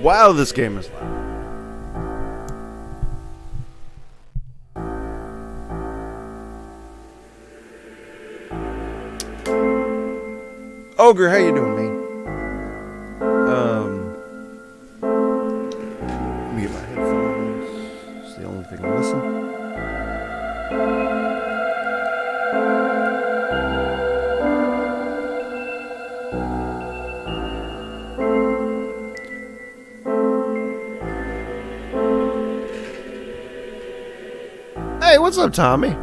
Wow, this game is loud. Ogre, how you doing, man? Let me get my headphones. It's the only thing I listen. Hey, what's up, Tommy?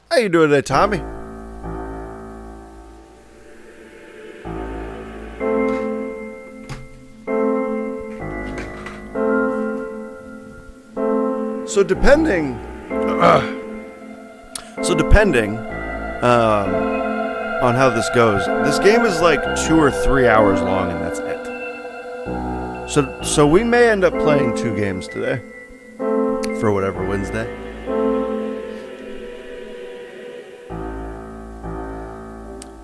How you doing today, Tommy? So depending on how this goes, this game is like 2 or 3 hours long, and that's it. So we may end up playing 2 games today. For whatever Wednesday.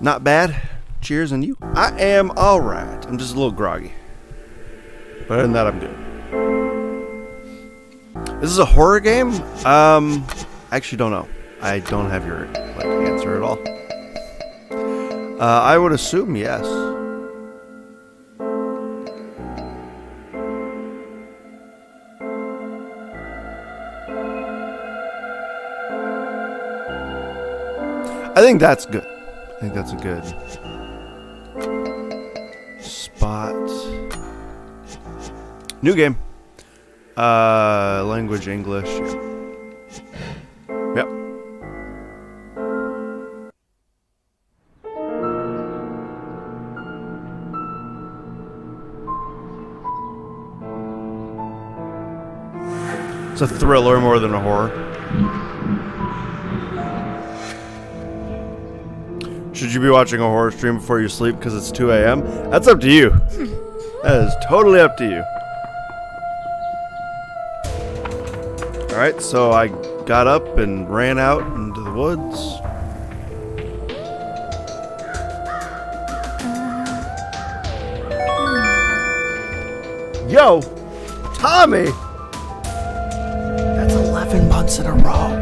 Not bad. Cheers, and you? I am alright. I'm just a little groggy. But other than that, I'm good. This is a horror game? I actually don't know. I don't have your answer at all. I would assume yes. I think that's good. I think that's a good spot. New game. Language English. Yep. It's a thriller more than a horror. Should you be watching a horror stream before you sleep because it's 2 a.m.? That's up to you. That is totally up to you. Alright, so I got up and ran out into the woods. Yo! Tommy! That's 11 months in a row.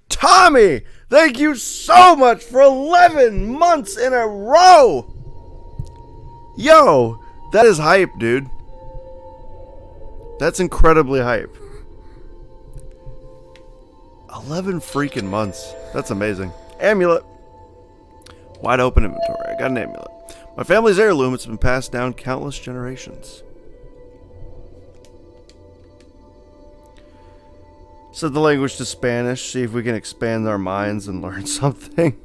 Tommy, thank you so much for 11 months in a row. Yo, that is hype, dude. That's incredibly hype. 11 freaking months. That's amazing. Amulet. Wide open inventory. I got an amulet. My family's heirloom. It's been passed down countless generations. Set the language to Spanish. See if we can expand our minds and learn something.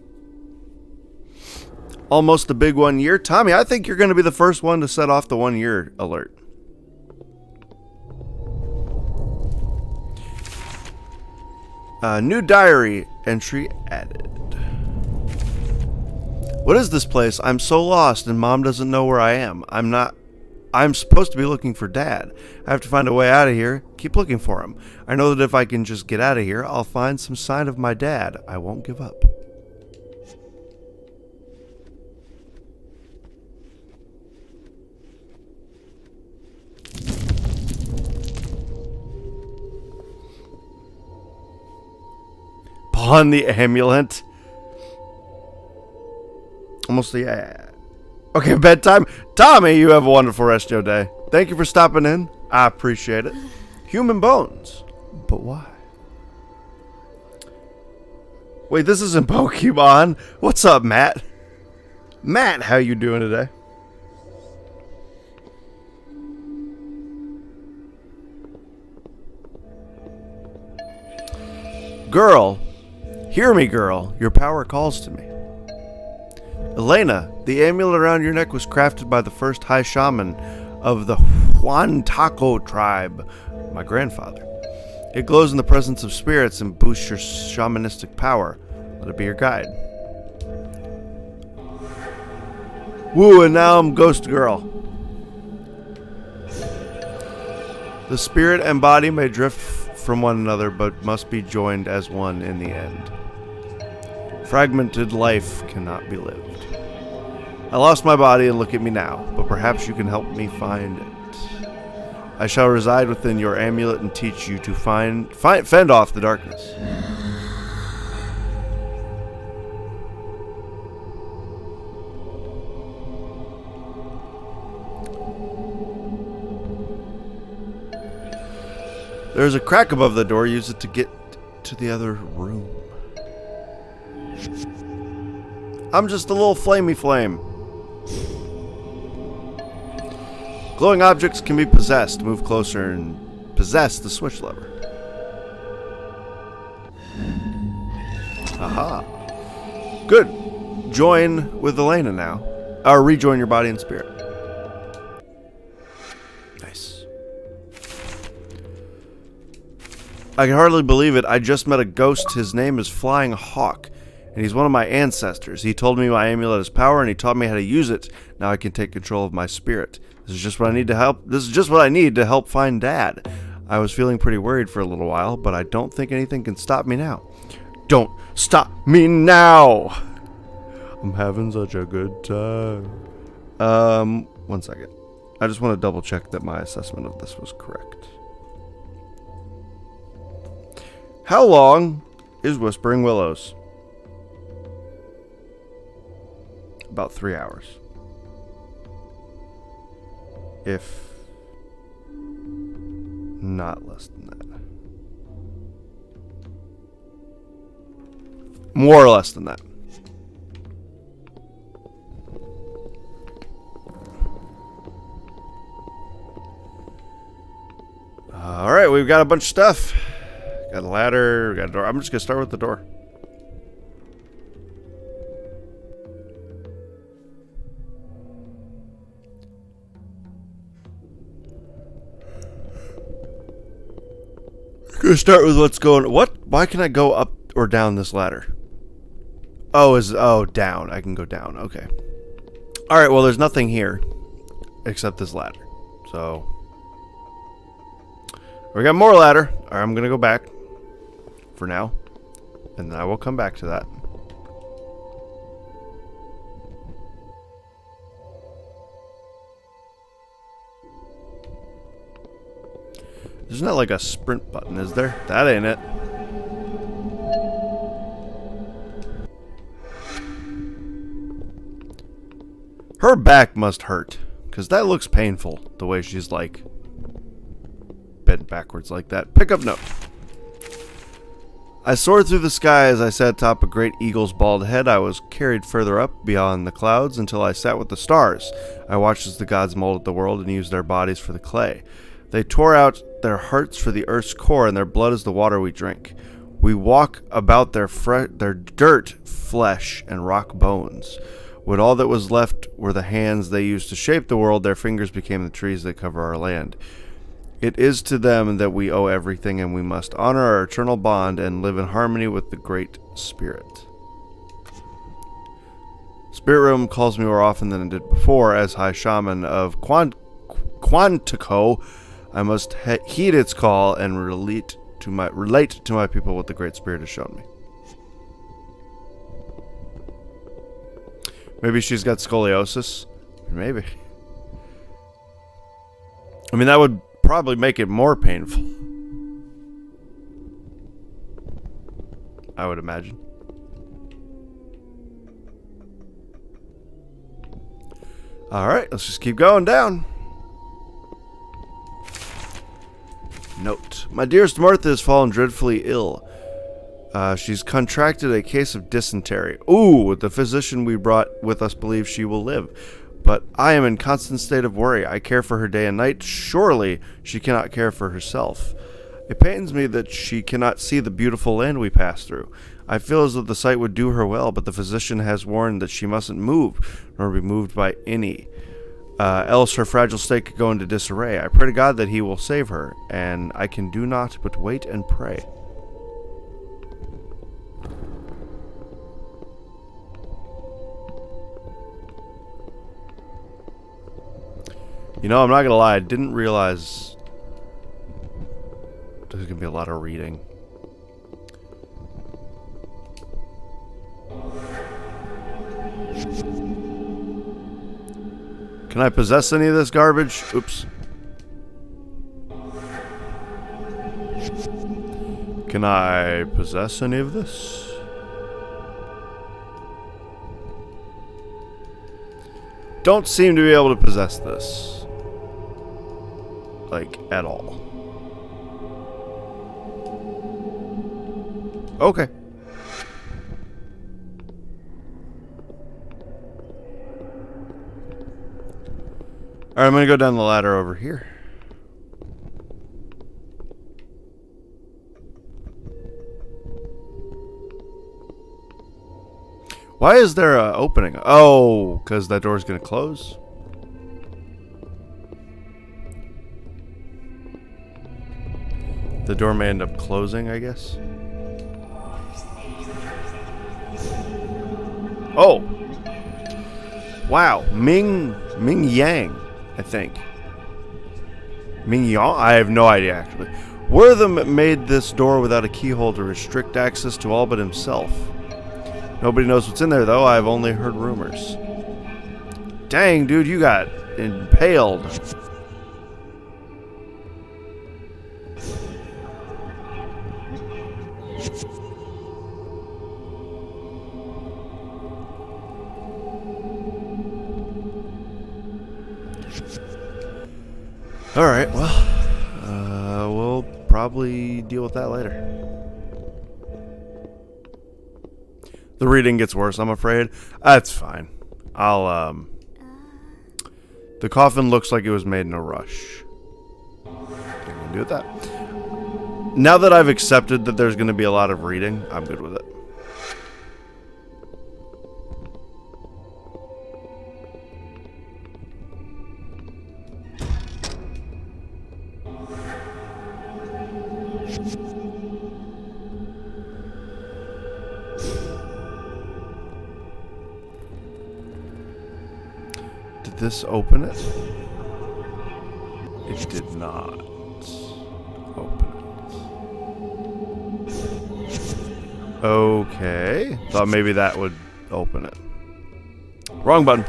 Almost a big 1 year. Tommy, I think you're going to be the first one to set off the 1 year alert. New diary entry added. What is this place? I'm so lost and Mom doesn't know where I am. I'm supposed to be looking for Dad. I have to find a way out of here. Keep looking for him. I know that if I can just get out of here, I'll find some sign of my dad. I won't give up. Pawn the amulet. Almost the... Okay, bedtime. Tommy, you have a wonderful rest of your day. Thank you for stopping in. I appreciate it. Human bones. But why? Wait, this isn't Pokemon. What's up, Matt? Matt, how you doing today? Girl. Hear me, girl. Your power calls to me. Elena, the amulet around your neck was crafted by the first high shaman of the Huantaco tribe, my grandfather. It glows in the presence of spirits and boosts your shamanistic power. Let it be your guide. Woo, and now I'm Ghost Girl. The spirit and body may drift from one another, but must be joined as one in the end. Fragmented life cannot be lived. I lost my body and look at me now, but perhaps you can help me find it. I shall reside within your amulet and teach you to fend off the darkness. There's a crack above the door. Use it to get to the other room. I'm just a little flamey flame. Glowing objects can be possessed. Move closer and possess the switch lever. Aha. Good. Join with Elena now. Or rejoin your body and spirit. Nice. I can hardly believe it. I just met a ghost. His name is Flying Hawk. And he's one of my ancestors. He told me my amulet has power, and he taught me how to use it. Now I can take control of my spirit. This is just what I need to help. This is just what I need to help find Dad. I was feeling pretty worried for a little while, but I don't think anything can stop me now. Don't stop me now! I'm having such a good time. 1 second. I just want to double check that my assessment of this was correct. How long is Whispering Willows? About 3 hours. If not less than that. More or less than that. Alright, we've got a bunch of stuff. Got a ladder, got a door. I'm just going to start with the door. Gonna start with what's going. What? Why can I go up or down this ladder? Oh, down. I can go down. Okay. All right. Well, there's nothing here except this ladder. So we got more ladder. All right, I'm gonna go back for now, and then I will come back to that. There's not like a sprint button, is there? That ain't it. Her back must hurt, because that looks painful, the way she's like bent backwards like that. Pick up note. I soared through the sky as I sat atop a great eagle's bald head. I was carried further up beyond the clouds until I sat with the stars. I watched as the gods molded the world and used their bodies for the clay. They tore out their hearts for the earth's core, and their blood is the water we drink. We walk about their dirt, flesh, and rock bones. When all that was left were the hands they used to shape the world, their fingers became the trees that cover our land. It is to them that we owe everything, and we must honor our eternal bond and live in harmony with the Great Spirit. Spirit Realm calls me more often than it did before. As High Shaman of Quantico, I must heed its call and relate to my people what the Great Spirit has shown me. Maybe she's got scoliosis. Maybe. I mean, that would probably make it more painful, I would imagine. Alright, let's just keep going down. Note. My dearest Martha has fallen dreadfully ill. She's contracted a case of dysentery. Ooh, the physician we brought with us believes she will live. But I am in constant state of worry. I care for her day and night. Surely she cannot care for herself. It pains me that she cannot see the beautiful land we pass through. I feel as though the sight would do her well, but the physician has warned that she mustn't move, nor be moved by any. Else her fragile state could go into disarray. I pray to God that he will save her, and I can do naught but wait and pray. You know, I'm not gonna lie, I didn't realize there's gonna be a lot of reading. Can I possess any of this garbage? Oops. Can I possess any of this? Don't seem to be able to possess this. Like, at all. Okay. Alright, I'm gonna go down the ladder over here. Why is there an opening? Oh, because that door's gonna close? The door may end up closing, I guess. Oh! Wow. Ming Yang, I think. Ming Yang? I have no idea, actually. Wortham made this door without a keyhole to restrict access to all but himself. Nobody knows what's in there, though. I've only heard rumors. Dang, dude, you got impaled. Alright, well, we'll probably deal with that later. The reading gets worse, I'm afraid. That's fine. The coffin looks like it was made in a rush. I can do with that. Now that I've accepted that there's going to be a lot of reading, I'm good with it. Did this open it? It did not open it. Okay. Thought maybe that would open it. Wrong button.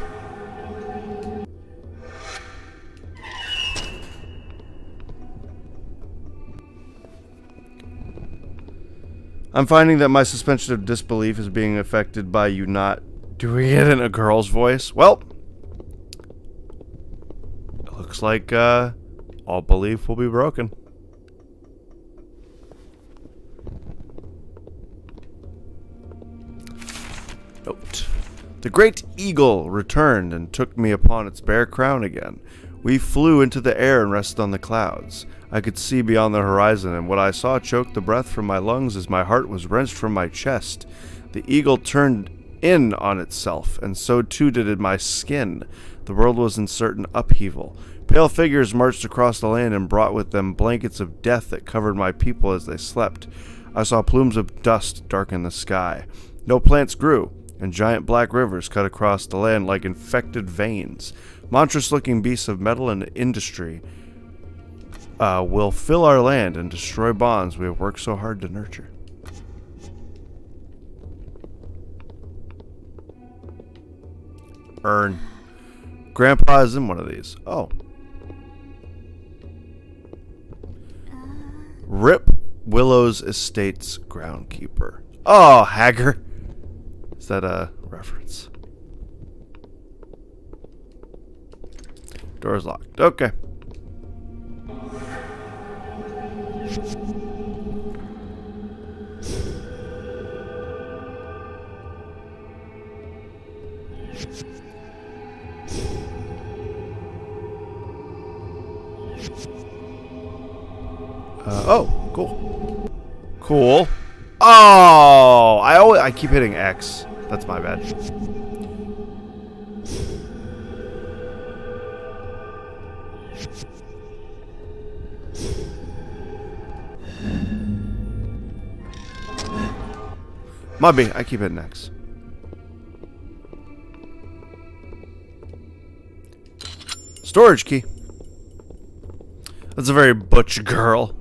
I'm finding that my suspension of disbelief is being affected by you not doing it in a girl's voice. Well, Looks like all belief will be broken. Note. The great eagle returned and took me upon its bare crown again. We flew into the air and rested on the clouds. I could see beyond the horizon, and what I saw choked the breath from my lungs as my heart was wrenched from my chest. The eagle turned in on itself, and so too did my skin. The world was in certain upheaval. Pale figures marched across the land and brought with them blankets of death that covered my people as they slept. I saw plumes of dust darken the sky. No plants grew, and giant black rivers cut across the land like infected veins. Monstrous-looking beasts of metal and industry will fill our land and destroy bonds we have worked so hard to nurture. Urn. Grandpa is in one of these. Oh. Rip Willows Estate's groundkeeper. Oh, Hager. Is that a reference? Door's locked. Okay. Oh, cool. Cool. Oh, I keep hitting X. That's my bad. Mubby, I keep hitting X. Storage key. That's a very butch girl.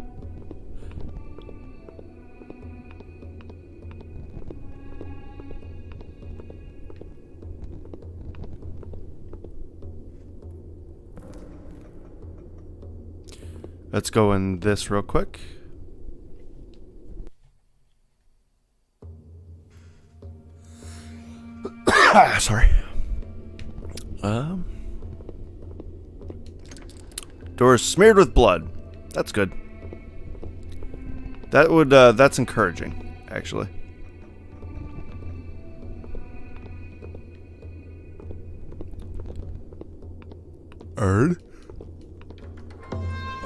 Let's go in this real quick. Sorry. Door is smeared with blood. That's good. That would that's encouraging, actually. Erd?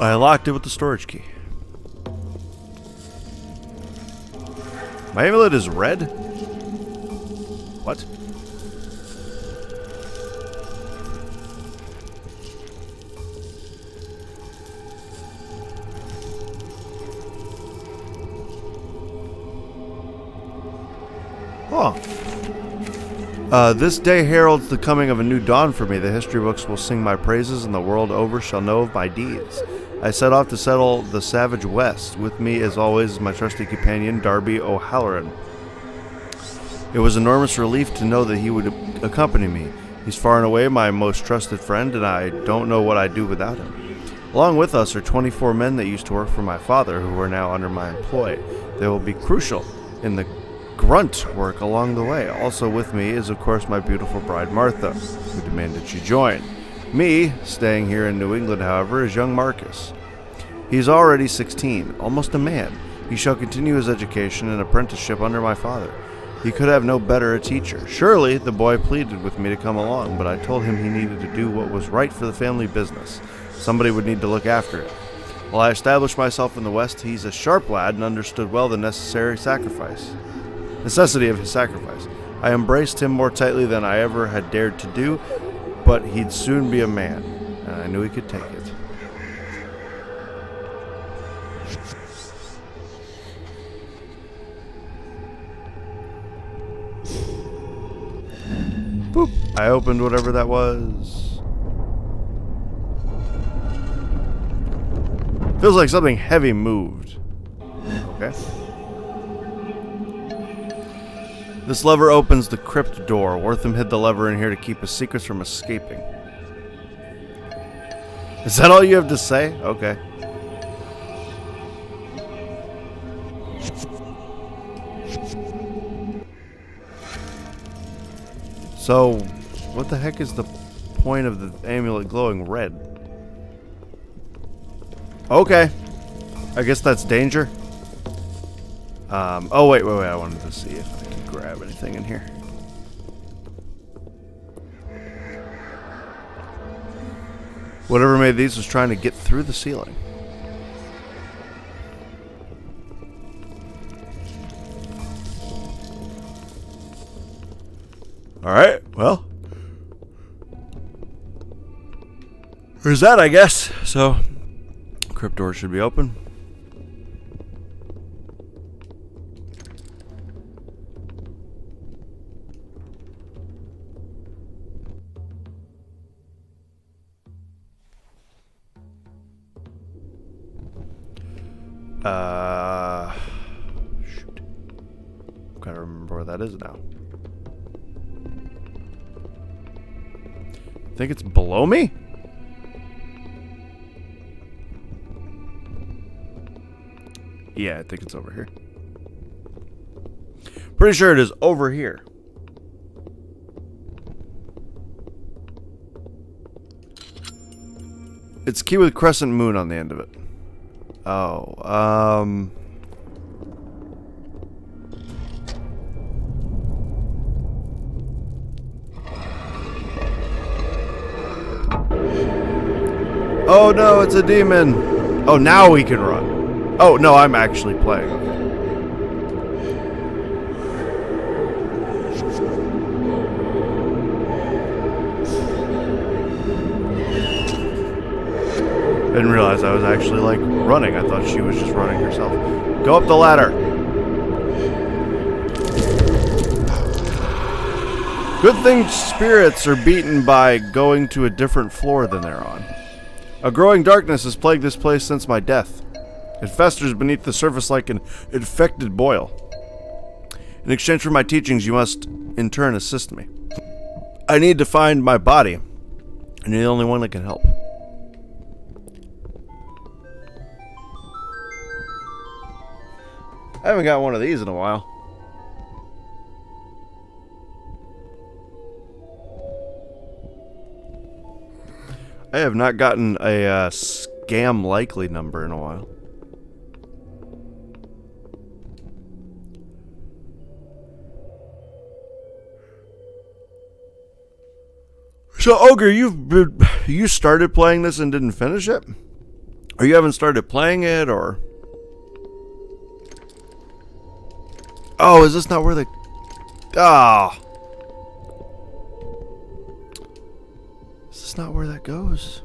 I locked it with the storage key. My amulet is red? What? This day heralds the coming of a new dawn for me. The history books will sing my praises, and the world over shall know of my deeds. I set off to settle the savage west. With me, as always, is my trusty companion, Darby O'Halloran. It was enormous relief to know that he would accompany me. He's far and away my most trusted friend, and I don't know what I'd do without him. Along with us are 24 men that used to work for my father, who are now under my employ. They will be crucial in the grunt work along the way. Also with me is, of course, my beautiful bride Martha, who demanded she join. Me, staying here in New England, however, is young Marcus. He's already 16, almost a man. He shall continue his education and apprenticeship under my father. He could have no better a teacher. Surely, the boy pleaded with me to come along, but I told him he needed to do what was right for the family business. Somebody would need to look after it. While I established myself in the West, he's a sharp lad and understood well the necessity of his sacrifice. I embraced him more tightly than I ever had dared to do, but he'd soon be a man, and I knew he could take it. Boop. I opened whatever that was. Feels like something heavy moved. Okay. This lever opens the crypt door. Wortham hid the lever in here to keep his secrets from escaping. Is that all you have to say? Okay. So, what the heck is the point of the amulet glowing red? Okay. I guess that's danger. Oh, wait. I wanted to see if I could grab anything in here. Whatever made these was trying to get through the ceiling. Alright, well. There's that, I guess. So, crypt door should be open. Shoot. I'm trying to remember where that is now. I think it's below me? Yeah, I think it's over here. Pretty sure it is over here. It's key with crescent moon on the end of it. Oh, oh no, it's a demon. Oh, now we can run. Oh, no, I'm actually playing. Okay. Didn't realize I was actually, like, running. I thought she was just running herself. Go up the ladder. Good thing spirits are beaten by going to a different floor than they're on. A growing darkness has plagued this place since my death. It festers beneath the surface like an infected boil. In exchange for my teachings, you must, in turn, assist me. I need to find my body, and you're the only one that can help. I haven't got one of these in a while. I have not gotten a scam likely number in a while. So, Ogre, you started playing this and didn't finish it? Or you haven't started playing it, or... Oh, is this not where the... Ah! Is this not where that goes?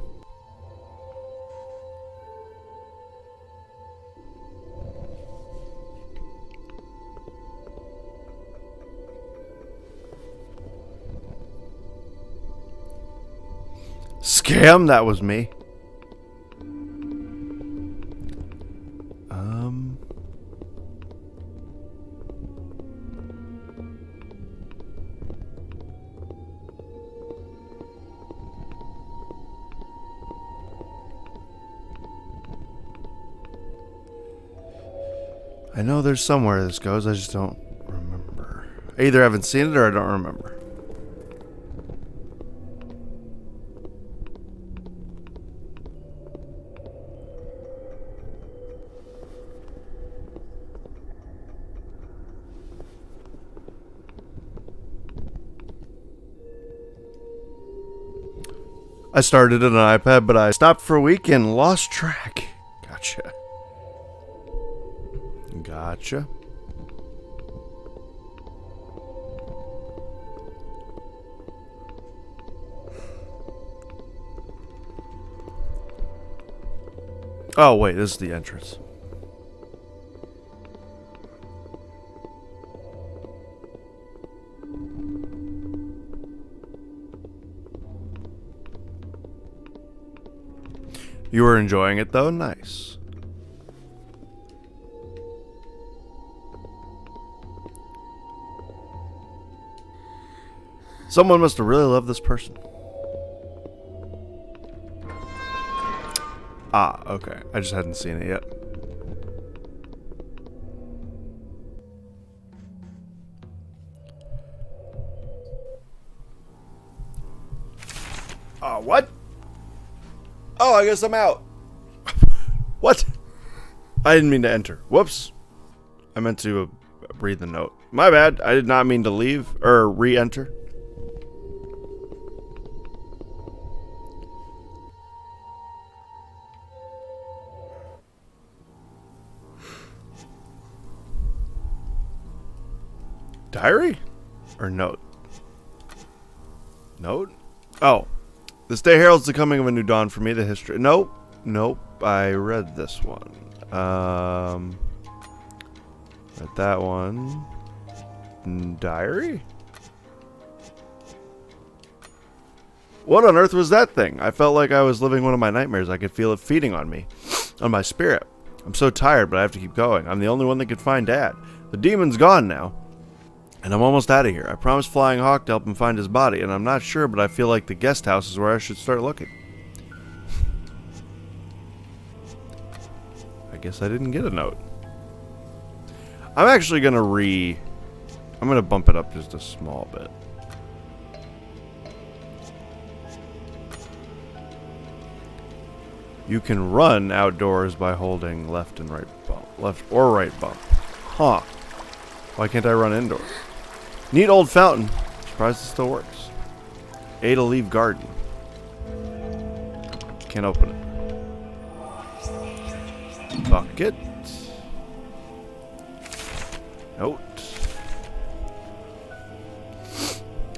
Scam? That was me. I know there's somewhere this goes, I just don't remember. I either haven't seen it or I don't remember. I started an iPad, but I stopped for a week and lost track. Gotcha. Gotcha. Oh, wait, this is the entrance. You were enjoying it, though? Nice. Someone must have really loved this person. Ah, okay. I just hadn't seen it yet. What? Oh, I guess I'm out. What? I didn't mean to enter. Whoops. I meant to read the note. My bad. I did not mean to leave or re-enter. Diary? Or note? Note? Oh. This day heralds the coming of a new dawn for me. The history. Nope. Nope. I read this one. Read that one. Diary? What on earth was that thing? I felt like I was living one of my nightmares. I could feel it feeding on me. On my spirit. I'm so tired, but I have to keep going. I'm the only one that can find Dad. The demon's gone now. And I'm almost out of here. I promised Flying Hawk to help him find his body, and I'm not sure, but I feel like the guest house is where I should start looking. I guess I didn't get a note. I'm actually going to I'm going to bump it up just a small bit. You can run outdoors by holding left and right bump. Left or right bump. Huh. Why can't I run indoors? Neat old fountain. Surprised it still works. A to leave garden. Can't open it. Bucket. Note.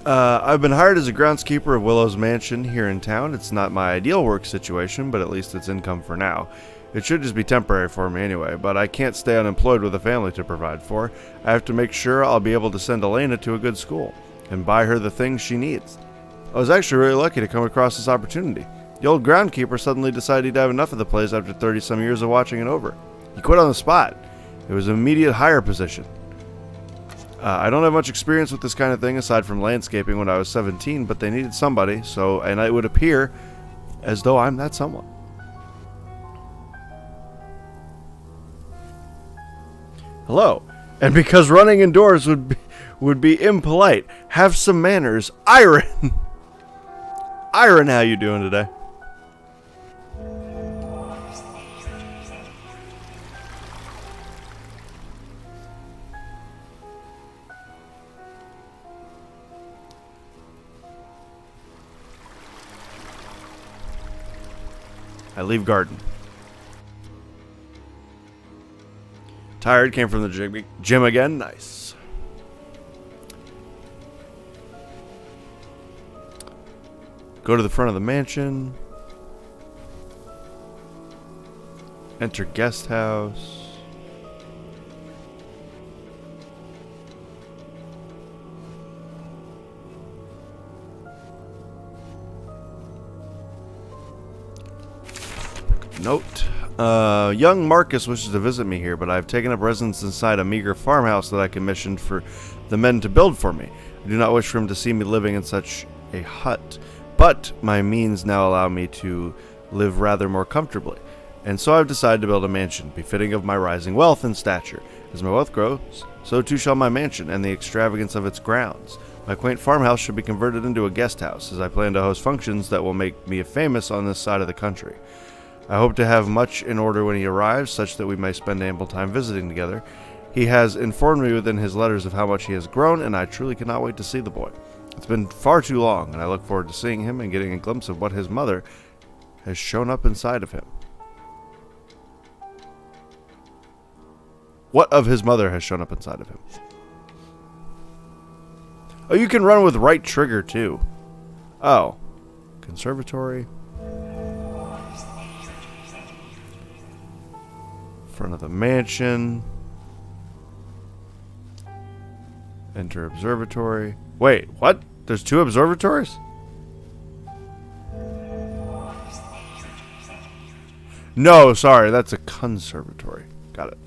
I've been hired as a groundskeeper of Willow's mansion here in town. It's not my ideal work situation, but at least it's income for now. It should just be temporary for me anyway, but I can't stay unemployed with a family to provide for. I have to make sure I'll be able to send Elena to a good school and buy her the things she needs. I was actually really lucky to come across this opportunity. The old groundkeeper suddenly decided he'd have enough of the place after 30-some years of watching it over. He quit on the spot. It was an immediate hire position. I don't have much experience with this kind of thing aside from landscaping when I was 17, but they needed somebody, and it would appear as though I'm that someone. Hello. And because running indoors would be impolite, have some manners. Iron! Iron, how you doing today? I leave garden. Tired, came from the gym again. Nice. Go to the front of the mansion. Enter guest house. Note. Young Marcus wishes to visit me here, but I've taken up residence inside a meager farmhouse that I commissioned for the men to build for me. I do not wish for him to see me living in such a hut, but my means now allow me to live rather more comfortably, and so I've decided to build a mansion, befitting of my rising wealth and stature. As my wealth grows, so too shall my mansion, and the extravagance of its grounds. My quaint farmhouse should be converted into a guest house, as I plan to host functions that will make me famous on this side of the country. I hope to have much in order when he arrives, such that we may spend ample time visiting together. He has informed me within his letters of how much he has grown, and I truly cannot wait to see the boy. It's been far too long, and I look forward to seeing him and getting a glimpse of what his mother has shown up inside of him. What of his mother has shown up inside of him? Oh, you can run with right trigger, too. Oh. Conservatory. Front of the mansion. Enter observatory. Wait, what? There's two observatories? No, sorry, that's a conservatory. Got it.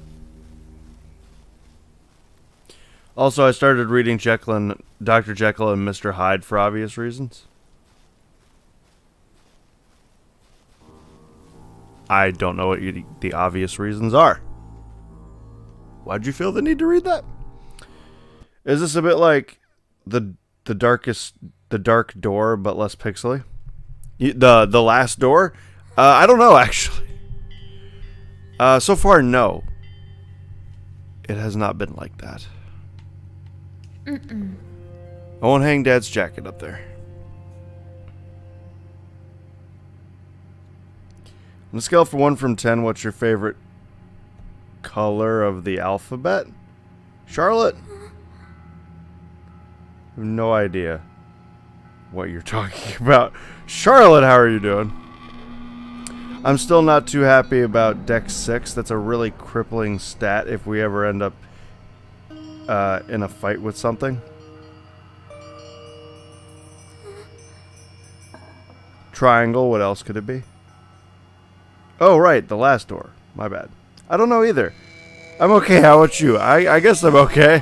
Also, I started reading Dr. Jekyll and Mr. Hyde for obvious reasons. I don't know what the obvious reasons are. Why'd you feel the need to read that? Is this a bit like the dark door, but less pixely? The last door? I don't know, actually. So far, no. It has not been like that. I won't hang Dad's jacket up there. On a scale from 1 from 10, what's your favorite color of the alphabet? Charlotte? I have no idea what you're talking about. Charlotte, how are you doing? I'm still not too happy about Dex 6. That's a really crippling stat if we ever end up in a fight with something. Triangle, what else could it be? Oh, right, the last door. My bad. I don't know either. I'm okay, how about you? I guess I'm okay.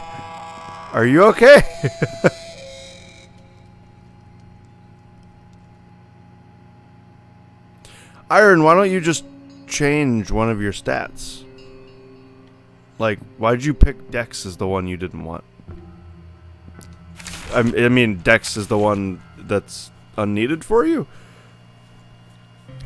Are you okay? Iron, why don't you just change one of your stats? Like, why'd you pick Dex as the one you didn't want? I mean, Dex is the one that's unneeded for you?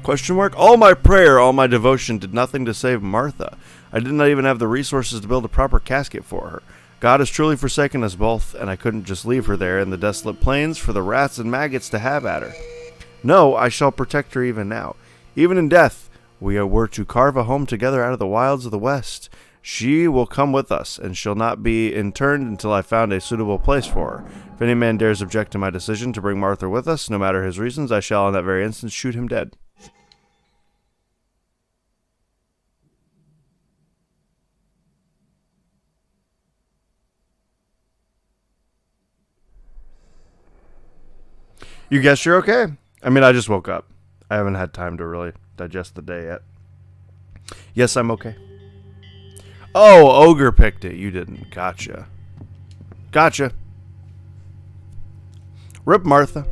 Question mark? All my prayer, all my devotion did nothing to save Martha. I did not even have the resources to build a proper casket for her. God has truly forsaken us both, and I couldn't just leave her there in the desolate plains for the rats and maggots to have at her. No, I shall protect her even now. Even in death, we were to carve a home together out of the wilds of the west. She will come with us, and shall not be interned until I found a suitable place for her. If any man dares object to my decision to bring Martha with us, no matter his reasons, I shall in that very instant shoot him dead. You guess you're okay? I mean, I just woke up. I haven't had time to really digest the day yet. Yes, I'm okay. Oh, Ogre picked it. You didn't. Gotcha. Gotcha. Rip Martha.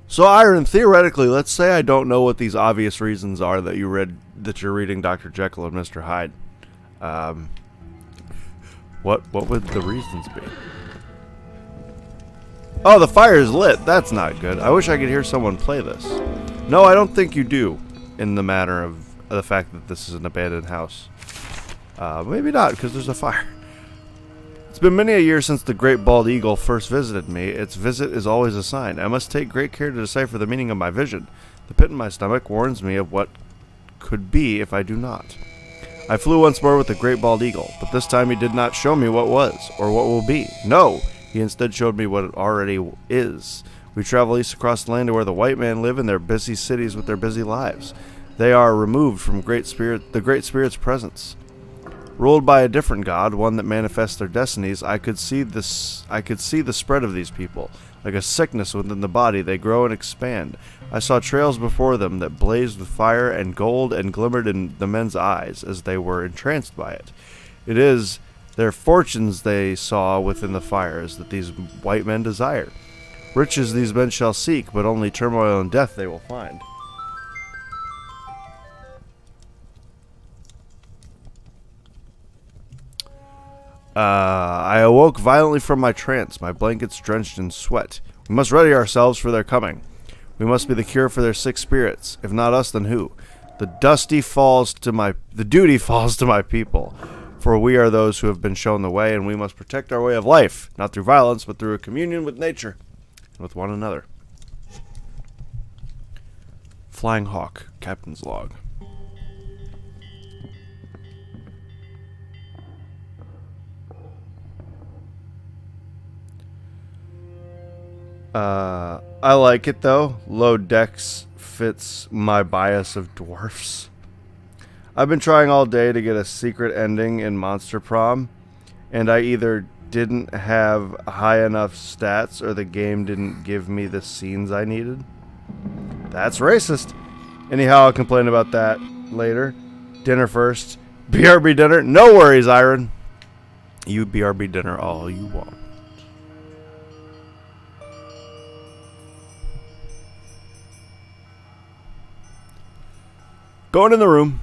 So, Iron, theoretically, let's say I don't know what these obvious reasons are that you're reading Dr. Jekyll and Mr. Hyde. What would the reasons be? Oh, the fire is lit. That's not good. I wish I could hear someone play this. No, I don't think you do, in the matter of the fact that this is an abandoned house. Maybe not, because there's a fire. It's been many a year since the great bald eagle first visited me. Its visit is always a sign. I must take great care to decipher the meaning of my vision. The pit in my stomach warns me of what could be if I do not. I flew once more with the great bald eagle, but this time he did not show me what was, or what will be. No! He instead showed me what it already is. We travel east across the land to where the white men live in their busy cities with their busy lives. They are removed from the Great Spirit's presence. Ruled by a different god, one that manifests their destinies, I could see the spread of these people. Like a sickness within the body, they grow and expand. I saw trails before them that blazed with fire and gold and glimmered in the men's eyes as they were entranced by it. It is their fortunes they saw within the fires that these white men desire. Riches these men shall seek, but only turmoil and death they will find. I awoke violently from my trance, my blankets drenched in sweat. We must ready ourselves for their coming. We must be the cure for their sick spirits. If not us, then who? The duty falls to my people. For we are those who have been shown the way, and we must protect our way of life, not through violence, but through a communion with nature and with one another. Flying Hawk, Captain's Log. I like it though. Low dex fits my bias of dwarfs. I've been trying all day to get a secret ending in Monster Prom, and I either didn't have high enough stats or the game didn't give me the scenes I needed. That's racist. Anyhow, I'll complain about that later. Dinner first. BRB dinner? No worries, Iron. You BRB dinner all you want. Going in the room.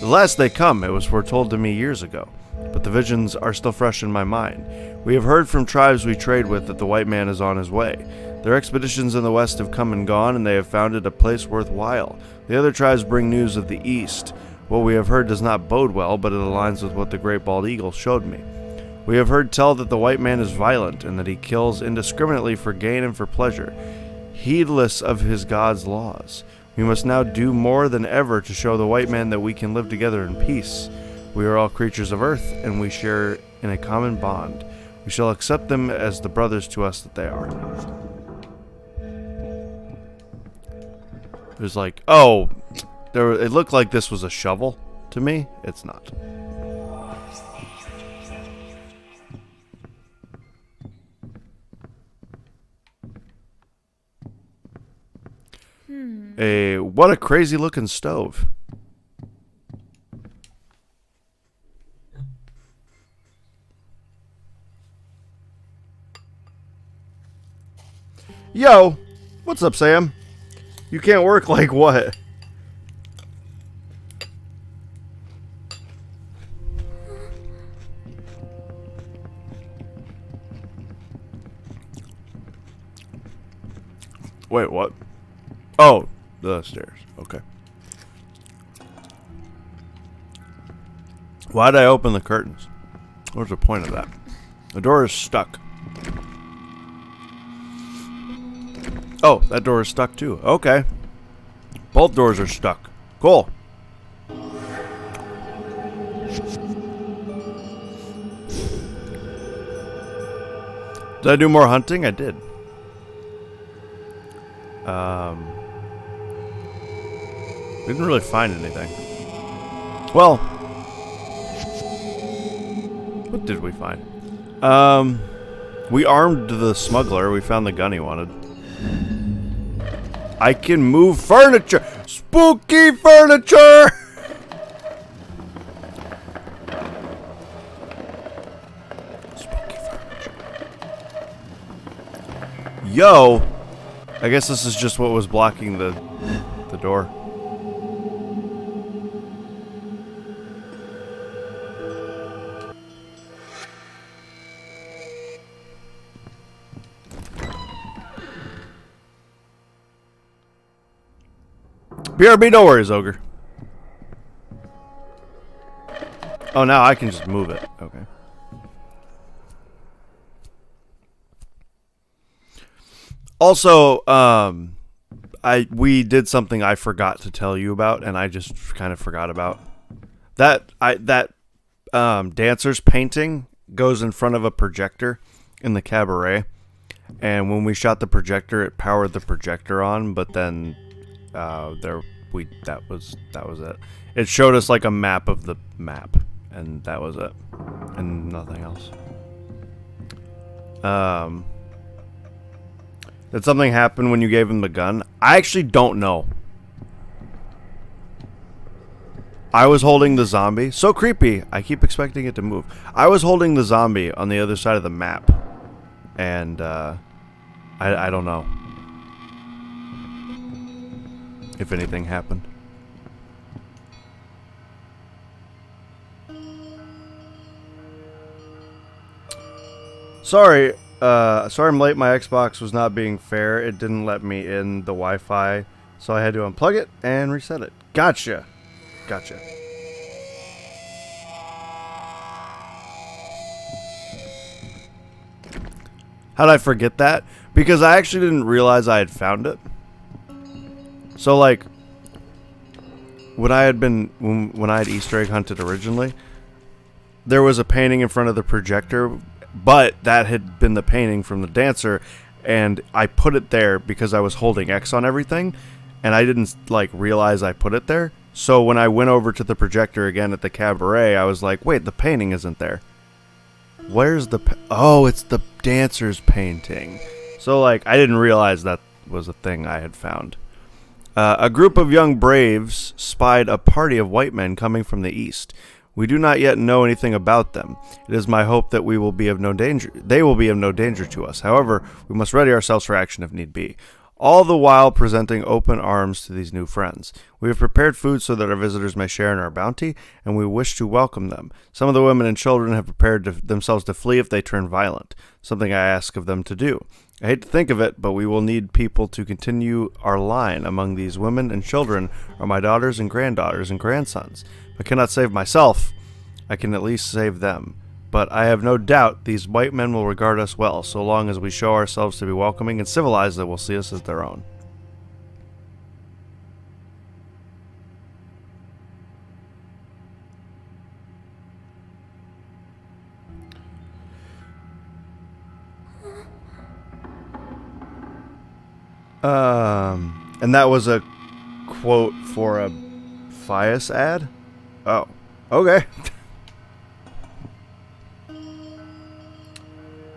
The last they come, it was foretold to me years ago, but the visions are still fresh in my mind. We have heard from tribes we trade with that the white man is on his way. Their expeditions in the west have come and gone, and they have founded a place worthwhile. The other tribes bring news of the east. What we have heard does not bode well, but it aligns with what the great bald eagle showed me. We have heard tell that the white man is violent, and that he kills indiscriminately for gain and for pleasure, heedless of his God's laws. We must now do more than ever to show the white man that we can live together in peace. We are all creatures of earth, and we share in a common bond. We shall accept them as the brothers to us that they are. There's like, oh, it looked like this was a shovel to me. It's not. What a crazy looking stove. Yo, what's up, Sam? You can't work like what? Wait, what? Oh, the stairs. Okay. Why'd I open the curtains? What's the point of that? The door is stuck. Oh, that door is stuck too. Okay. Both doors are stuck. Cool. Did I do more hunting? I did. We didn't really find anything. Well, what did we find? We armed the smuggler. We found the gun he wanted. I can move furniture. Spooky furniture. Spooky furniture. Yo, I guess this is just what was blocking the door. BRB, no worries, Ogre. Oh, now I can just move it. Okay. Also, we did something I forgot to tell you about, and I just kind of forgot about. That dancer's painting goes in front of a projector in the cabaret, and when we shot the projector, it powered the projector on, but then that was it. It showed us like a map of the map, and that was it, and nothing else. Did something happen when you gave him the gun? I actually don't know. I was holding the zombie. So creepy. I keep expecting it to move. I was holding the zombie on the other side of the map, and I don't know if anything happened. Sorry I'm late. My Xbox was not being fair. It didn't let me in the Wi-Fi, so I had to unplug it and reset it. Gotcha. How'd I forget that? Because I actually didn't realize I had found it. So like, when I had Easter egg hunted originally, there was a painting in front of the projector, but that had been the painting from the dancer, and I put it there because I was holding X on everything, and I didn't like realize I put it there. So when I went over to the projector again at the cabaret, I was like, wait, the painting isn't there. Where's the oh, it's the dancer's painting. So like, I didn't realize that was a thing I had found. A group of young braves spied a party of white men coming from the east. We do not yet know anything about them. It is my hope that we will be of no danger. They will be of no danger to us. However, we must ready ourselves for action if need be. all the while presenting open arms to these new friends. We have prepared food so that our visitors may share in our bounty, and we wish to welcome them. Some of the women and children have prepared themselves to flee if they turn violent, something I ask of them to do. I hate to think of it, but we will need people to continue our line. Among these women and children are my daughters and grandsons. If I cannot save myself, I can at least save them. But I have no doubt these white men will regard us well, so long as we show ourselves to be welcoming and civilized, they will see us as their own. And that was a quote for a Fias ad? Oh, okay.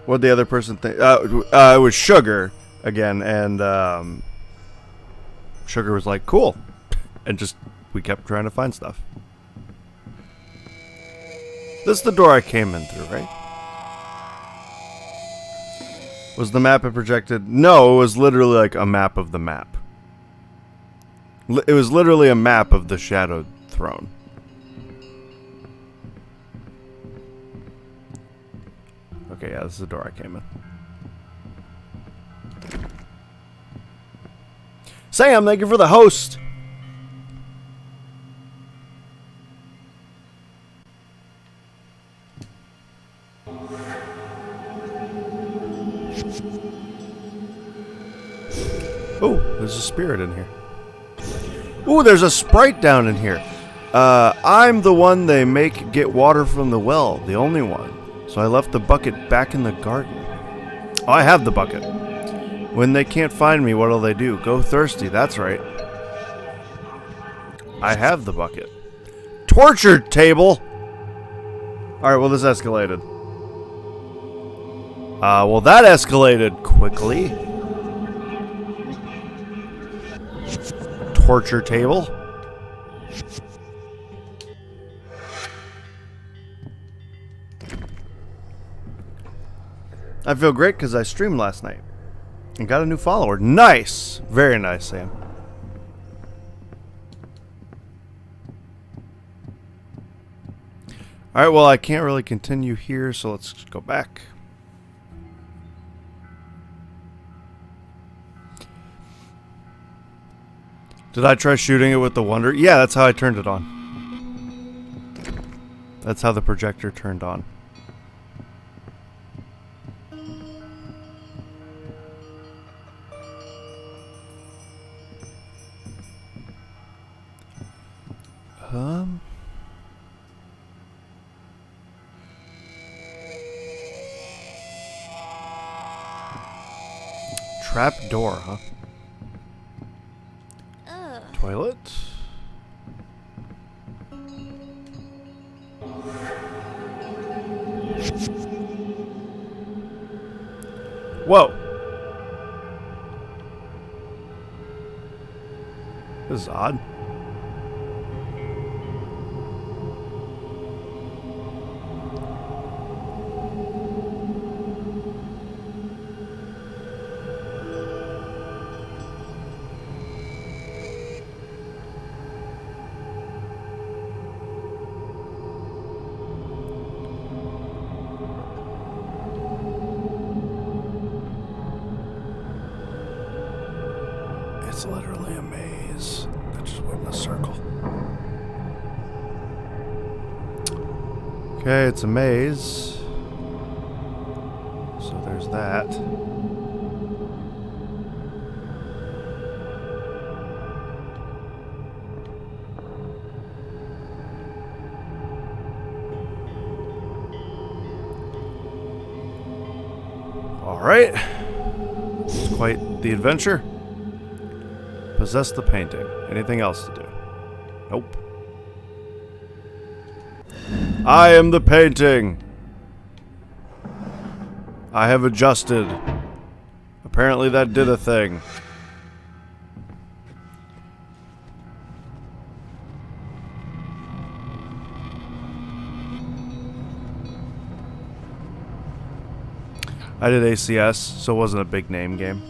What'd the other person think? It was Sugar again, and Sugar was like, cool. And we kept trying to find stuff. This is the door I came in through, right? Was the map it projected? No, it was literally like a map of the map. It was literally a map of the Shadowed Throne. Okay, yeah, this is the door I came in. Sam, thank you for the host. Oh, there's a spirit in here. Ooh, there's a sprite down in here. I'm the one they make get water from the well, the only one. So I left the bucket back in the garden. Oh, I have the bucket. When they can't find me, what'll they do? Go thirsty, that's right. I have the bucket. Torture table! Alright, well this escalated. Well that escalated quickly. Torture table. I feel great because I streamed last night and got a new follower. Nice! Very nice, Sam. Alright, well I can't really continue here, so let's go back. Did I try shooting it with the Wonder? Yeah, that's how I turned it on. That's how the projector turned on. Trap door, huh? Toilet. Whoa. This is odd. It's literally a maze that just went in a circle. Okay, it's a maze. So there's that. All right. It's quite the adventure. Possess the painting. Anything else to do? Nope. I am the painting. I have adjusted. Apparently that did a thing. I did ACS, so it wasn't a big name game.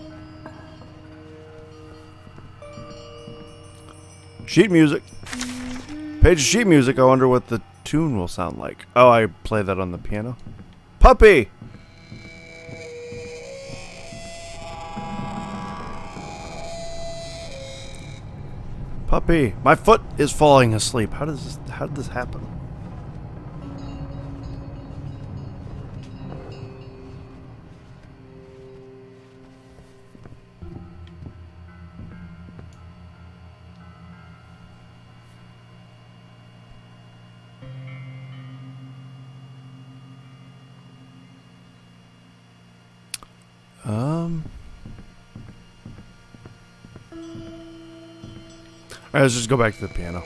Sheet music. Page of sheet music. I wonder what the tune will sound like. Oh, I play that on the piano. Puppy! Puppy! My foot is falling asleep. How did this happen? Alright, let's just go back to the piano.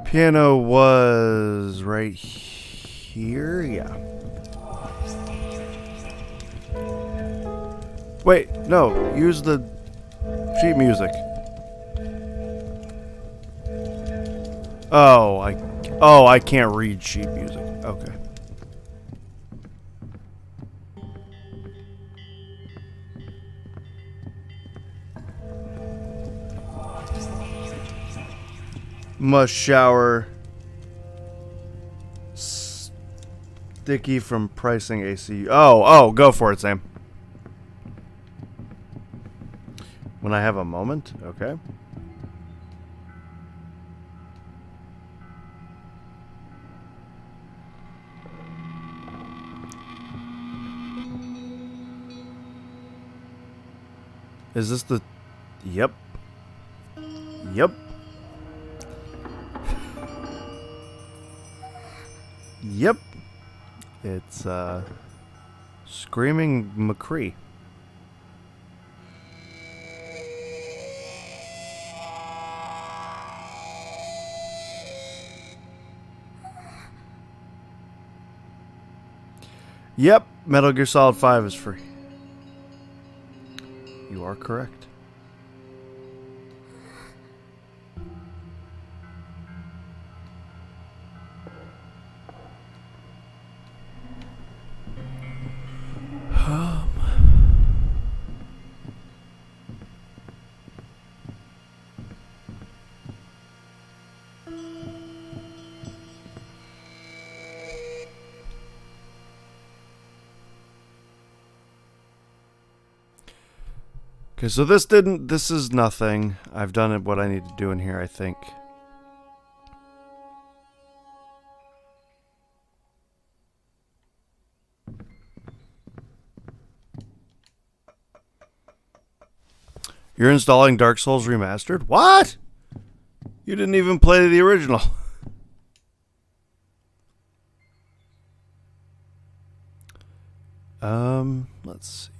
Piano was right here, yeah. Wait, no, use the sheet music. Oh, I can't read sheet music. Okay. Must shower. Sticky from pricing AC. Oh, go for it, Sam. When I have a moment, okay. Is this the... Yep. Yep. Yep. It's, Screaming McCree. Yep. Metal Gear Solid 5 is free. You are correct. Okay, so this is nothing. I've done what I need to do in here, I think. You're installing Dark Souls Remastered? What? You didn't even play the original. Let's see.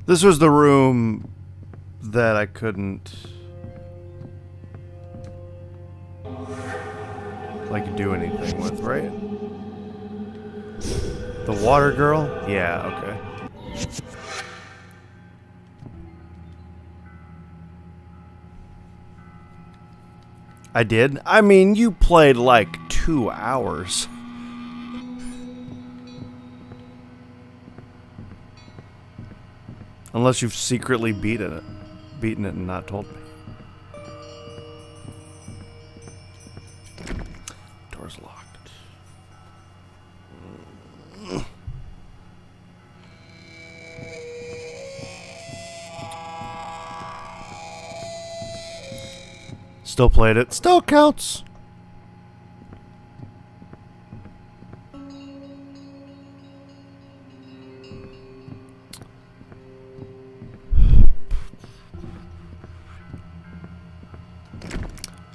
This was the room that I couldn't like do anything with, right? The water girl? Yeah, okay. I did? I mean, you played like 2 hours. Unless you've secretly beaten it and not told me. Door's locked. Still played it. Still counts.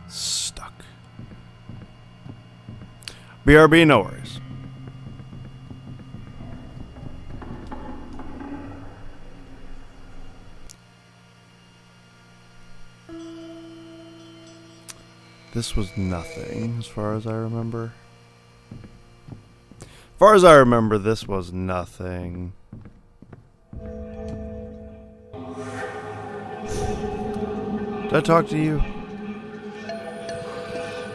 Stuck. BRB, no worries. This was nothing, as far as I remember. As far as I remember, this was nothing. Did I talk to you?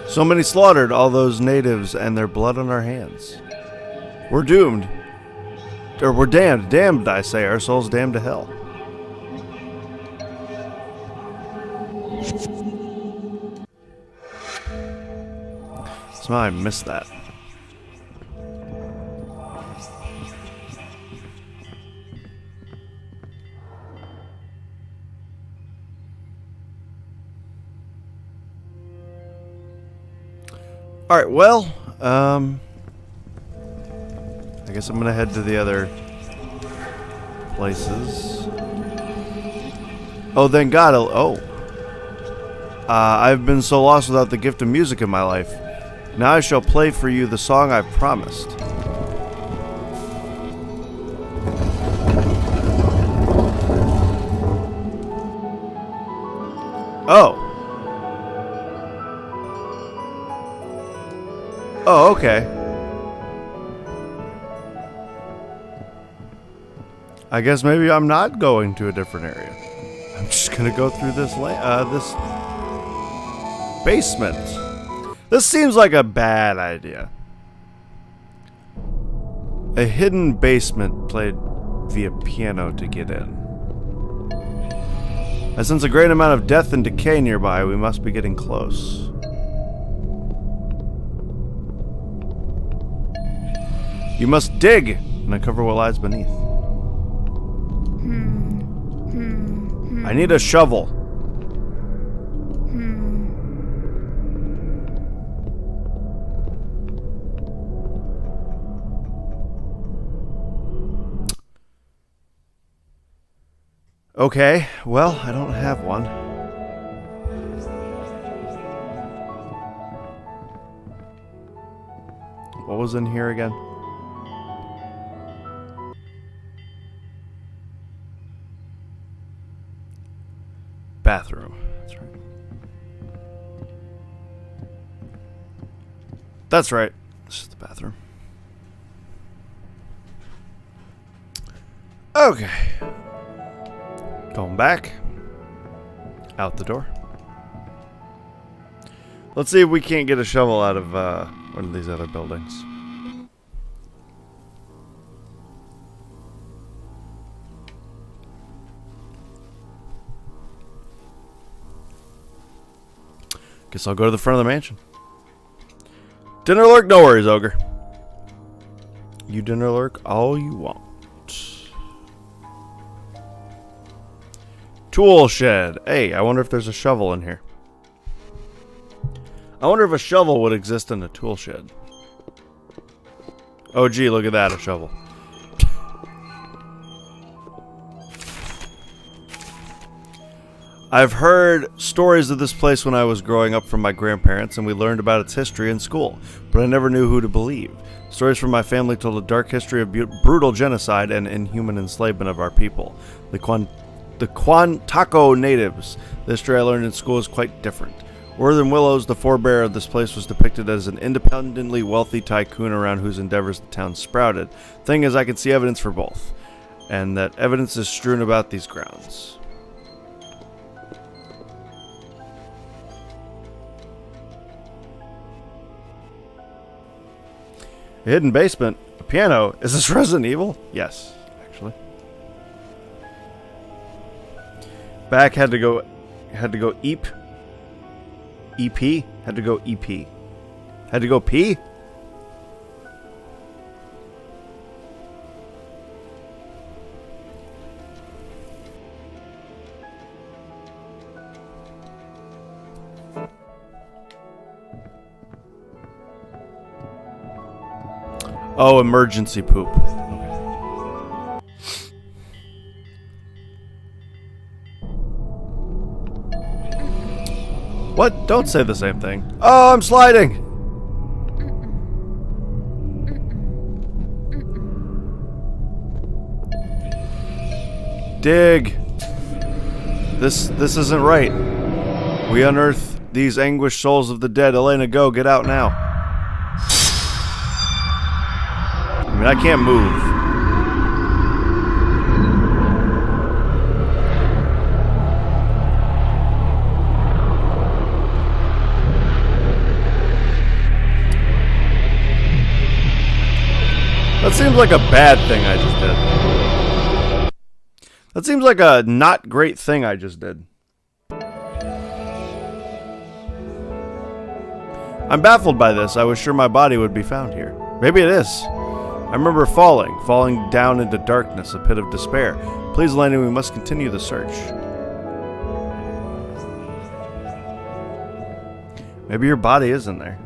So many slaughtered, all those natives, and their blood on our hands. We're doomed. Or we're damned. Damned, I say. Our souls damned to hell. Somehow I missed that. Alright, well, I guess I'm gonna head to the other places. Oh, thank God. I've been so lost without the gift of music in my life. Now I shall play for you the song I've promised. Oh. Oh, okay. I guess maybe I'm not going to a different area. I'm just gonna go through this this basement. This seems like a bad idea. A hidden basement played via piano to get in. I sense a great amount of death and decay nearby. We must be getting close. You must dig and uncover what lies beneath. I need a shovel. Okay, well, I don't have one. What was in here again? Bathroom. That's right. That's right. This is the bathroom. Okay. Going back. Out the door. Let's see if we can't get a shovel out of one of these other buildings. Guess I'll go to the front of the mansion. Dinner lurk, no worries, ogre. You dinner lurk all you want. Tool shed. Hey, I wonder if there's a shovel in here. I wonder if a shovel would exist in a tool shed. Oh, gee, look at that, a shovel. I've heard stories of this place when I was growing up from my grandparents, and we learned about its history in school, but I never knew who to believe. Stories from my family told a dark history of brutal genocide and inhuman enslavement of our people. The Quantaco natives. The history I learned in school is quite different. Rather than Willows, the forebear of this place was depicted as an independently wealthy tycoon around whose endeavors the town sprouted. Thing is, I can see evidence for both, and that evidence is strewn about these grounds. A hidden basement. A piano. Is this Resident Evil? Yes, actually. Back had to go eep. EP? Had to go EP. Had to go P? Oh, emergency poop. Okay. What? Don't say the same thing. Oh, I'm sliding! Dig! This isn't right. We unearth these anguished souls of the dead. Elena, go. Get out now. I mean, I can't move. That seems like a bad thing I just did. That seems like a not great thing I just did. I'm baffled by this. I was sure my body would be found here. Maybe it is. I remember falling down into darkness, a pit of despair. Please, Elena, we must continue the search. Maybe your body is in there.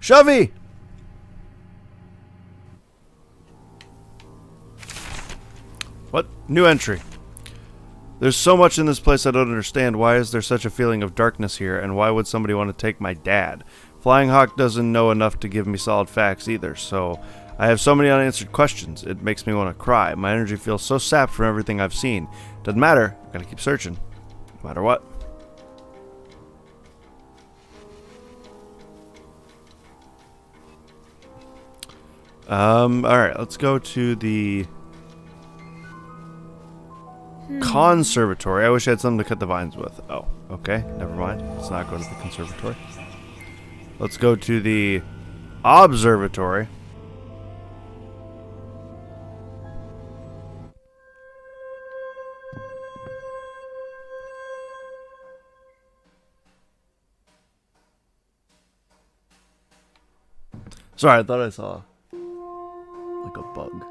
Shovey! What? New entry. There's so much in this place I don't understand. Why is there such a feeling of darkness here, and why would somebody want to take my dad? Flying Hawk doesn't know enough to give me solid facts either, so I have so many unanswered questions. It makes me want to cry. My energy feels so sapped from everything I've seen. Doesn't matter. I gotta keep searching. No matter what. Alright, let's go to the conservatory. I wish I had something to cut the vines with. Oh, okay. Never mind. Let's not go to the conservatory. Let's go to the observatory. Sorry, I thought I saw like a bug.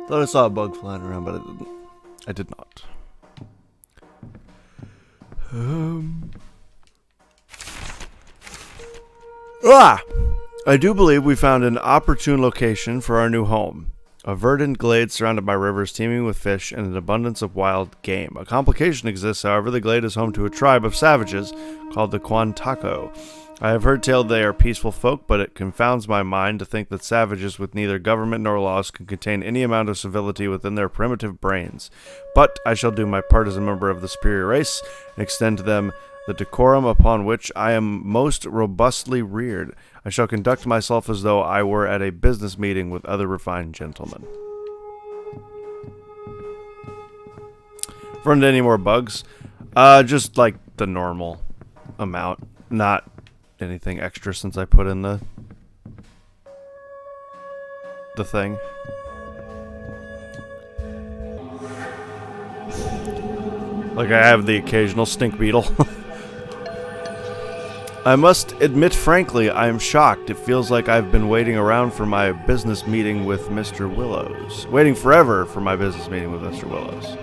Thought I saw a bug flying around, but I didn't. I did not. I do believe we found an opportune location for our new home. A verdant glade surrounded by rivers teeming with fish and an abundance of wild game. A complication exists, however. The glade is home to a tribe of savages called the Quantaco. I have heard tell they are peaceful folk, but it confounds my mind to think that savages with neither government nor laws can contain any amount of civility within their primitive brains. But I shall do my part as a member of the superior race and extend to them the decorum upon which I am most robustly reared. I shall conduct myself as though I were at a business meeting with other refined gentlemen. Run into any more bugs? Just like the normal amount, not anything extra since I put in the thing. Like I have the occasional stink beetle. I must admit frankly, I am shocked. It feels like I've been waiting around for my business meeting with Mr. Willows. Waiting forever for my business meeting with Mr. Willows.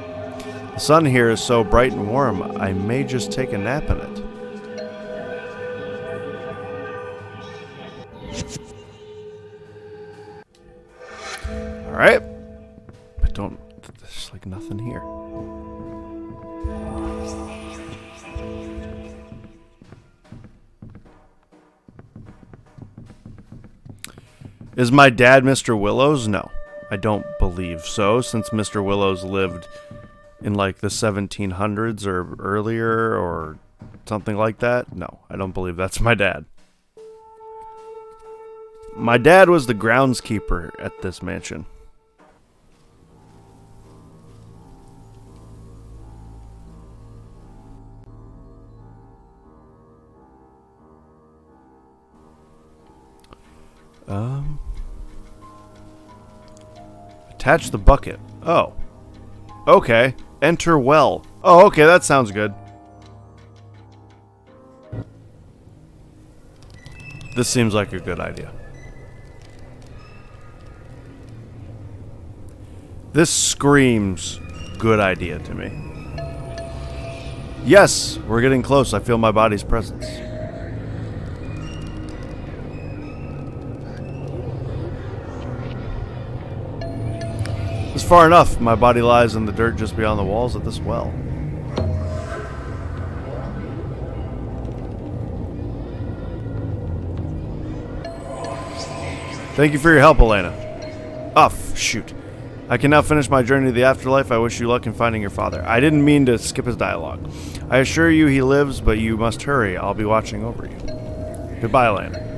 The sun here is so bright and warm, I may just take a nap in it. Alright. But there's like nothing here. Is my dad Mr. Willows? No, I don't believe so, since Mr. Willows lived in like the 1700s or earlier or something like that. No, I don't believe that's my dad. My dad was the groundskeeper at this mansion. Attach the bucket. Oh. Okay. Enter well. Oh, okay, that sounds good. This seems like a good idea. This screams good idea to me. Yes, we're getting close. I feel my body's presence. It's far enough. My body lies in the dirt just beyond the walls of this well. Thank you for your help, Elena. Oh, shoot. I can now finish my journey to the afterlife. I wish you luck in finding your father. I didn't mean to skip his dialogue. I assure you he lives, but you must hurry. I'll be watching over you. Goodbye, Elena.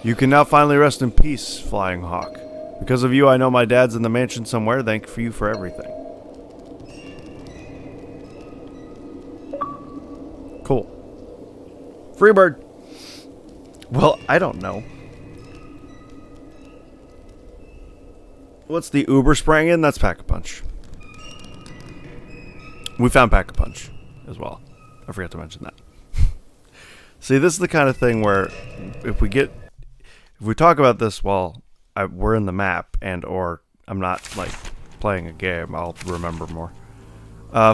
You can now finally rest in peace, Flying Hawk. Because of you, I know my dad's in the mansion somewhere. Thank you for everything. Cool. Freebird. Well, I don't know. What's the Uber spraying in? That's Pack-a-Punch. We found Pack-a-Punch as well. I forgot to mention that. See, this is the kind of thing where if we talk about this while we're in the map and or I'm not like playing a game, I'll remember more.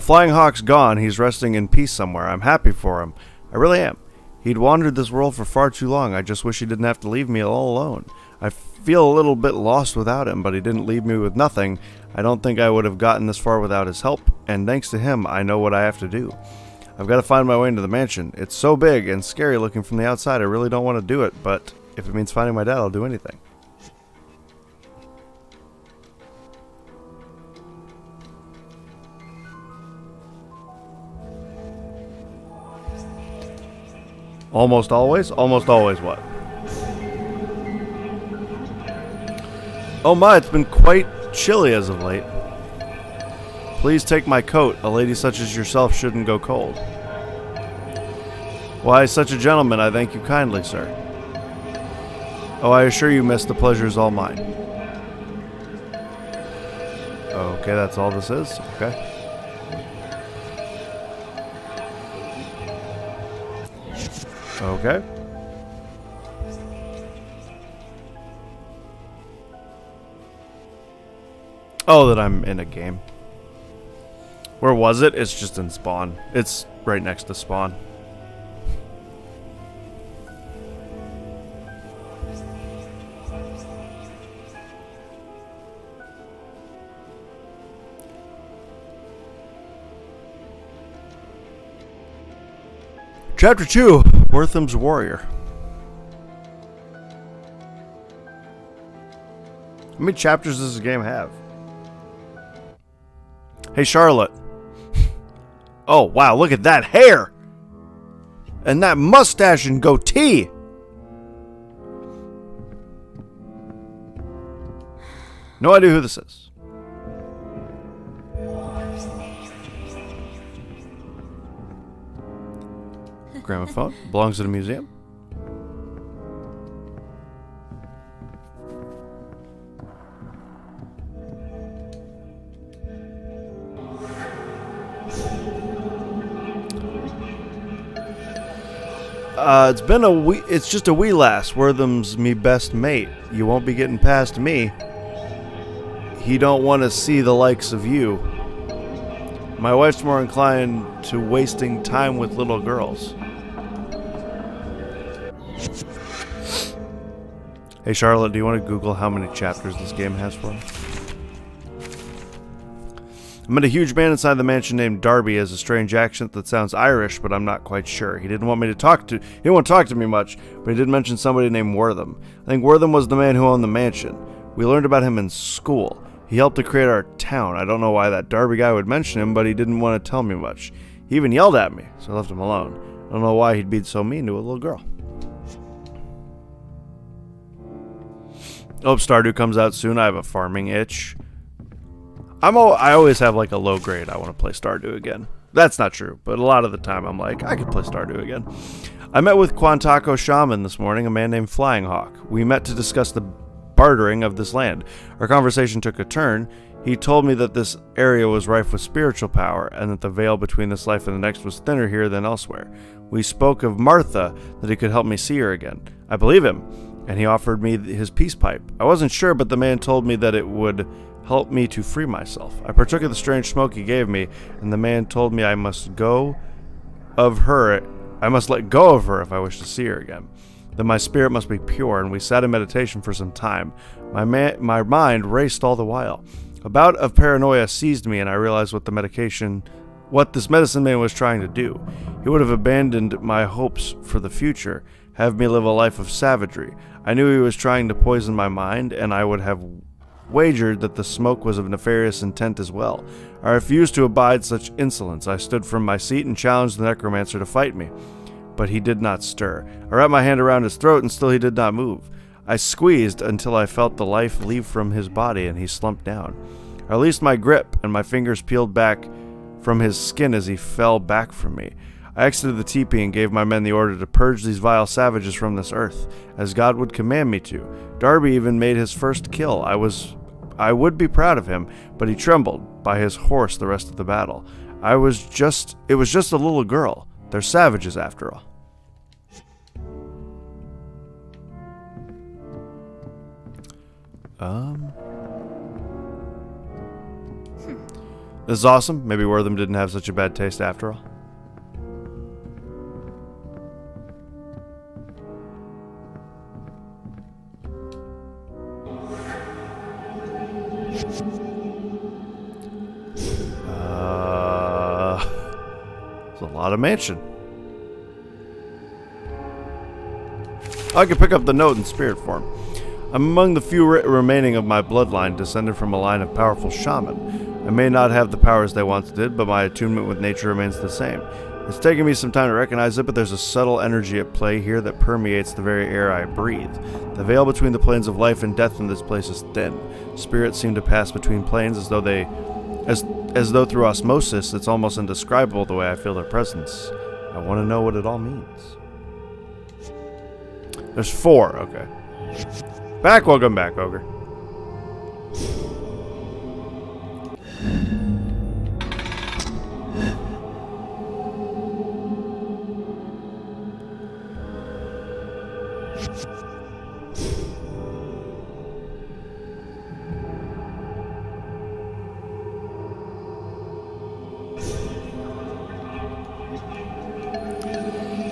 Flying Hawk's gone. He's resting in peace somewhere. I'm happy for him. I really am. He'd wandered this world for far too long. I just wish he didn't have to leave me all alone. I feel a little bit lost without him, but he didn't leave me with nothing. I don't think I would have gotten this far without his help, and thanks to him, I know what I have to do. I've got to find my way into the mansion. It's so big and scary looking from the outside. I really don't want to do it, but if it means finding my dad, I'll do anything. Almost always? Almost always what? Oh my, it's been quite chilly as of late. Please take my coat. A lady such as yourself shouldn't go cold. Why, such a gentleman, I thank you kindly, sir. Oh, I assure you, miss, the pleasure is all mine. Okay, that's all this is? Okay. Okay. Oh, that I'm in a game. Where was it? It's just in spawn. It's right next to spawn. Chapter 2, Wortham's Warrior. How many chapters does this game have? Hey, Charlotte. Oh, wow, look at that hair! And that mustache and goatee! No idea who this is. Gramophone. Belongs to the museum. It's just a wee lass. Wortham's me best mate. You won't be getting past me. He don't want to see the likes of you. My wife's more inclined to wasting time with little girls. Hey Charlotte, do you want to Google how many chapters this game has for me? I met a huge man inside the mansion named Darby. Has a strange accent that sounds Irish, but I'm not quite sure. He didn't want to talk to me much, but he did mention somebody named Wortham. I think Wortham was the man who owned the mansion. We learned about him in school. He helped to create our town. I don't know why that Darby guy would mention him, but he didn't want to tell me much. He even yelled at me, so I left him alone. I don't know why he'd be so mean to a little girl. Hope Stardew comes out soon. I have a farming itch. I always have like a low grade. I want to play Stardew again. That's not true, but a lot of the time I'm like, I could play Stardew again. I met with Quantaco Shaman this morning, a man named Flying Hawk. We met to discuss the bartering of this land. Our conversation took a turn. He told me that this area was rife with spiritual power, and that the veil between this life and the next was thinner here than elsewhere. We spoke of Martha, that he could help me see her again. I believe him, and he offered me his peace pipe. I wasn't sure, but the man told me that it would help me to free myself. I partook of the strange smoke he gave me, and the man told me I must let go of her if I wish to see her again. That my spirit must be pure, and we sat in meditation for some time. My mind raced all the while. A bout of paranoia seized me, and I realized what this medicine man was trying to do. He would have abandoned my hopes for the future, have me live a life of savagery. I knew he was trying to poison my mind, and I would have wagered that the smoke was of nefarious intent as well. I refused to abide such insolence. I stood from my seat and challenged the necromancer to fight me, but he did not stir. I wrapped my hand around his throat, and still he did not move. I squeezed until I felt the life leave from his body, and he slumped down. I released my grip, and my fingers peeled back from his skin as he fell back from me. I exited the teepee and gave my men the order to purge these vile savages from this earth, as God would command me to. Darby even made his first kill. I would be proud of him, but he trembled by his horse the rest of the battle. It was just a little girl. They're savages after all. This is awesome. Maybe Wortham didn't have such a bad taste after all. It's a lot of mansion. I could pick up the note in spirit form. I'm among the few remaining of my bloodline descended from a line of powerful shaman. I may not have the powers they once did, but my attunement with nature remains the same. It's taken me some time to recognize it, but there's a subtle energy at play here that permeates the very air I breathe. The veil between the planes of life and death in this place is thin. Spirits seem to pass between planes as though through osmosis. It's almost indescribable the way I feel their presence. I want to know what it all means. There's 4, okay. Welcome back, Ogre.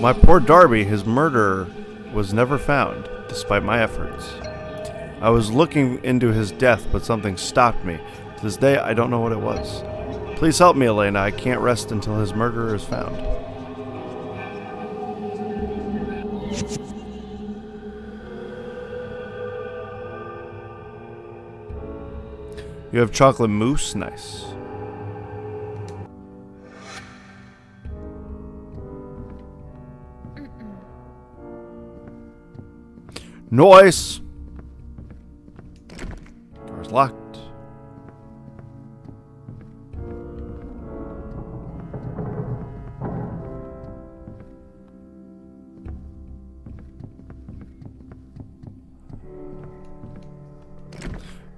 My poor Darby, his murderer, was never found, despite my efforts. I was looking into his death, but something stopped me. To this day, I don't know what it was. Please help me, Elena. I can't rest until his murderer is found. You have chocolate mousse? Nice. Noise! Door's locked.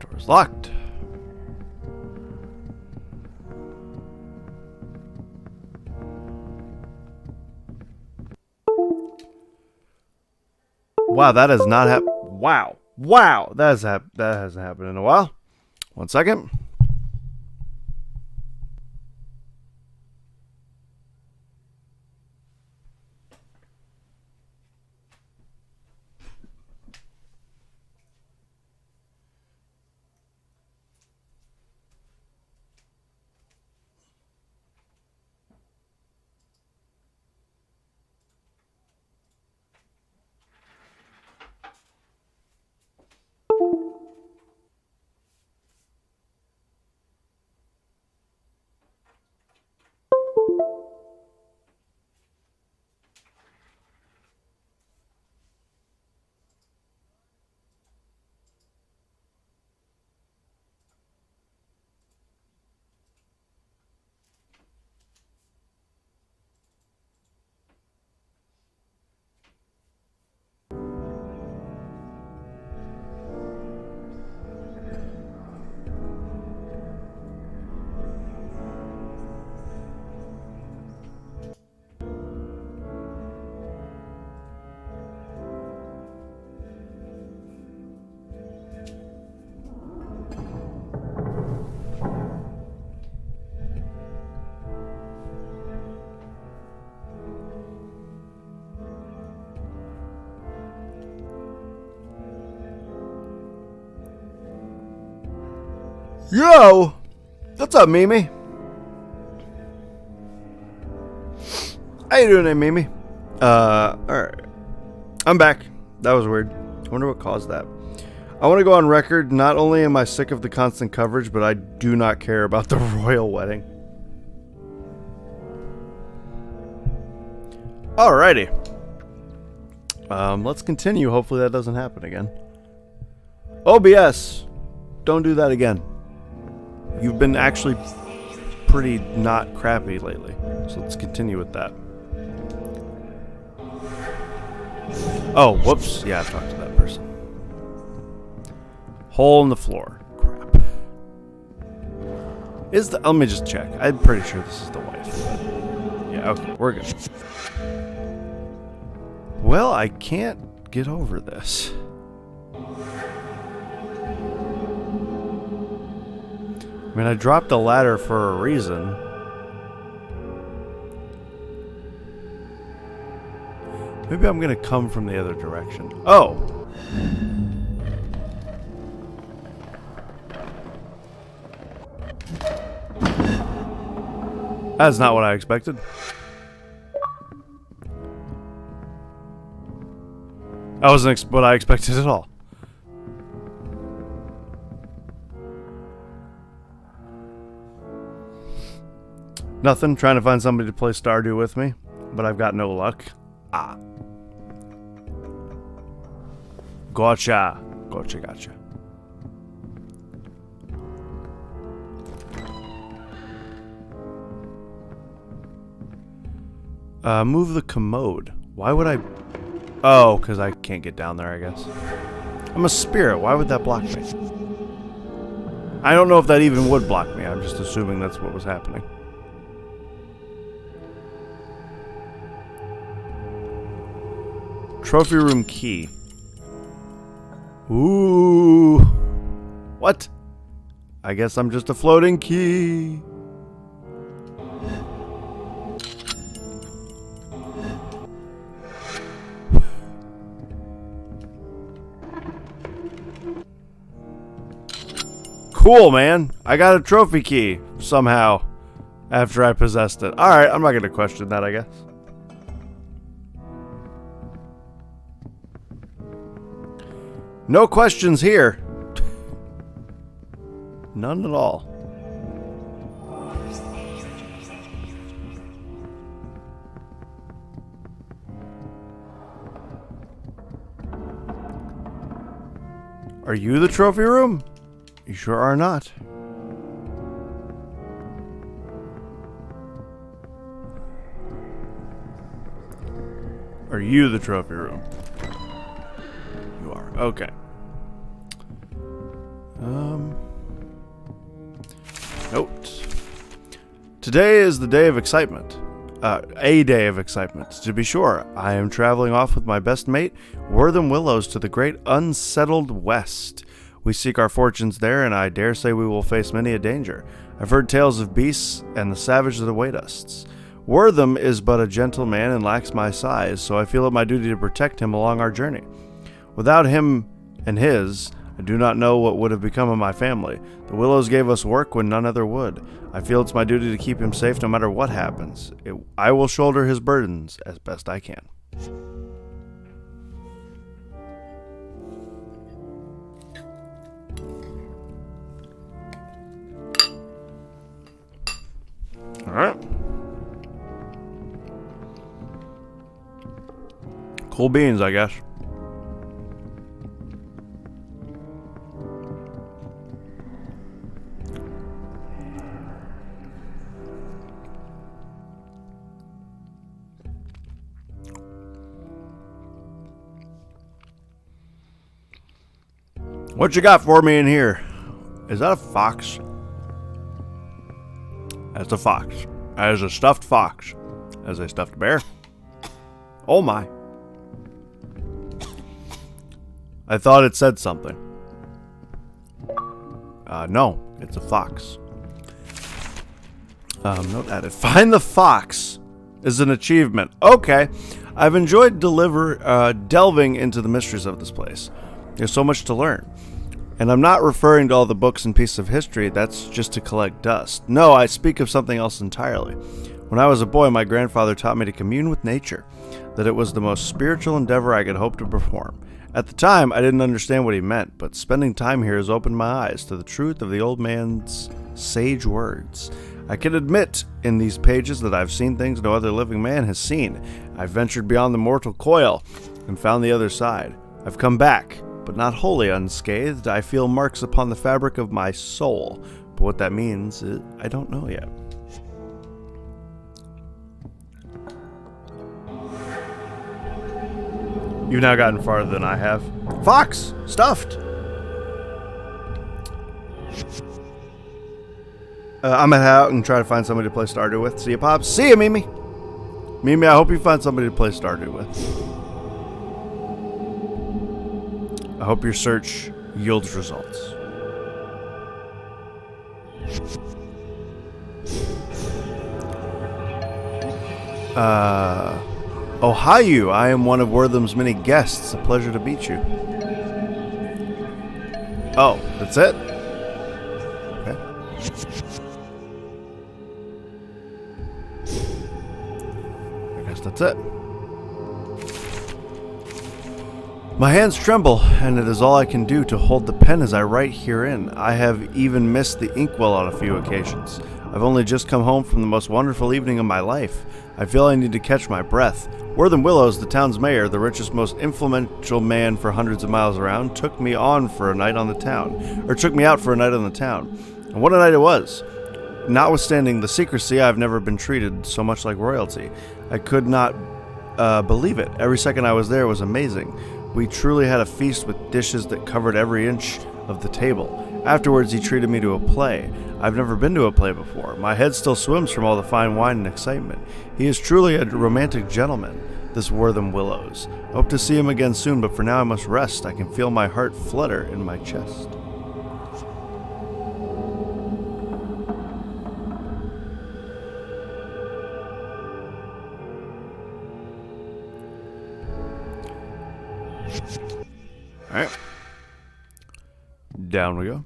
Door's locked. Wow, that has not happened. Wow, that hasn't happened in a while. 1 second. Yo! What's up, Mimi? How you doing, Mimi? Alright. I'm back. That was weird. I wonder what caused that. I want to go on record. Not only am I sick of the constant coverage, but I do not care about the royal wedding. Alrighty. Let's continue. Hopefully that doesn't happen again. OBS. Don't do that again. You've been actually pretty not crappy lately. So let's continue with that. Oh, whoops. Yeah, I've talked to that person. Hole in the floor. Crap. Let me just check. I'm pretty sure this is the wife. But yeah, okay, we're good. Well, I can't get over this. I mean, I dropped the ladder for a reason. Maybe I'm gonna come from the other direction. Oh! That's not what I expected. That wasn't what I expected at all. Nothing. Trying to find somebody to play Stardew with me, but I've got no luck. Ah. Gotcha. Gotcha. Move the commode. Why would I... Oh, because I can't get down there, I guess. I'm a spirit. Why would that block me? I don't know if that even would block me. I'm just assuming that's what was happening. Trophy room key. Ooh. What? I guess I'm just a floating key. Cool, man. I got a trophy key somehow after I possessed it. Alright, I'm not going to question that, I guess. No questions here. None at all. Are you the trophy room? You sure are not. Are you the trophy room? You are. Okay. Note. Today is the day of excitement. A day of excitement. To be sure, I am traveling off with my best mate, Willows, to the great unsettled west. We seek our fortunes there, and I dare say we will face many a danger. I've heard tales of beasts and the savage that await us. Wortham is but a gentle man and lacks my size, so I feel it my duty to protect him along our journey. Without him and his, I do not know what would have become of my family. The Willows gave us work when none other would. I feel it's my duty to keep him safe no matter what happens. I will shoulder his burdens as best I can. Alright. Cool beans, I guess. What you got for me in here? Is that a fox? That's a fox. That is a stuffed fox. As a stuffed bear. Oh my. I thought it said something. No, it's a fox. Note added. Find the fox is an achievement. Okay. I've enjoyed delving into the mysteries of this place. There's so much to learn. And I'm not referring to all the books and pieces of history, that's just to collect dust. No, I speak of something else entirely. When I was a boy, my grandfather taught me to commune with nature, that it was the most spiritual endeavor I could hope to perform. At the time, I didn't understand what he meant, but spending time here has opened my eyes to the truth of the old man's sage words. I can admit in these pages that I've seen things no other living man has seen. I've ventured beyond the mortal coil and found the other side. I've come back, but not wholly unscathed. I feel marks upon the fabric of my soul, but what that means, I don't know yet. You've now gotten farther than I have. Fox! Stuffed! I'm gonna head out and try to find somebody to play Stardew with. See ya, Pops. See ya, Mimi! Mimi, I hope you find somebody to play Stardew with. I hope your search yields results. Oh, hi you. I am one of Wortham's many guests. A pleasure to meet you. Oh, that's it? Okay. I guess that's it. My hands tremble, and it is all I can do to hold the pen as I write herein. I have even missed the inkwell on a few occasions. I've only just come home from the most wonderful evening of my life. I feel I need to catch my breath. Wortham Willows, the town's mayor, the richest, most influential man for hundreds of miles around, took me out for a night on the town. And what a night it was. Notwithstanding the secrecy, I've never been treated so much like royalty. I could not believe it. Every second I was there was amazing. We truly had a feast with dishes that covered every inch of the table. Afterwards, he treated me to a play. I've never been to a play before. My head still swims from all the fine wine and excitement. He is truly a romantic gentleman, this Wortham Willows. I hope to see him again soon, but for now I must rest. I can feel my heart flutter in my chest. Alright. Down we go.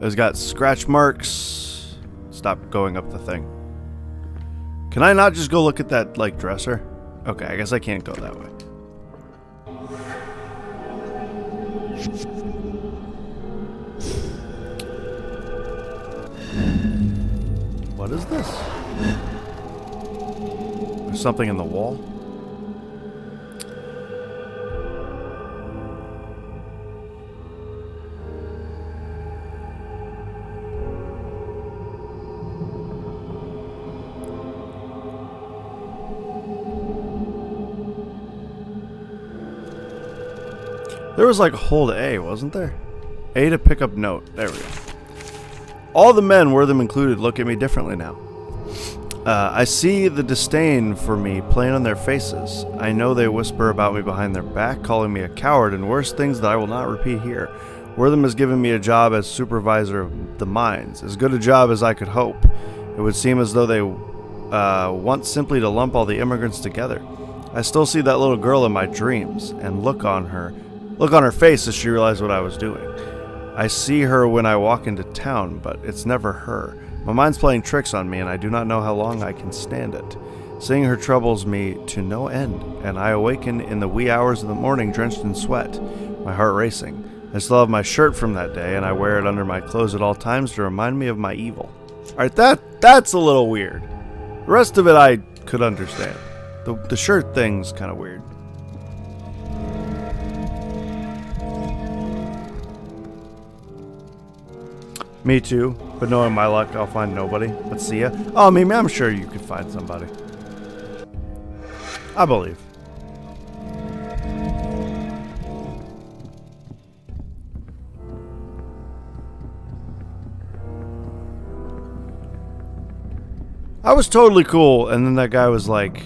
It's got scratch marks. Stop going up the thing. Can I not just go look at that, like, dresser? Okay, I guess I can't go that way. What is this? There's something in the wall. There was like hold A, wasn't there? A to pick up note. There we go. All the men, Wortham included, look at me differently now. I see the disdain for me plain on their faces. I know they whisper about me behind their back, calling me a coward and worse things that I will not repeat here. Wortham has given me a job as supervisor of the mines, as good a job as I could hope. It would seem as though they want simply to lump all the immigrants together. I still see that little girl in my dreams, and look on her face as she realized what I was doing. I see her when I walk into town, but it's never her. My mind's playing tricks on me, and I do not know how long I can stand it. Seeing her troubles me to no end, and I awaken in the wee hours of the morning drenched in sweat, my heart racing. I still have my shirt from that day, and I wear it under my clothes at all times to remind me of my evil. Alright, that's a little weird. The rest of it I could understand. The shirt thing's kind of weird. Me too, but knowing my luck, I'll find nobody. Let's see ya. Oh, Mimi, I'm sure you could find somebody. I believe. I was totally cool, and then that guy was like,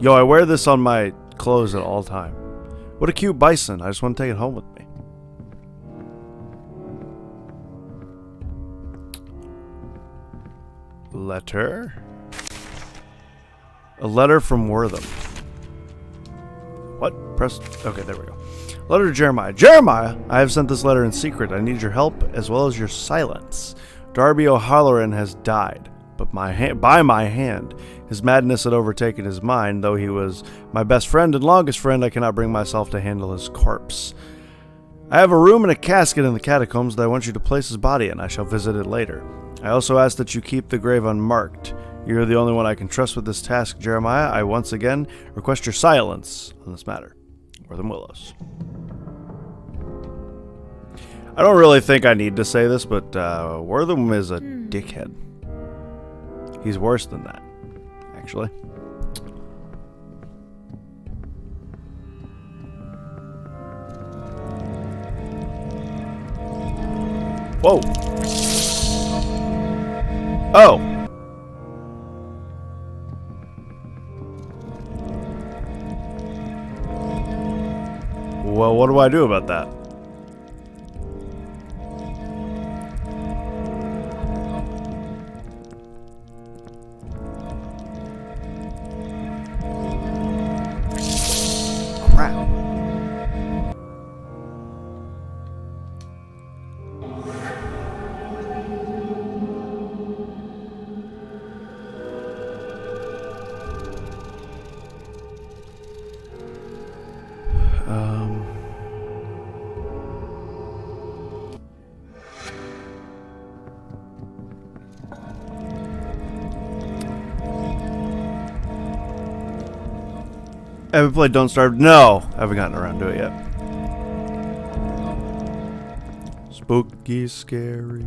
yo, I wear this on my clothes at all time. What a cute bison. I just want to take it home with me. Letter. A letter from Wortham. What? Press. Okay, there we go. Letter to Jeremiah. Jeremiah! I have sent this letter in secret. I need your help as well as your silence. Darby O'Halloran has died, but by my hand. His madness had overtaken his mind. Though he was my best friend and longest friend, I cannot bring myself to handle his corpse. I have a room and a casket in the catacombs that I want you to place his body in. I shall visit it later. I also ask that you keep the grave unmarked. You're the only one I can trust with this task, Jeremiah. I once again request your silence on this matter. Wortham Willows. I don't really think I need to say this, but Wortham is a dickhead. He's worse than that. actually. Whoa. Oh. Well, what do I do about that? Crap. Have we played Don't Starve? No, I haven't gotten around to it yet. Spooky, scary.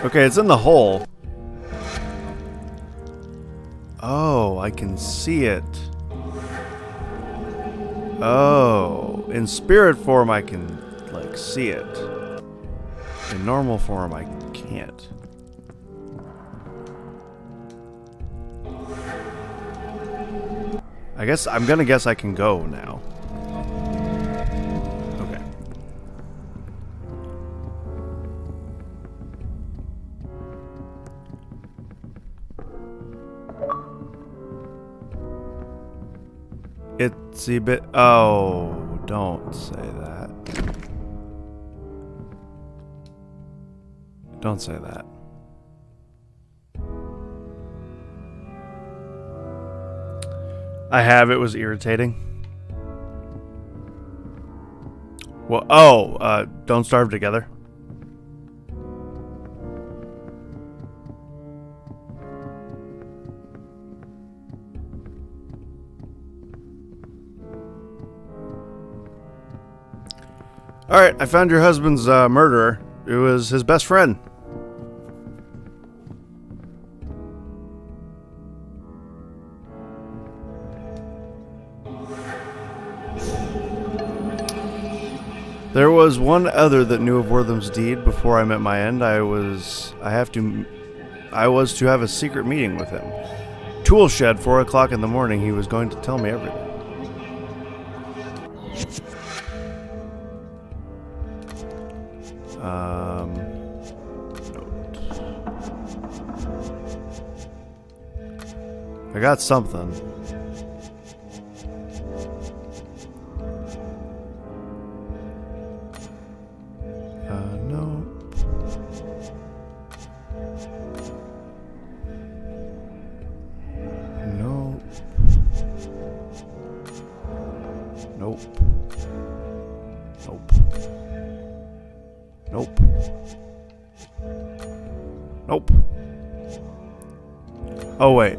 Okay, it's in the hole. Oh, I can see it. Oh, in spirit form I can, like, see it. In normal form I can't. I guess, I'm gonna guess I can go now. Okay. It's a bit. Oh, don't say that. Don't say that. I have. It was irritating. Well, oh, Don't Starve Together. Alright, I found your husband's murderer. It was his best friend. There was one other that knew of Wortham's deed before I met my end. I was to have a secret meeting with him. Tool shed, 4 o'clock in the morning. He was going to tell me everything. Note. I got something. Nope. Oh, wait.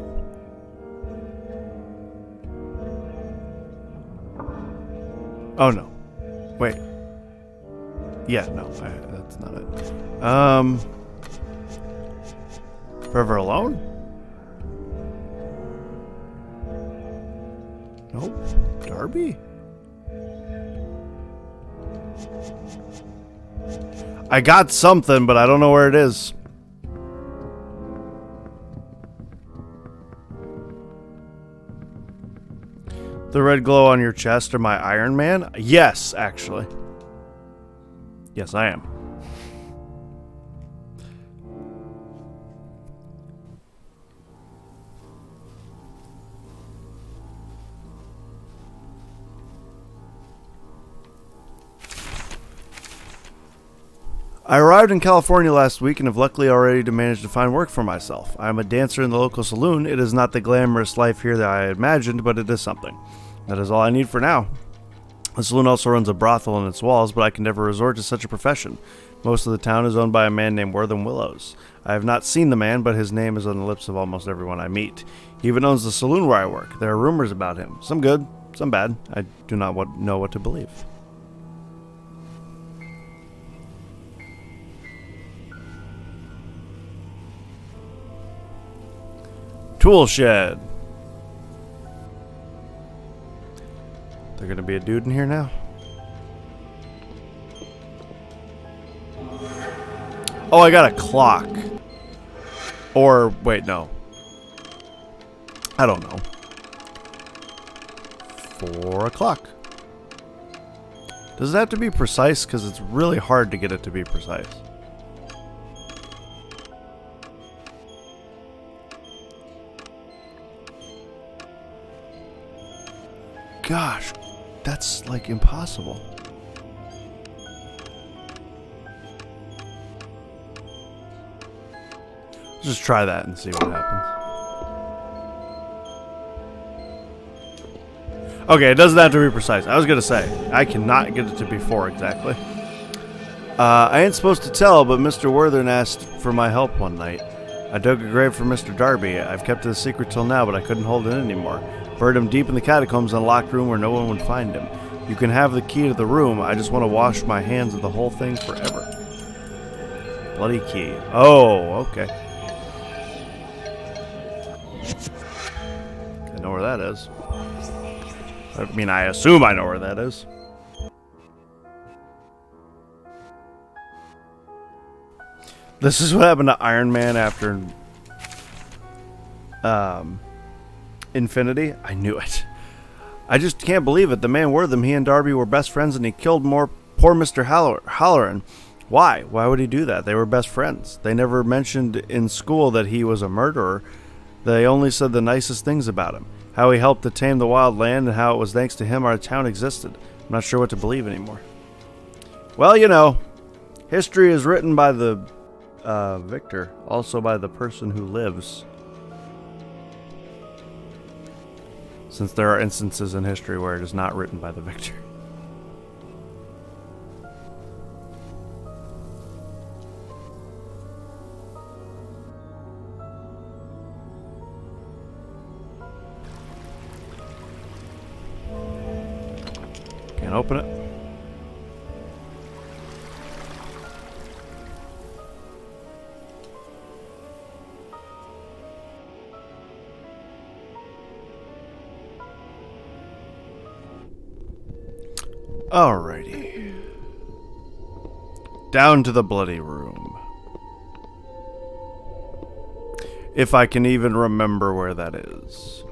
Oh, no. Wait. Yeah, no. That's not it. Forever Alone? Nope. Darby? I got something, but I don't know where it is. The red glow on your chest, am I Iron Man? Yes, actually. Yes, I am. I arrived in California last week and have luckily already managed to find work for myself. I am a dancer in the local saloon. It is not the glamorous life here that I imagined, but it is something. That is all I need for now. The saloon also runs a brothel in its walls, but I can never resort to such a profession. Most of the town is owned by a man named Wortham Willows. I have not seen the man, but his name is on the lips of almost everyone I meet. He even owns the saloon where I work. There are rumors about him. Some good, some bad. I do not know what to believe. Tool shed. There gonna be a dude in here now? Oh, I got a clock. Or, wait, no. I don't know. 4 o'clock. Does it have to be precise? Because it's really hard to get it to be precise. Gosh, that's like impossible. Just try that and see what happens. Okay, it doesn't have to be precise. I was gonna say, I cannot get it to be 4 exactly. I ain't supposed to tell, but Mr. Worthern asked for my help one night. I dug a grave for Mr. Darby. I've kept it a secret till now, but I couldn't hold it anymore. Buried him deep in the catacombs in a locked room where no one would find him. You can have the key to the room. I just want to wash my hands of the whole thing forever. Bloody key. Oh, okay. I know where that is. I mean, I assume I know where that is. This is what happened to Iron Man after Infinity. I knew it. I just can't believe it. The man Wortham, he and Darby were best friends, and he killed poor Mr. Halloran. Why? Why would he do that? They were best friends. They never mentioned in school that he was a murderer. They only said the nicest things about him. How he helped to tame the wild land, and how it was thanks to him our town existed. I'm not sure what to believe anymore. Well, you know, history is written by the victor, also by the person who lives. Since there are instances in history where it is not written by the victor. Can't open it. Alrighty. Down to the bloody room. If I can even remember where that is.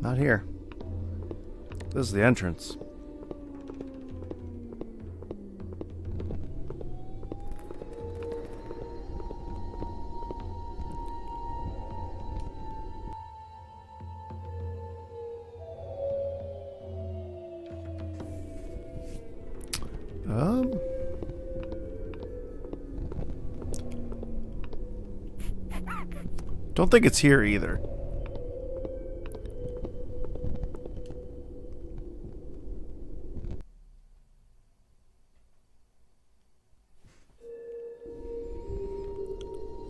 Not here. This is the entrance. Don't think it's here either.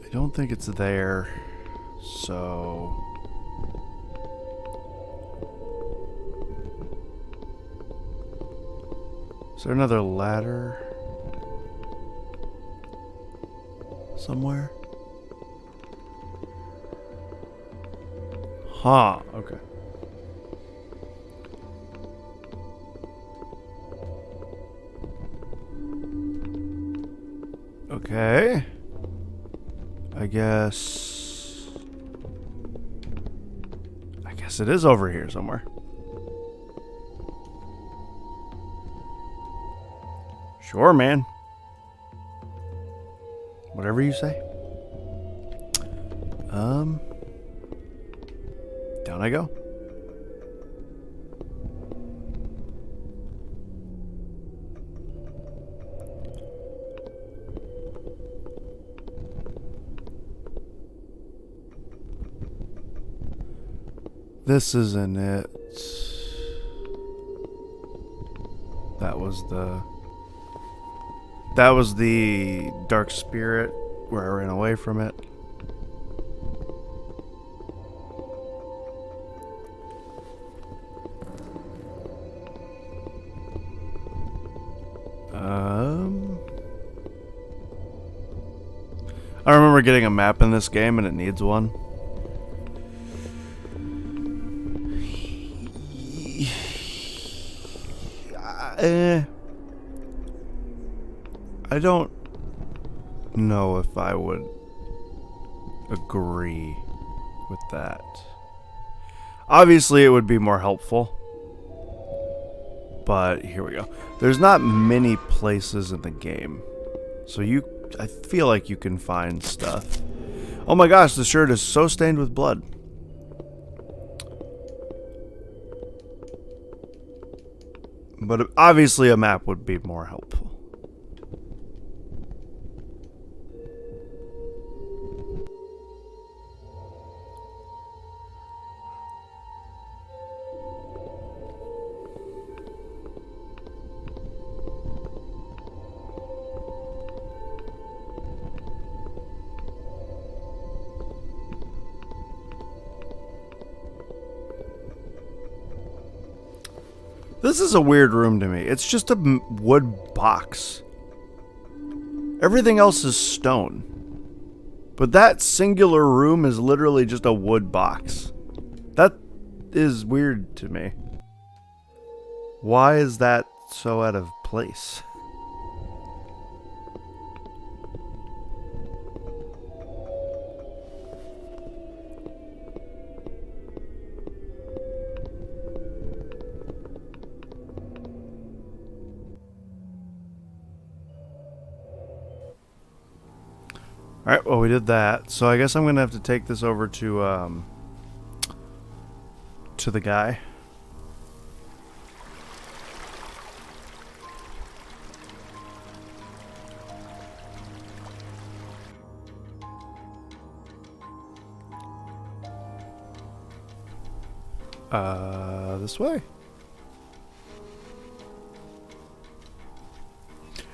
I don't think it's there, so... Is there another ladder somewhere? Huh, okay. Okay. I guess it is over here somewhere. Sure, man. Whatever you say. Down I go. This isn't it. That was the dark spirit where I ran away from it. I remember getting a map in this game and it needs one. I don't know if I would agree with that. Obviously, it would be more helpful. But here we go. There's not many places in the game. So I feel like you can find stuff. Oh my gosh, the shirt is so stained with blood. But obviously a map would be more helpful. This is a weird room to me. It's just a wood box. Everything else is stone. But that singular room is literally just a wood box. That is weird to me. Why is that so out of place? Alright, well we did that. So I guess I'm gonna have to take this over to the guy. This way?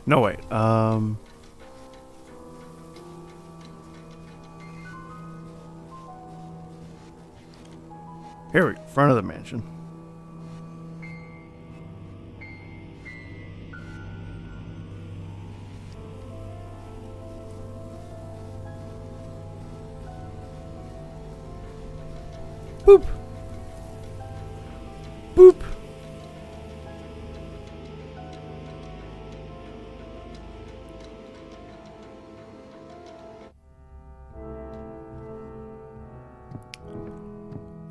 No, wait, here we go, front of the mansion. Boop. Boop.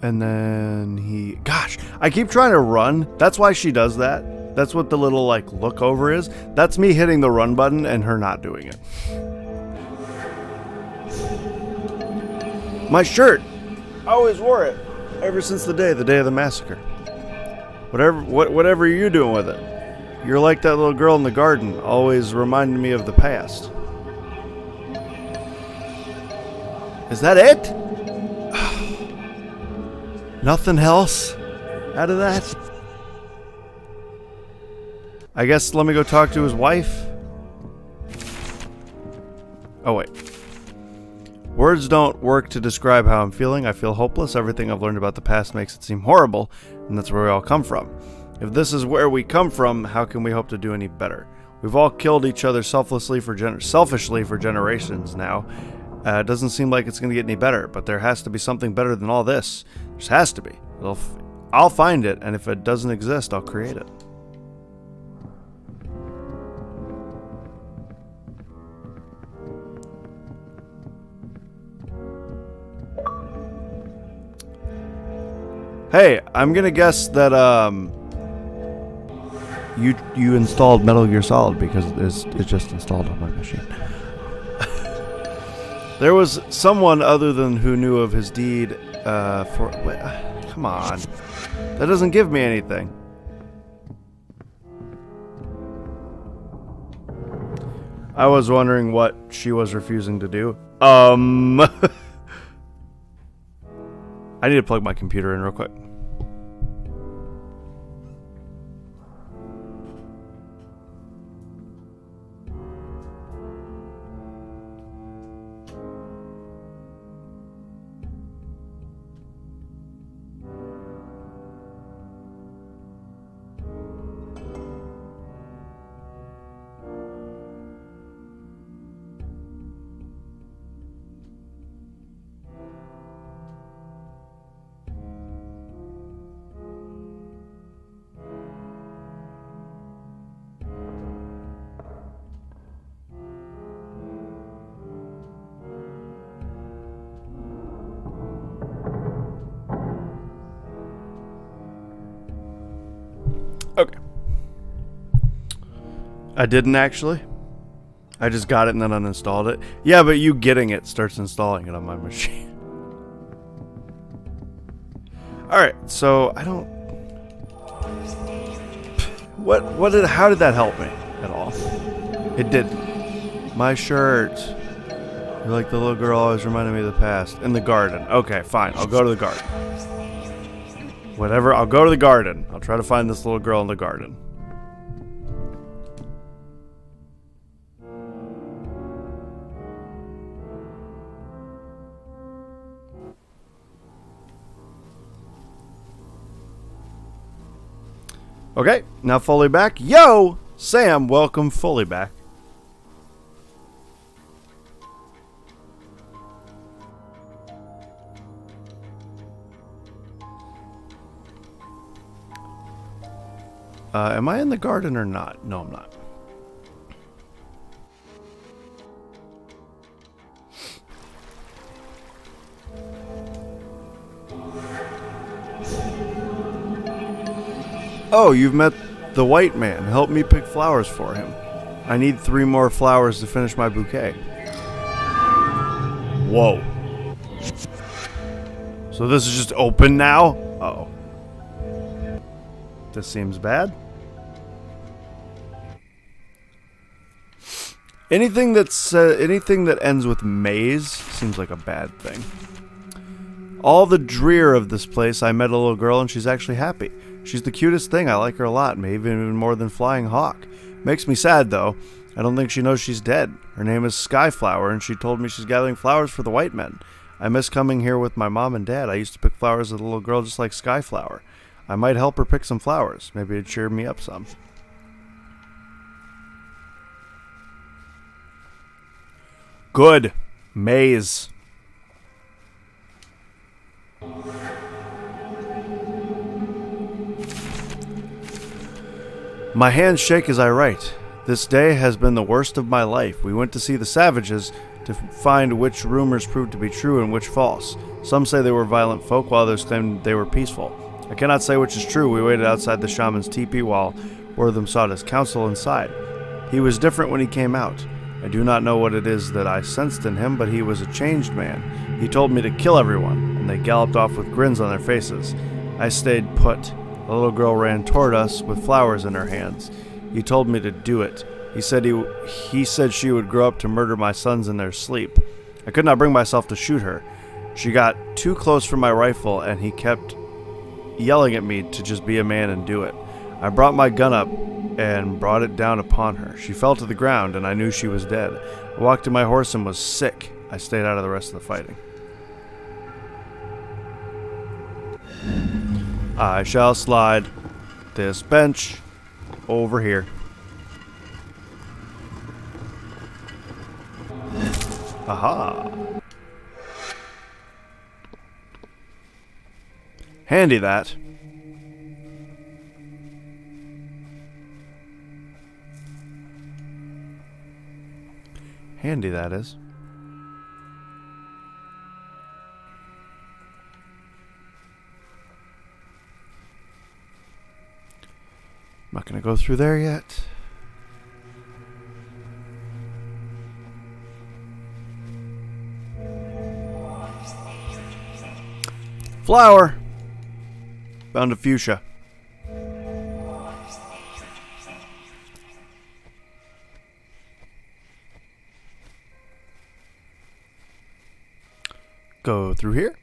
And then he... Gosh, I keep trying to run. That's why she does that. That's what the little, like, look over is. That's me hitting the run button and her not doing it. My shirt! I always wore it. Ever since the day of the massacre. Whatever you're doing with it. You're like that little girl in the garden, always reminding me of the past. Is that it? Nothing else out of that? I guess let me go talk to his wife. Oh, wait. Words don't work to describe how I'm feeling. I feel hopeless. Everything I've learned about the past makes it seem horrible, and that's where we all come from. If this is where we come from, how can we hope to do any better? We've all killed each other selfishly for generations now. It doesn't seem like it's going to get any better, but there has to be something better than all this. There just has to be. I'll find it, and if it doesn't exist, I'll create it. Hey, I'm gonna guess that you installed Metal Gear Solid because it's just installed on my machine. There was someone other than who knew of his deed come on. That doesn't give me anything. I was wondering what she was refusing to do. I need to plug my computer in real quick. Okay. I didn't actually. I just got it and then uninstalled it. Yeah, but you getting it starts installing it on my machine. Alright, so I don't... How did that help me at all? It didn't. My shirt. You're like the little girl always reminded me of the past. In the garden. Okay, fine. I'll go to the garden. Whatever, I'll go to the garden. I'll try to find this little girl in the garden. Okay, now fully back. Yo! Sam, welcome fully back. Am I in the garden or not? No, I'm not. Oh, you've met the white man. Help me pick flowers for him. I need 3 more flowers to finish my bouquet. Whoa. So this is just open now? Uh-oh. This seems bad. Anything that ends with maze seems like a bad thing. All the drear of this place, I met a little girl and she's actually happy. She's the cutest thing. I like her a lot, maybe even more than Flying Hawk. Makes me sad, though. I don't think she knows she's dead. Her name is Skyflower, and she told me she's gathering flowers for the white men. I miss coming here with my mom and dad. I used to pick flowers as a little girl just like Skyflower. I might help her pick some flowers. Maybe it'd cheer me up some. Good. Maze. My hands shake as I write. This day has been the worst of my life. We went to see the savages to find which rumors proved to be true and which false. Some say they were violent folk, while others claimed they were peaceful. I cannot say which is true. We waited outside the shaman's teepee while Wortham sought his counsel inside. He was different when he came out. I do not know what it is that I sensed in him, but he was a changed man. He told me to kill everyone, and they galloped off with grins on their faces. I stayed put. A little girl ran toward us with flowers in her hands. He told me to do it. He said she would grow up to murder my sons in their sleep. I could not bring myself to shoot her. She got too close for my rifle, and he kept yelling at me to just be a man and do it. I brought my gun up and brought it down upon her. She fell to the ground, and I knew she was dead. I walked to my horse and was sick. I stayed out of the rest of the fighting. I shall slide this bench over here. Aha! Handy that. Handy that is. I'm not going to go through there yet. Flower. Found a fuchsia. Go through here.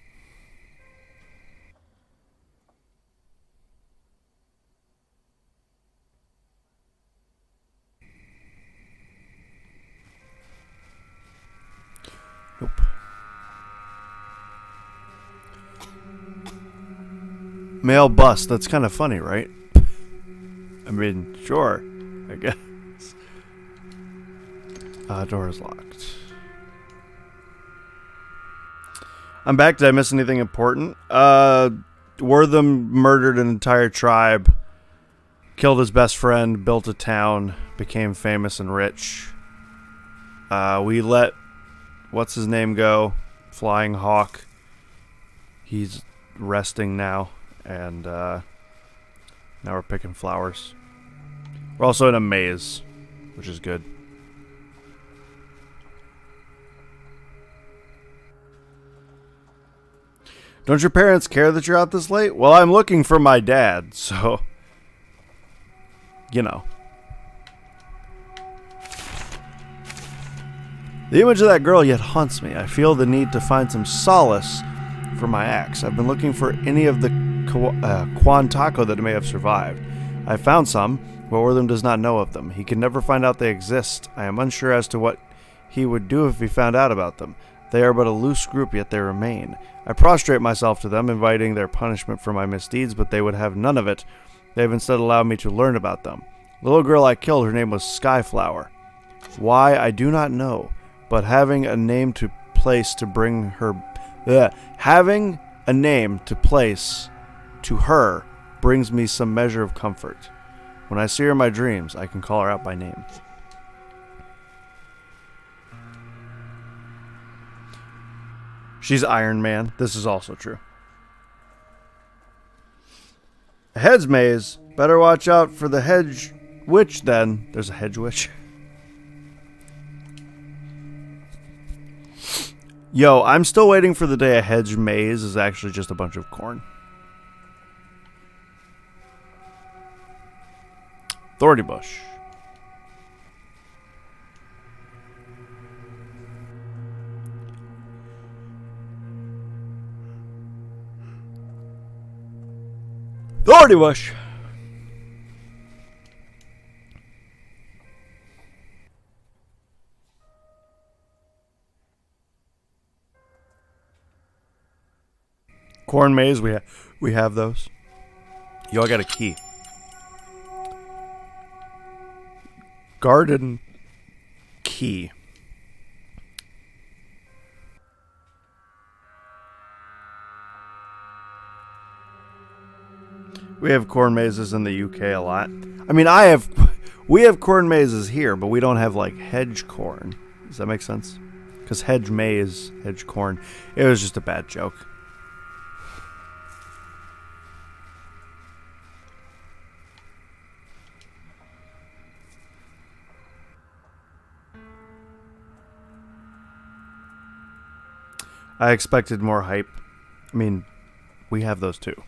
Nope. Male bust. That's kind of funny, right? I mean, sure. I guess. Door is locked. I'm back. Did I miss anything important? Wortham murdered an entire tribe, killed his best friend, built a town, became famous and rich. We let what's his name go? Flying Hawk. He's resting now, and Now we're picking flowers. We're also in a maze, which is good. Don't your parents care that you're out this late? Well, I'm looking for my dad, so... You know. The image of that girl yet haunts me. I feel the need to find some solace for my axe. I've been looking for any of the Quan Taco that may have survived. I found some, but Ortham does not know of them. He can never find out they exist. I am unsure as to what he would do if he found out about them. They are but a loose group, yet they remain. I prostrate myself to them, inviting their punishment for my misdeeds, but they would have none of it. They have instead allowed me to learn about them. The little girl I killed, her name was Skyflower. Why, I do not know, but having a name to place to bring her... having a name to place to her brings me some measure of comfort. When I see her in my dreams, I can call her out by name. She's Iron Man. This is also true. A hedge maze. Better watch out for the hedge witch then. There's a hedge witch. Yo, I'm still waiting for the day a hedge maze is actually just a bunch of corn. Thorny bush. Thorny bush. Corn maze, we have those. Yo, I got a key. Garden key. We have corn mazes in the UK a lot. I mean, we have corn mazes here, but we don't have like hedge corn. Does that make sense? Because hedge maze, hedge corn. It was just a bad joke. I expected more hype. I mean, we have those too.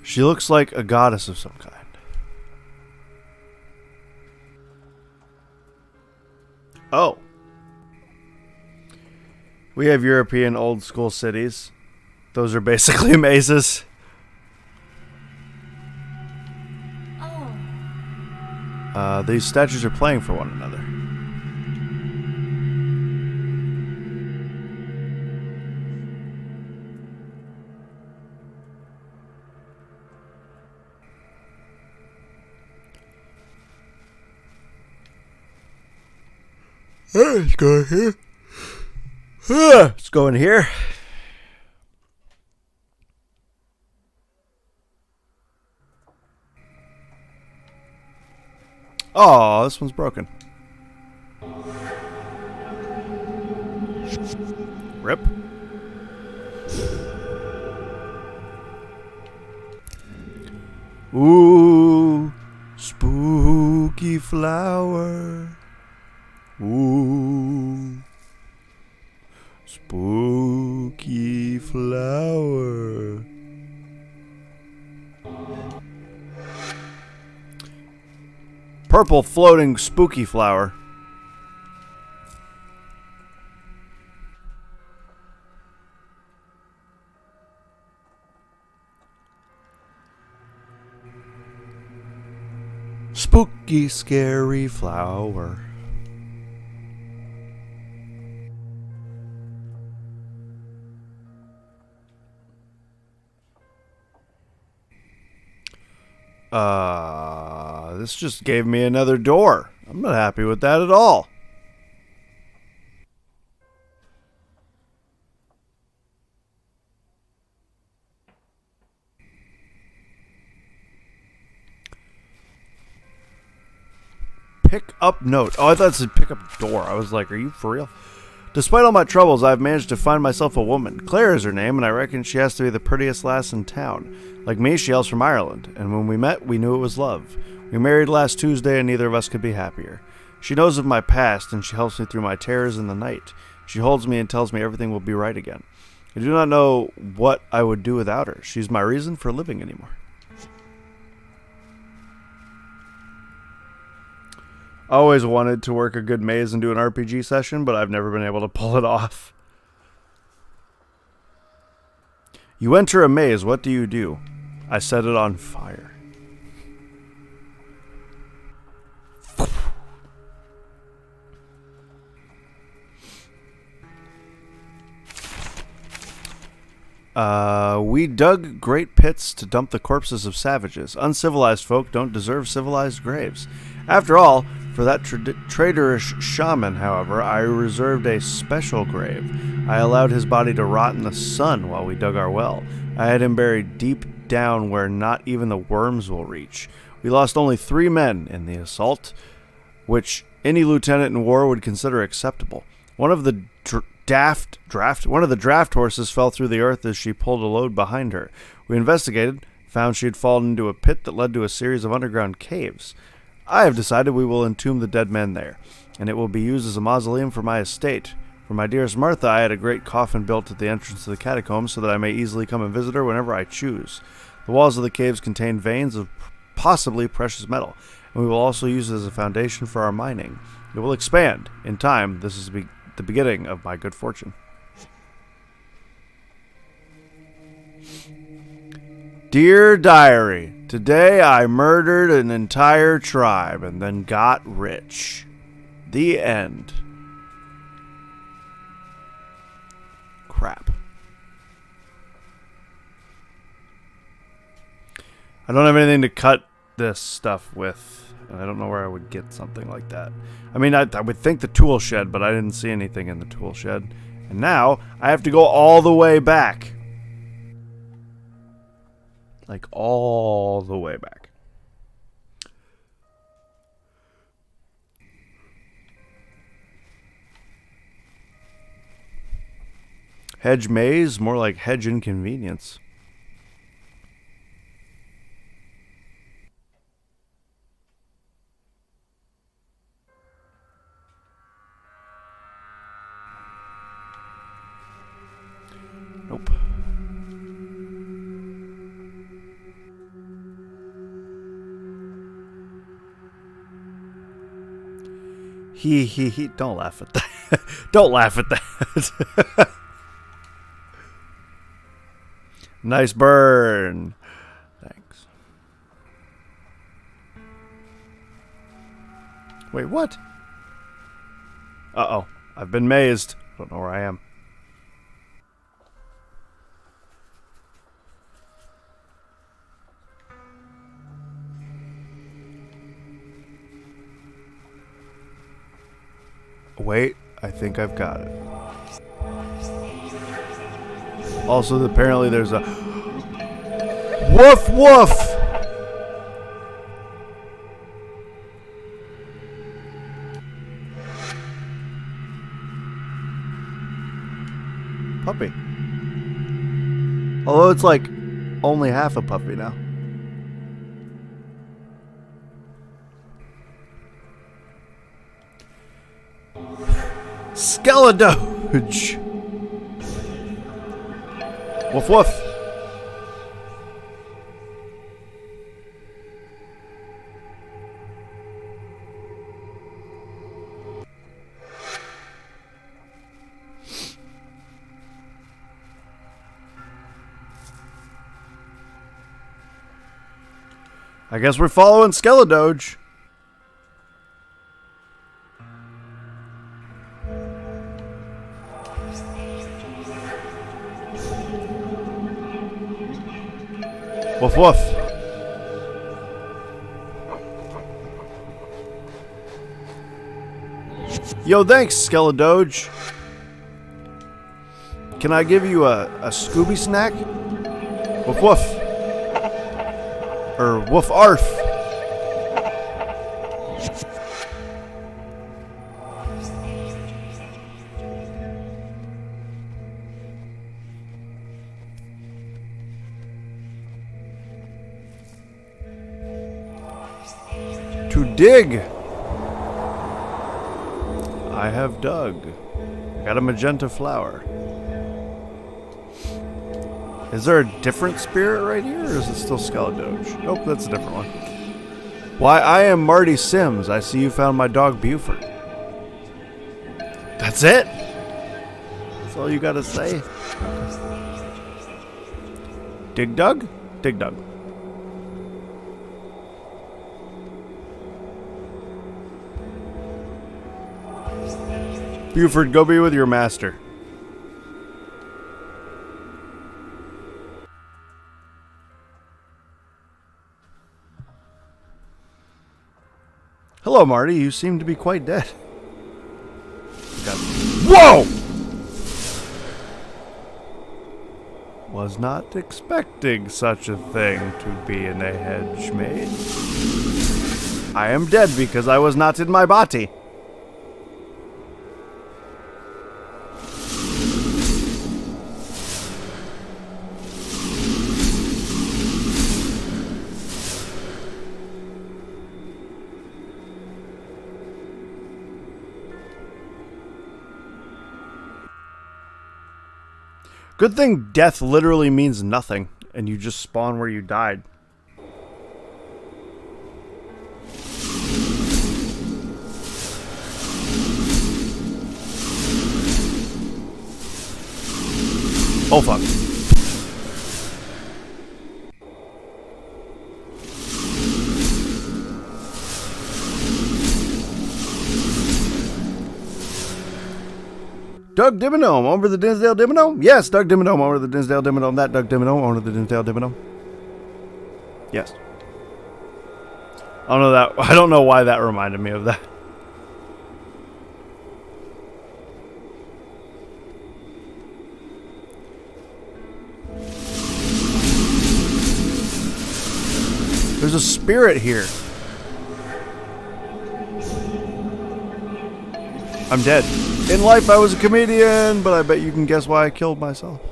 She looks like a goddess of some kind. Oh. We have European old school cities. Those are basically mazes. These statues are playing for one another. Let's go here. Let's go in here. Oh, this one's broken. Rip. Ooh, spooky flower. Ooh, spooky flower. Purple floating spooky flower. Spooky, scary flower. This just gave me another door. I'm not happy with that at all. Pick up note. Oh, I thought it said pick up door. I was like, are you for real? Despite all my troubles, I've managed to find myself a woman. Claire is her name, and I reckon she has to be the prettiest lass in town. Like me, she hails from Ireland, and when we met, we knew it was love. We married last Tuesday, and neither of us could be happier. She knows of my past, and she helps me through my terrors in the night. She holds me and tells me everything will be right again. I do not know what I would do without her. She's my reason for living anymore. I always wanted to work a good maze and do an RPG session, but I've never been able to pull it off. You enter a maze, what do you do? I set it on fire. We dug great pits to dump the corpses of savages. Uncivilized folk don't deserve civilized graves. After all, for that traitorous shaman, however, I reserved a special grave. I allowed his body to rot in the sun while we dug our well. I had him buried deep down where not even the worms will reach. We lost only 3 men in the assault, which any lieutenant in war would consider acceptable. One of the draft horses fell through the earth as she pulled a load behind her. We investigated, found she had fallen into a pit that led to a series of underground caves. I have decided we will entomb the dead men there, and it will be used as a mausoleum for my estate. For my dearest Martha, I had a great coffin built at the entrance to the catacombs so that I may easily come and visit her whenever I choose. The walls of the caves contain veins of possibly precious metal, and we will also use it as a foundation for our mining. It will expand. In time, this is the beginning of my good fortune. Dear Diary, today I murdered an entire tribe and then got rich. The end. Crap. I don't have anything to cut this stuff with, and I don't know where I would get something like that. I mean, I would think the tool shed, but I didn't see anything in the tool shed. And now I have to go all the way back. Like, all the way back. Hedge maze, more like hedge inconvenience. Nope. He. Don't laugh at that. Don't laugh at that. Nice burn. Thanks. Wait, what? Uh-oh. I've been mazed. I don't know where I am. Wait, I think I've got it. Also, apparently there's a... Woof woof! Puppy. Although it's like only half a puppy now. Skeledoge! Woof woof! I guess we're following Skeledoge. Woof woof. Yo, thanks, Skeledoge. Can I give you a Scooby snack? Woof woof. Or woof arf. to dig. I have dug. I got a magenta flower. Is there a different spirit right here, or is it still Skeledoge? Nope, that's a different one. Why, I am Marty Sims. I see you found my dog Buford. That's it? That's all you gotta say? Dig Dug? Dig Dug. Buford, go be with your master. Hello, Marty. You seem to be quite dead. Whoa! Was not expecting such a thing to be in a hedge maze. I am dead because I was not in my body. Good thing death literally means nothing, and you just spawn where you died. Oh fuck. Doug Dimmadome over the Dinsdale Dimmadome? Yes, Doug Dimmadome over the Dinsdale Dimmadome. That Doug Dimmadome over the Dinsdale Dimmadome. Yes. I don't know why that reminded me of that. There's a spirit here. I'm dead. In life, I was a comedian, but I bet you can guess why I killed myself.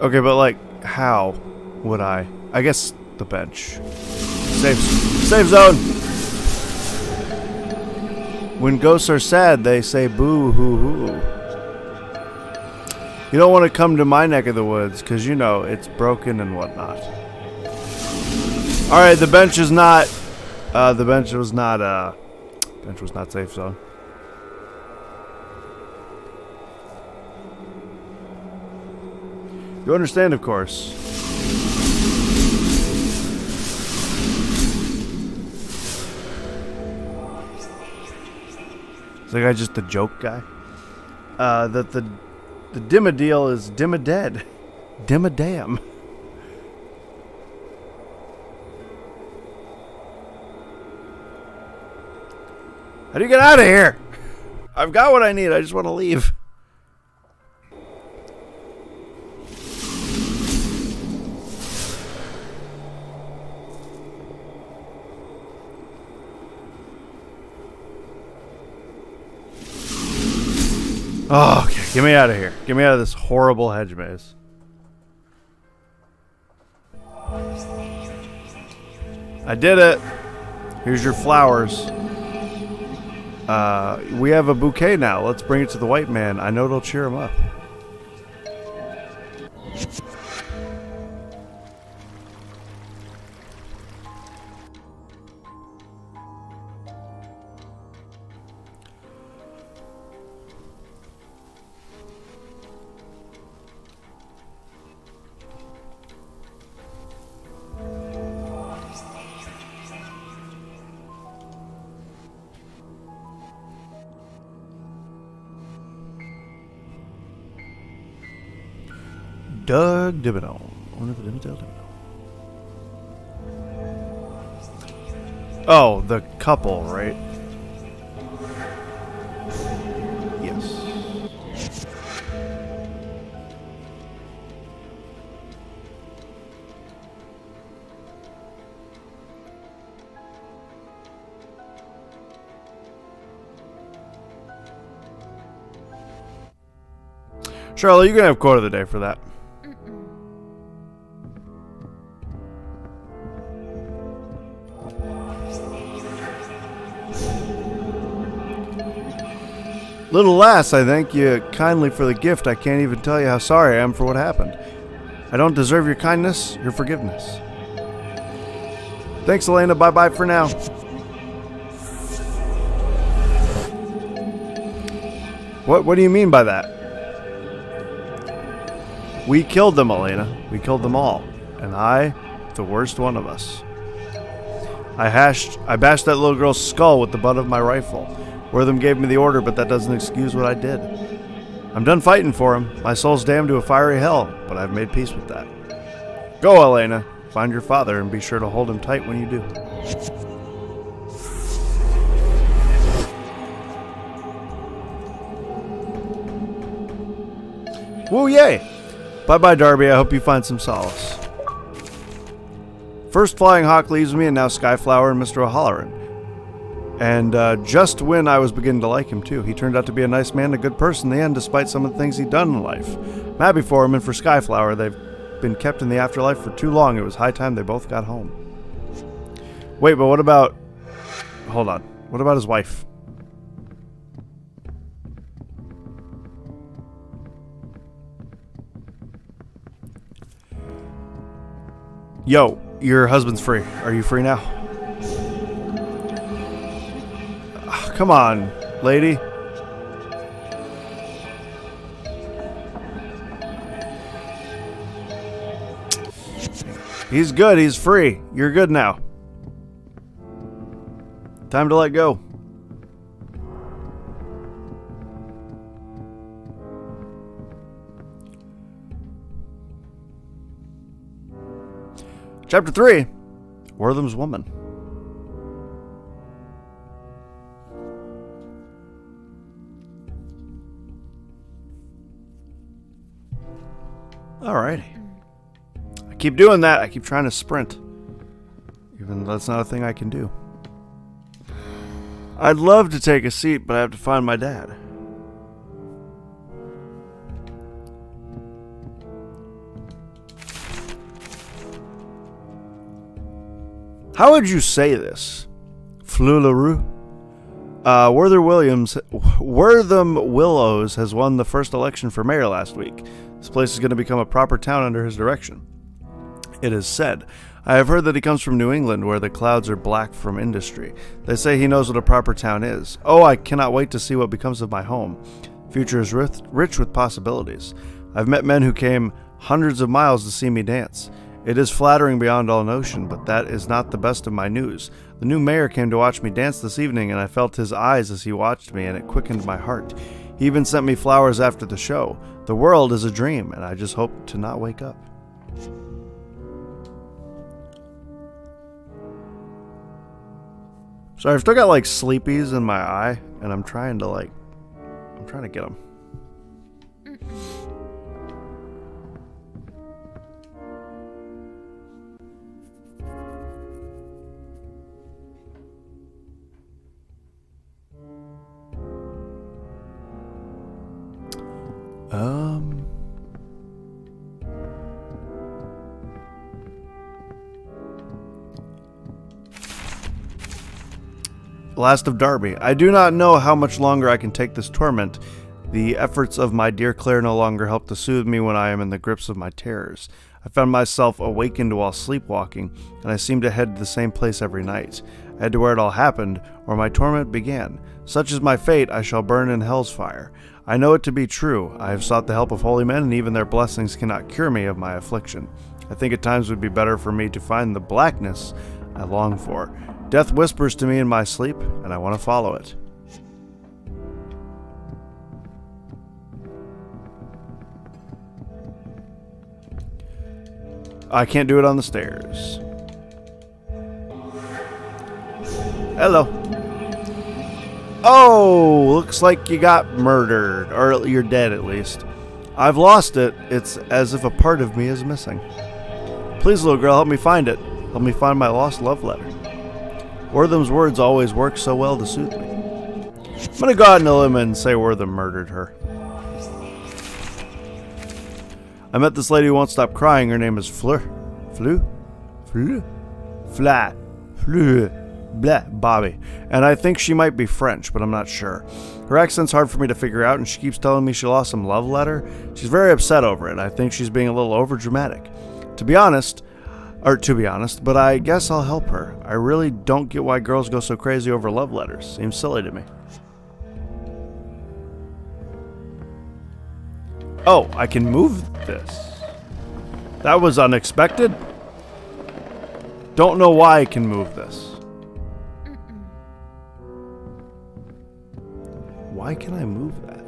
Okay, but like, how would I? I guess the bench. Safe zone. When ghosts are sad, they say boo hoo hoo. You don't want to come to my neck of the woods, because you know, it's broken and whatnot. Alright, the bench is not... the bench was not safe zone. You understand, of course. Is that guy just a joke guy? That the Dimmadeal is Dimmadead. Dimmadam. How do you get out of here? I've got what I need. I just want to leave. Oh, okay. Get me out of here. Get me out of this horrible hedge maze. I did it. Here's your flowers. We have a bouquet now. Let's bring it to the white man. I know it'll cheer him up. Doug Dimmadome. Oh, the couple, right? Yes. Charlotte, you're gonna have quote of the day for that. Little lass, I thank you kindly for the gift. I can't even tell you how sorry I am for what happened. I don't deserve your kindness, your forgiveness. Thanks, Elena. Bye-bye for now. What do you mean by that? We killed them, Elena. We killed them all. And I, the worst one of us. I bashed that little girl's skull with the butt of my rifle. Wortham gave me the order, but that doesn't excuse what I did. I'm done fighting for him. My soul's damned to a fiery hell, but I've made peace with that. Go, Elena. Find your father and be sure to hold him tight when you do. Woo, yay! Bye-bye, Darby. I hope you find some solace. First Flying Hawk leaves me, and now Skyflower and Mr. O'Halloran. And just when I was beginning to like him, too. He turned out to be a nice man and a good person in the end, despite some of the things he'd done in life. I'm happy for him and for Skyflower. They've been kept in the afterlife for too long. It was high time they both got home. Wait, but what about... Hold on. What about his wife? Yo, your husband's free. Are you free now? Come on, lady. He's good. He's free. You're good now. Time to let go. Chapter 3. Wortham's Woman. Alrighty. I keep doing that. I keep trying to sprint. Even though that's not a thing I can do. I'd love to take a seat, but I have to find my dad. How would you say this? Flularoo? Wortham Willows has won the first election for mayor last week. This place is going to become a proper town under his direction. It is said. I have heard that he comes from New England, where the clouds are black from industry. They say he knows what a proper town is. Oh, I cannot wait to see what becomes of my home. Future is rich with possibilities. I've met men who came hundreds of miles to see me dance. It is flattering beyond all notion, but that is not the best of my news. The new mayor came to watch me dance this evening, and I felt his eyes as he watched me, and it quickened my heart. He even sent me flowers after the show. The world is a dream, and I just hope to not wake up. Sorry, I've still got like sleepies in my eye, and I'm trying to get them. Last of Darby. I do not know how much longer I can take this torment. The efforts of my dear Claire no longer help to soothe me when I am in the grips of my terrors. I found myself awakened while sleepwalking, and I seemed to head to the same place every night. I had to where it all happened, where my torment began. Such is my fate, I shall burn in hell's fire. I know it to be true. I have sought the help of holy men, and even their blessings cannot cure me of my affliction. I think at times it would be better for me to find the blackness I long for. Death whispers to me in my sleep, and I want to follow it. I can't do it on the stairs. Hello. Oh, looks like you got murdered, or you're dead at least. I've lost it. It's as if a part of me is missing. Please, little girl, help me find it. Help me find my lost love letter. Wortham's words always work so well to soothe me. I'm gonna go out in a limb and say Wortham murdered her. I met this lady who won't stop crying. Her name is Fleur. Flu? Flu? Fla. Flu. Bleh, Bobby. And I think she might be French, but I'm not sure. Her accent's hard for me to figure out, and she keeps telling me she lost some love letter. She's very upset over it. I think she's being a little overdramatic. To be honest, but I guess I'll help her. I really don't get why girls go so crazy over love letters. Seems silly to me. Oh, I can move this. That was unexpected. Don't know why I can move this. Why can I move that?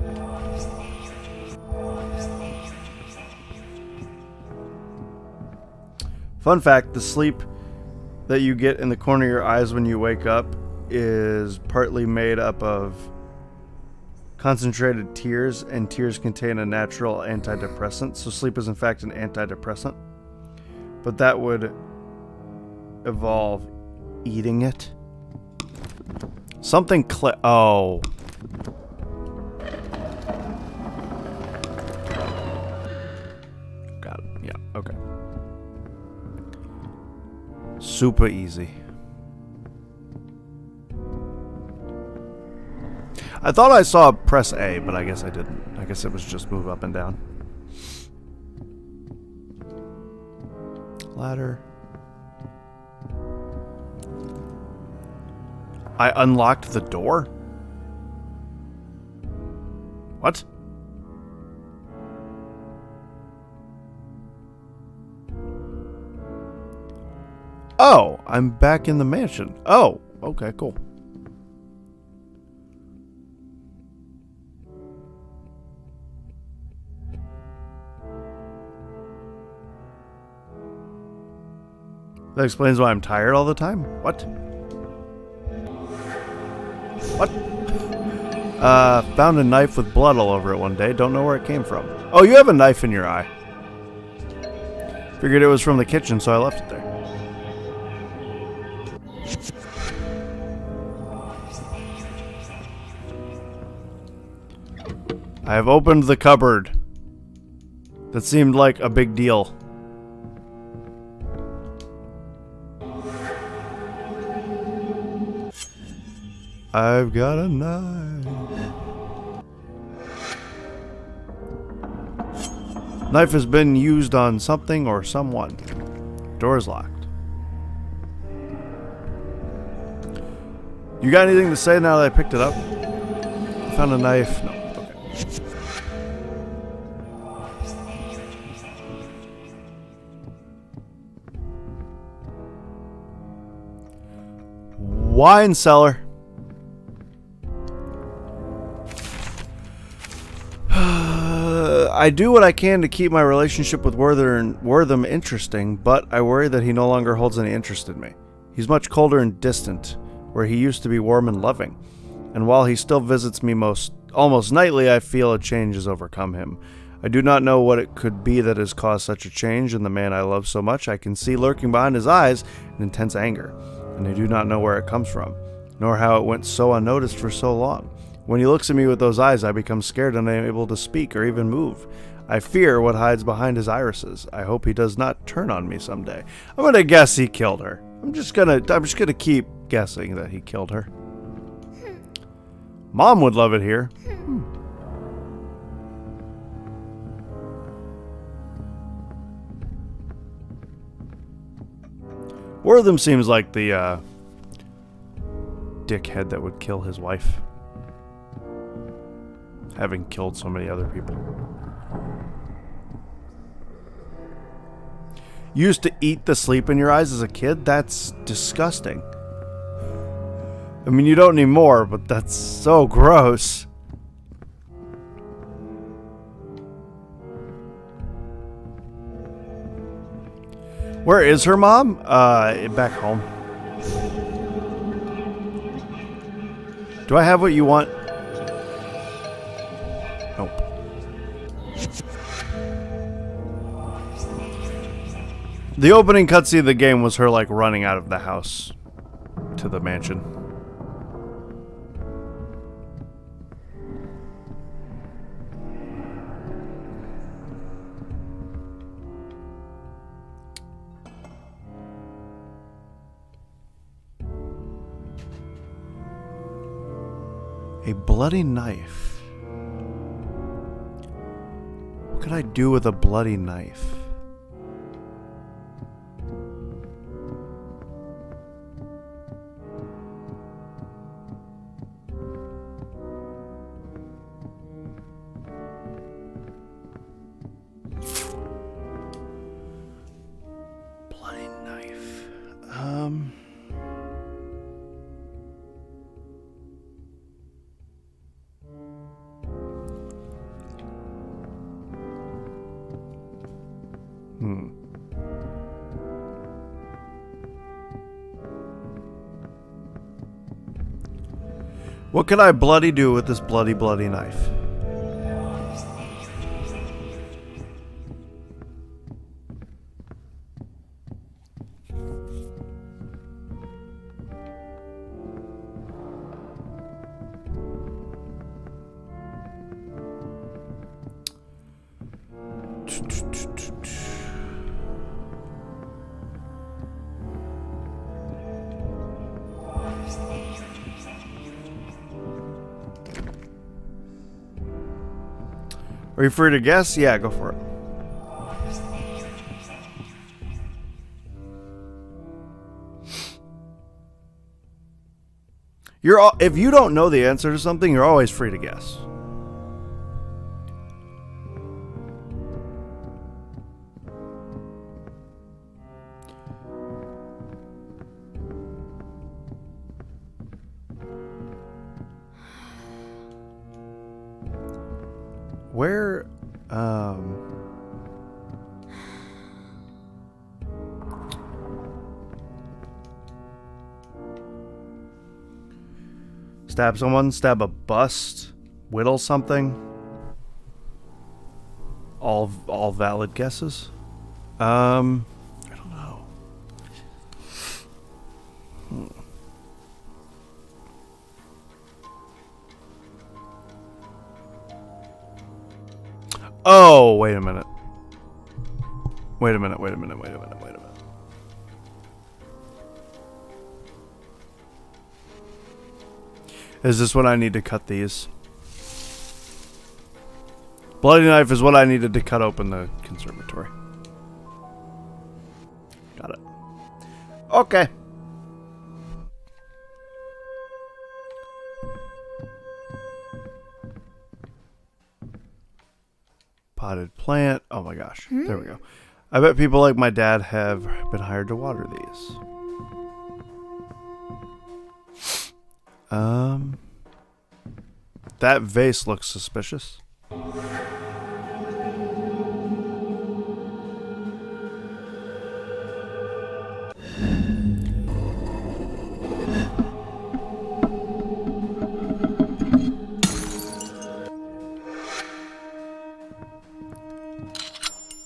Fun fact, the sleep that you get in the corner of your eyes when you wake up is partly made up of concentrated tears, and tears contain a natural antidepressant, so sleep is in fact an antidepressant. But that would evolve eating it. Something oh. Got it. Yeah, okay. Super easy. I thought I saw press A, but I guess I didn't. I guess it was just move up and down. Ladder. I unlocked the door? What? Oh, I'm back in the mansion. Oh, okay, cool. That explains why I'm tired all the time? What? What? Found a knife with blood all over it one day. Don't know where it came from. Oh, you have a knife in your eye. Figured it was from the kitchen, so I left it there. I have opened the cupboard. That seemed like a big deal. I've got a knife. Knife has been used on something or someone. Door's locked. You got anything to say now that I picked it up? I found a knife. No. Okay. Wine cellar. I do what I can to keep my relationship with Wortham interesting, but I worry that he no longer holds any interest in me. He's much colder and distant, where he used to be warm and loving. And while he still visits me almost nightly, I feel a change has overcome him. I do not know what it could be that has caused such a change in the man I love so much. I can see lurking behind his eyes an intense anger, and I do not know where it comes from, nor how it went so unnoticed for so long. When he looks at me with those eyes, I become scared and unable to speak or even move. I fear what hides behind his irises. I hope he does not turn on me someday. I'm gonna guess he killed her. I'm just gonna keep guessing that he killed her. Mom would love it here. Wortham seems like the dickhead that would kill his wife, having killed so many other people. You used to eat the sleep in your eyes as a kid? That's disgusting. I mean, you don't need more, but that's so gross. Where is her mom? Back home. Do I have what you want? Nope. The opening cutscene of the game was her, like, running out of the house to the mansion. A bloody knife. What could I do with a bloody knife? Bloody knife. What can I bloody do with this bloody knife? Are you free to guess? Yeah, go for it. If you don't know the answer to something, you're always free to guess. Where, stab someone, stab a bust, whittle something. All valid guesses. I don't know. Oh, wait a minute. Wait a minute. Is this when I need to cut these? Bloody knife is what I needed to cut open the conservatory. Got it. Okay. Potted plant. Oh my gosh. There we go. I bet people like my dad have been hired to water these. That vase looks suspicious.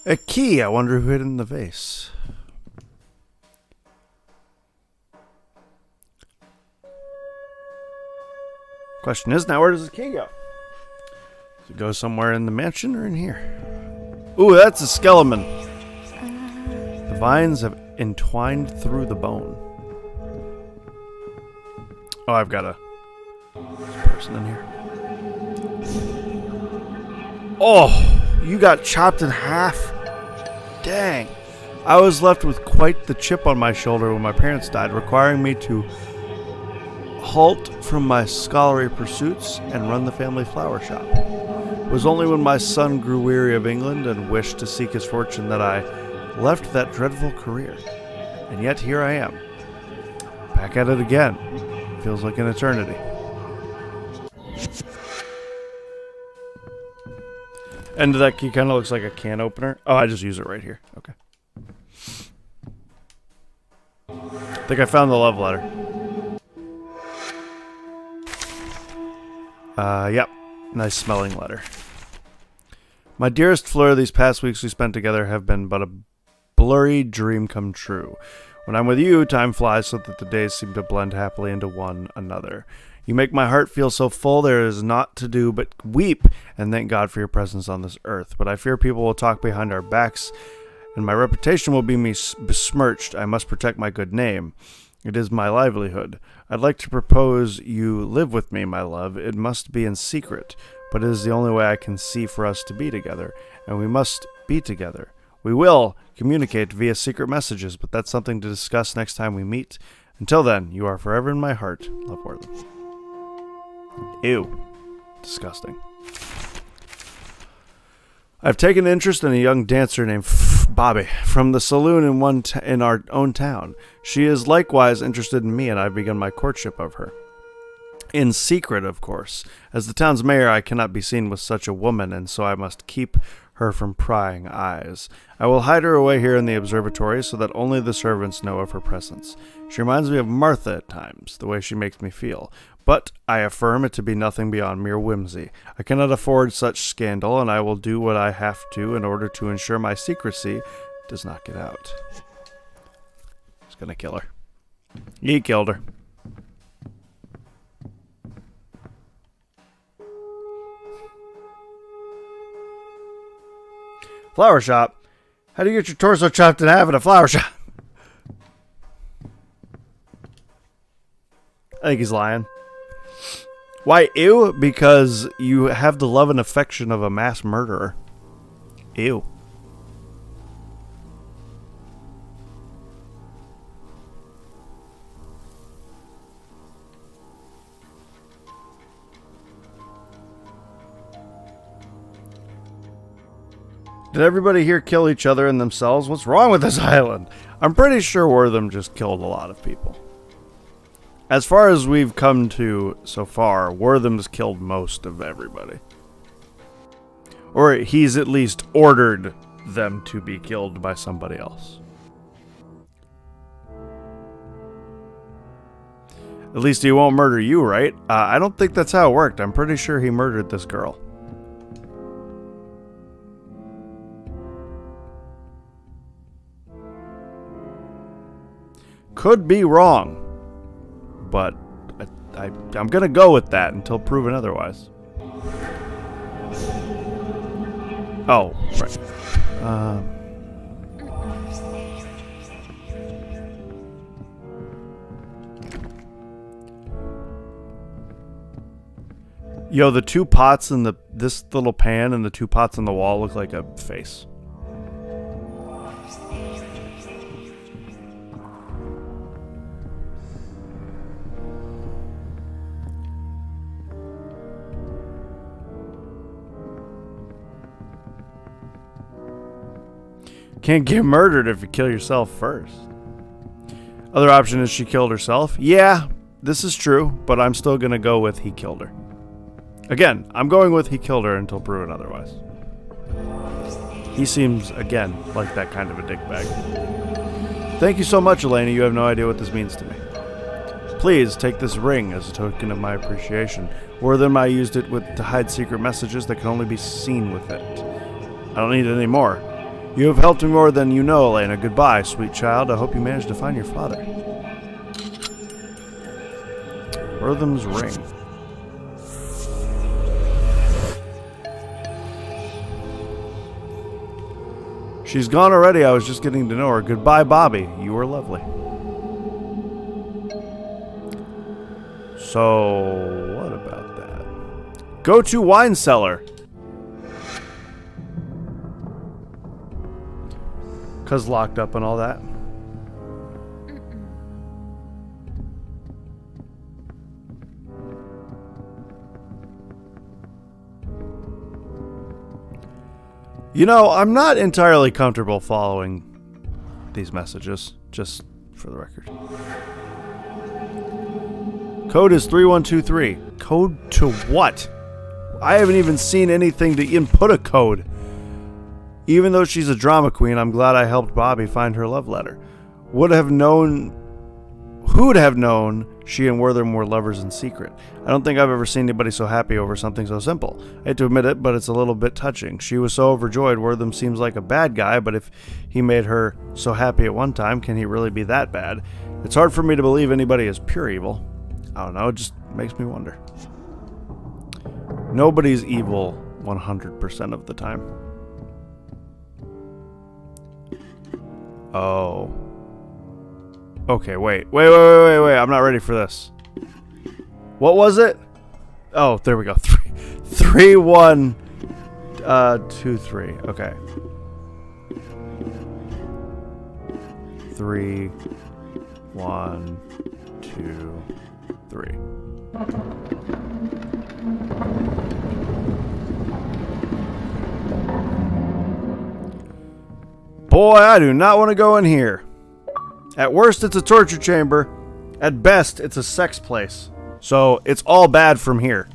A key. I wonder who hid in the vase. Question is now, where does the key go? Does it go somewhere in the mansion or in here? Ooh, that's a skeleton. The vines have entwined through the bone. Oh, I've got a person in here. Oh, you got chopped in half. Dang. I was left with quite the chip on my shoulder when my parents died, requiring me to halt from my scholarly pursuits and run the family flower shop. It was only when my son grew weary of England and wished to seek his fortune that I left that dreadful career. And yet here I am. Back at it again. Feels like an eternity. End of that key kind of looks like a can opener. Oh, I just use it right here. Okay. I think I found the love letter. Yep. Nice smelling letter. My dearest Fleur, these past weeks we spent together have been but a blurry dream come true. When I'm with you, time flies so that the days seem to blend happily into one another. You make my heart feel so full there is naught to do but weep and thank God for your presence on this earth. But I fear people will talk behind our backs and my reputation will be besmirched. I must protect my good name. It is my livelihood. I'd like to propose you live with me, my love. It must be in secret, but it is the only way I can see for us to be together, and we must be together. We will communicate via secret messages, but that's something to discuss next time we meet. Until then, you are forever in my heart. Love, Wortham. Ew. Disgusting. I've taken interest in a young dancer named Bobby from the saloon in our own town. She is likewise interested in me, and I've begun my courtship of her. In secret, of course. As the town's mayor, I cannot be seen with such a woman, and so I must keep her from prying eyes. I will hide her away here in the observatory so that only the servants know of her presence. She reminds me of Martha at times, the way she makes me feel. But I affirm it to be nothing beyond mere whimsy. I cannot afford such scandal, and I will do what I have to in order to ensure my secrecy does not get out. He's gonna kill her. He killed her. Flower shop? How do you get your torso chopped in half at a flower shop? I think he's lying. Why, ew? Because you have the love and affection of a mass murderer. Ew. Did everybody here kill each other and themselves? What's wrong with this island? I'm pretty sure Wortham just killed a lot of people. As far as we've come to so far, Wortham's killed most of everybody. Or he's at least ordered them to be killed by somebody else. At least he won't murder you, right? I don't think that's how it worked. I'm pretty sure he murdered this girl. Could be wrong, but I'm going to go with that until proven otherwise. Oh, right. Yo, the two pots in this little pan and the two pots on the wall look like a face. Can't get murdered if you kill yourself first. Other option is she killed herself. Yeah, this is true, but I'm still going to go with he killed her. Again, I'm going with he killed her until proven otherwise. He seems, again, like that kind of a dickbag. Thank you so much, Elena. You have no idea what this means to me. Please take this ring as a token of my appreciation. Wortham, I used it to hide secret messages that can only be seen with it. I don't need it anymore. You have helped me more than you know, Elena. Goodbye, sweet child. I hope you managed to find your father. Wortham's ring. She's gone already. I was just getting to know her. Goodbye, Bobby. You were lovely. So, what about that? Go to wine cellar. Cause locked up and all that. You know, I'm not entirely comfortable following these messages, just for the record. Code is 3123. Code to what? I haven't even seen anything to input a code. Even though she's a drama queen, I'm glad I helped Bobby find her love letter. Who'd have known she and Wortham were lovers in secret? I don't think I've ever seen anybody so happy over something so simple. I hate to admit it, but it's a little bit touching. She was so overjoyed. Wortham seems like a bad guy, but if he made her so happy at one time, can he really be that bad? It's hard for me to believe anybody is pure evil. I don't know, it just makes me wonder. Nobody's evil 100% of the time. Oh. Okay, wait. Wait. I'm not ready for this. What was it? Oh, there we go. 3, 1, 2, 3. Okay. 3, 1, 2, 3. Boy, I do not want to go in here. At worst, it's a torture chamber. At best, it's a sex place. So, it's all bad from here.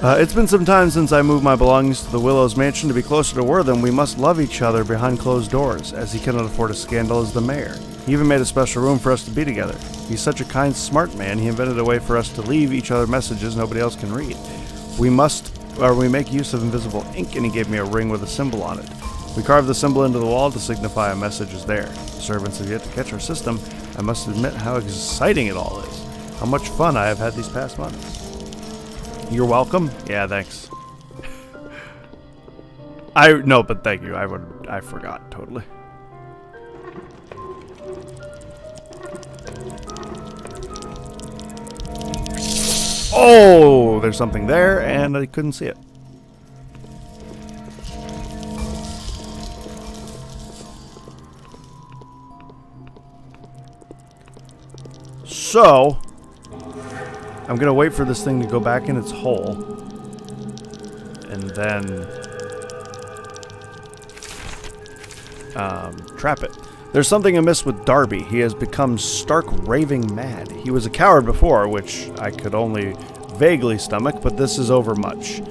It's been some time since I moved my belongings to the Willows mansion. To be closer to Wortham, we must love each other behind closed doors, as he cannot afford a scandal as the mayor. He even made a special room for us to be together. He's such a kind, smart man, he invented a way for us to leave each other messages nobody else can read. We make use of invisible ink, and he gave me a ring with a symbol on it. We carved the symbol into the wall to signify a message is there. The servants have yet to catch our system. I must admit how exciting it all is. How much fun I have had these past months. You're welcome? Yeah, thanks. No, but thank you. I forgot totally. Oh, there's something there and I couldn't see it. So, I'm gonna wait for this thing to go back in its hole, and then trap it. There's something amiss with Darby. He has become stark raving mad. He was a coward before, which I could only vaguely stomach, but this is overmuch.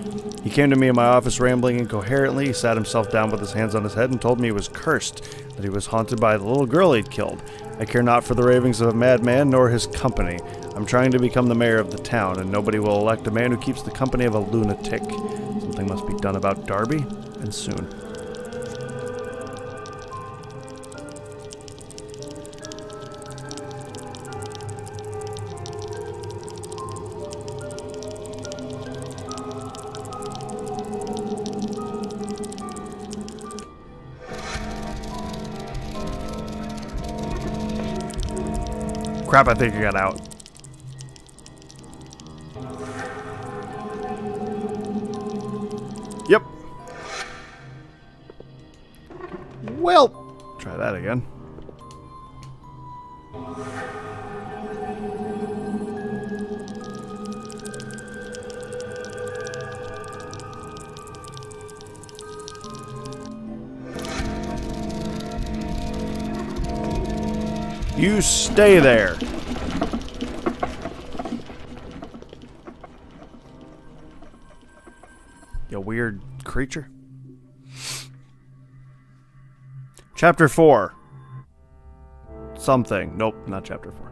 He came to me in my office rambling incoherently. He sat himself down with his hands on his head and told me he was cursed, that he was haunted by the little girl he'd killed. I care not for the ravings of a madman, nor his company. I'm trying to become the mayor of the town, and nobody will elect a man who keeps the company of a lunatic. Something must be done about Darby, and soon. Crap, I think I got out. Yep. Well, try that again. You stay there. You weird creature. Chapter 4. Something. Nope, not chapter 4.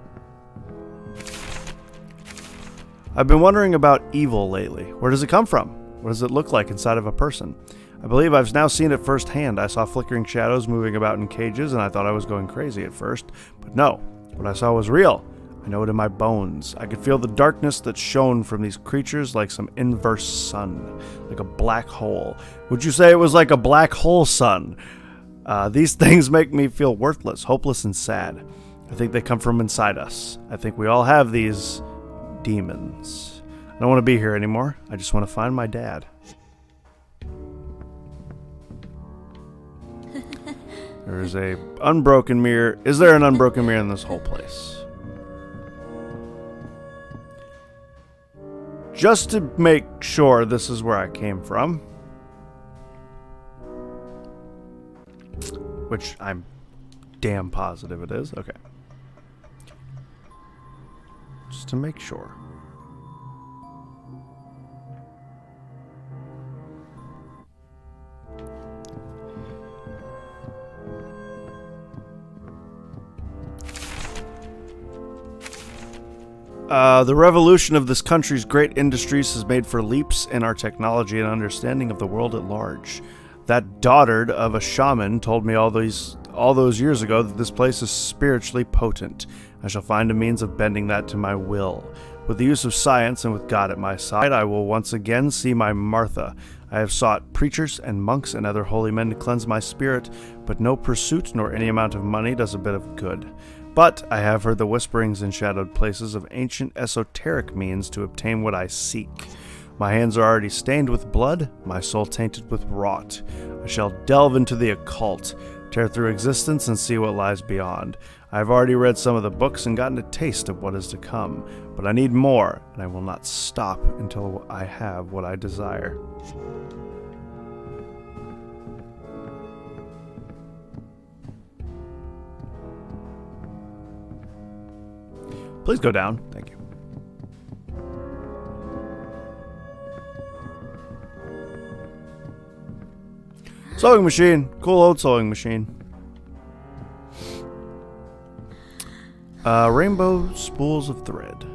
I've been wondering about evil lately. Where does it come from? What does it look like inside of a person? I believe I've now seen it firsthand. I saw flickering shadows moving about in cages, and I thought I was going crazy at first. But no, what I saw was real. I know it in my bones. I could feel the darkness that shone from these creatures like some inverse sun, like a black hole. Would you say it was like a black hole sun? These things make me feel worthless, hopeless, and sad. I think they come from inside us. I think we all have these demons. I don't want to be here anymore. I just want to find my dad. There's a unbroken mirror. Is there an unbroken mirror in this whole place? Just to make sure this is where I came from. Which I'm damn positive it is. Okay. Just to make sure. The revolution of this country's great industries has made for leaps in our technology and understanding of the world at large. That dotard of a shaman told me all all those years ago that this place is spiritually potent. I shall find a means of bending that to my will. With the use of science and with God at my side, I will once again see my Martha. I have sought preachers and monks and other holy men to cleanse my spirit, but no pursuit nor any amount of money does a bit of good. But I have heard the whisperings in shadowed places of ancient esoteric means to obtain what I seek. My hands are already stained with blood, my soul tainted with rot. I shall delve into the occult, tear through existence and see what lies beyond. I have already read some of the books and gotten a taste of what is to come, but I need more, and I will not stop until I have what I desire. Please go down. Thank you. Sewing machine. Cool old sewing machine. Rainbow spools of thread.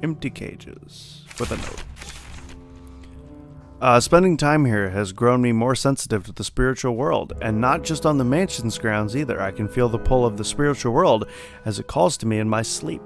Empty cages. With a note. Spending time here has grown me more sensitive to the spiritual world, and not just on the mansion's grounds either. I can feel the pull of the spiritual world as it calls to me in my sleep.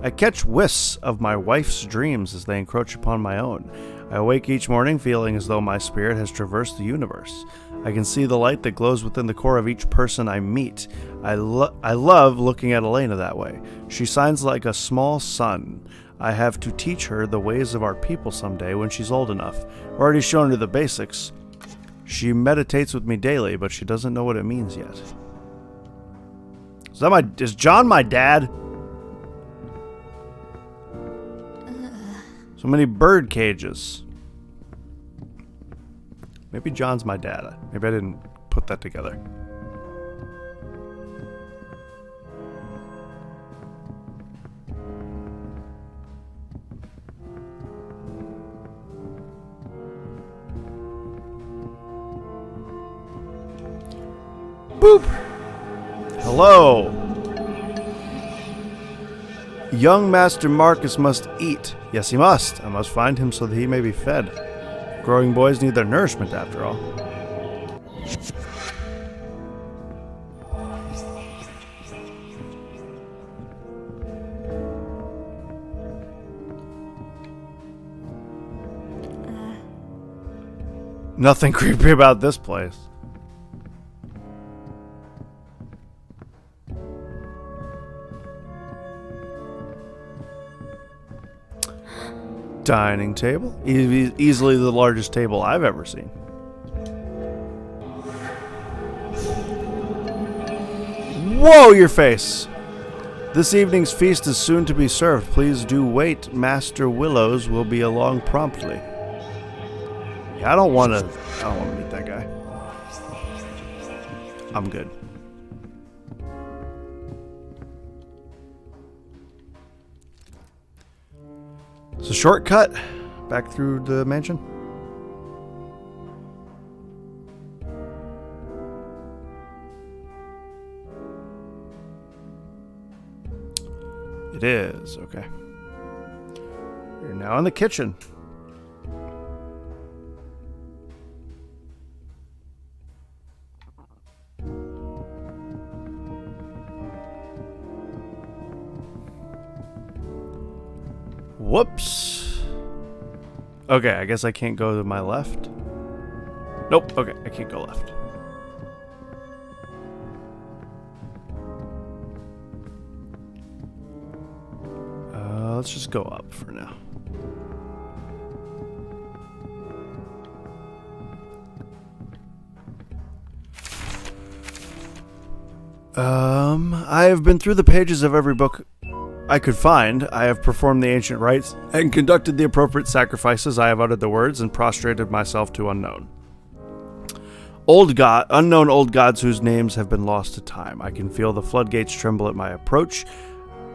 I catch whiffs of my wife's dreams as they encroach upon my own. I awake each morning feeling as though my spirit has traversed the universe. I can see the light that glows within the core of each person I meet. I love looking at Elena that way. She shines like a small sun. I have to teach her the ways of our people someday when she's old enough. I've already shown her the basics. She meditates with me daily, but she doesn't know what it means yet. Is John my dad? So many bird cages. Maybe John's my dad. Maybe I didn't put that together. Boop! Hello! Young Master Marcus must eat. Yes, he must. I must find him so that he may be fed. Growing boys need their nourishment, after all. Nothing creepy about this place. Dining table. Easily the largest table I've ever seen. Whoa, your face! This evening's feast is soon to be served. Please do wait. Master Willows will be along promptly. Yeah, I don't want to meet that guy. I'm good. It's a shortcut back through the mansion. It is, okay. We're now in the kitchen. Whoops. Okay, I guess I can't go to my left. Nope, okay, I can't go left. Let's just go up for now. I have been through the pages of every book I could find. I have performed the ancient rites and conducted the appropriate sacrifices. I have uttered the words and prostrated myself to unknown old gods whose names have been lost to time. I can feel the floodgates tremble at my approach,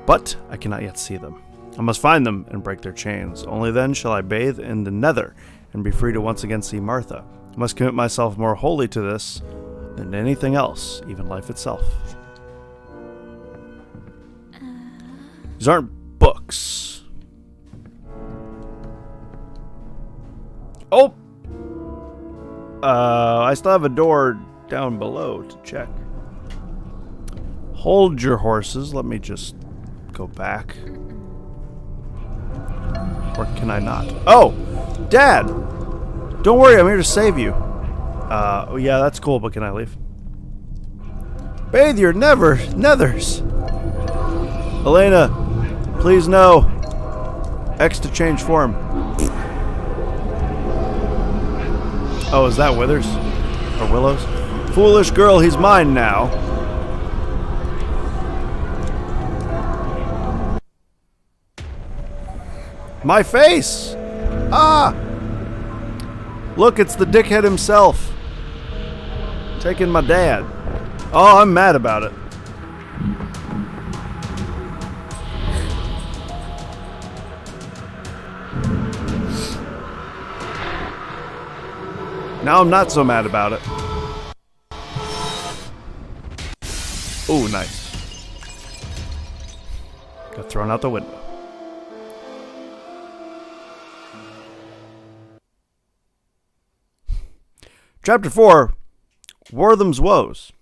but I cannot yet see them. I must find them and break their chains. Only then shall I bathe in the nether and be free to once again see Martha. I must commit myself more wholly to this than anything else, even life itself. These aren't books. Oh! I still have a door down below to check. Hold your horses. Let me just go back. Or can I not? Oh! Dad! Don't worry, I'm here to save you. Yeah, that's cool, but can I leave? Bathe your nethers! Elena, please no. X to change form. Oh, is that Withers? Or Willows? Foolish girl, he's mine now. My face! Ah! Look, it's the dickhead himself. Taking my dad. Oh, I'm mad about it. Now I'm not so mad about it. Ooh, nice. Got thrown out the window. Chapter 4, Wortham's Woes.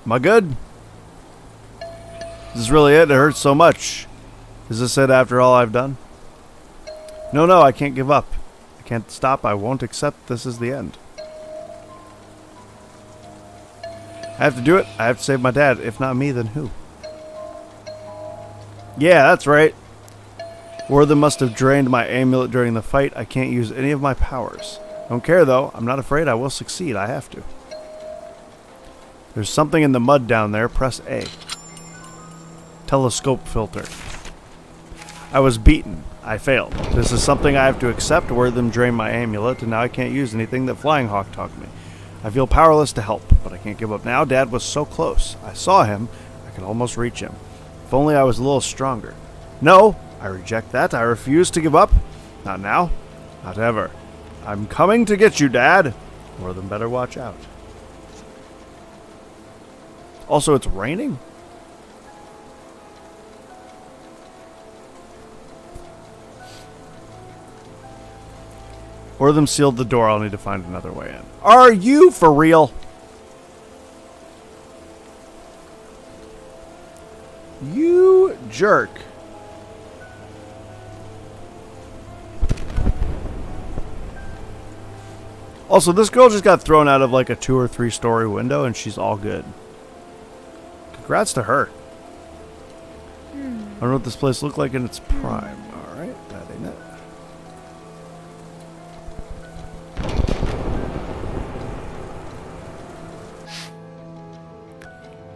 Am I good? Is this really it? It hurts so much. Is this it after all I've done? No, I can't give up. I can't stop. I won't accept this is the end. I have to do it. I have to save my dad. If not me, then who? Yeah, that's right. Wortham must have drained my amulet during the fight. I can't use any of my powers. Don't care, though. I'm not afraid. I will succeed. I have to. There's something in the mud down there. Press A. Telescope filter. I was beaten. I failed. This is something I have to accept. Wortham drained my amulet, and now I can't use anything that Flying Hawk taught me. I feel powerless to help, but I can't give up now. Dad was so close. I saw him. I could almost reach him. If only I was a little stronger. No! I reject that. I refuse to give up. Not now. Not ever. I'm coming to get you, Dad. Wortham better watch out. Also, it's raining? Wortham sealed the door. I'll need to find another way in. Are you for real? You jerk. Also, this girl just got thrown out of like a 2 or 3 story window and she's all good. Congrats to her. I don't know what this place looked like in its prime. Alright, that ain't it.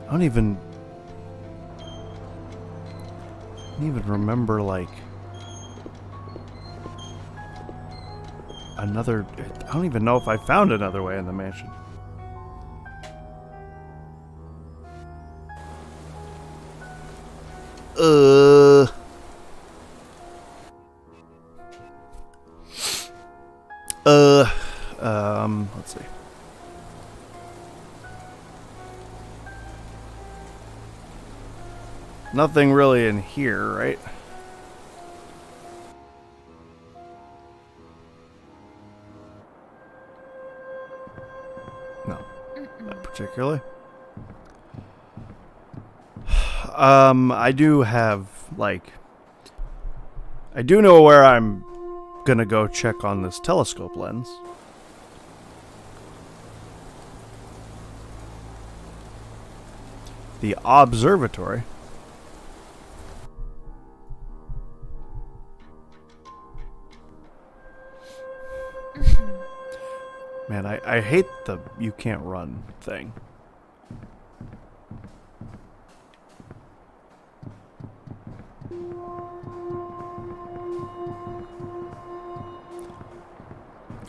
I don't even remember like another. I don't even know if I found another way in the mansion. Let's see. Nothing really in here, right? No, not particularly. I do have, like, I do know where I'm gonna go check on this telescope lens. The observatory. Man, I hate the you can't run thing.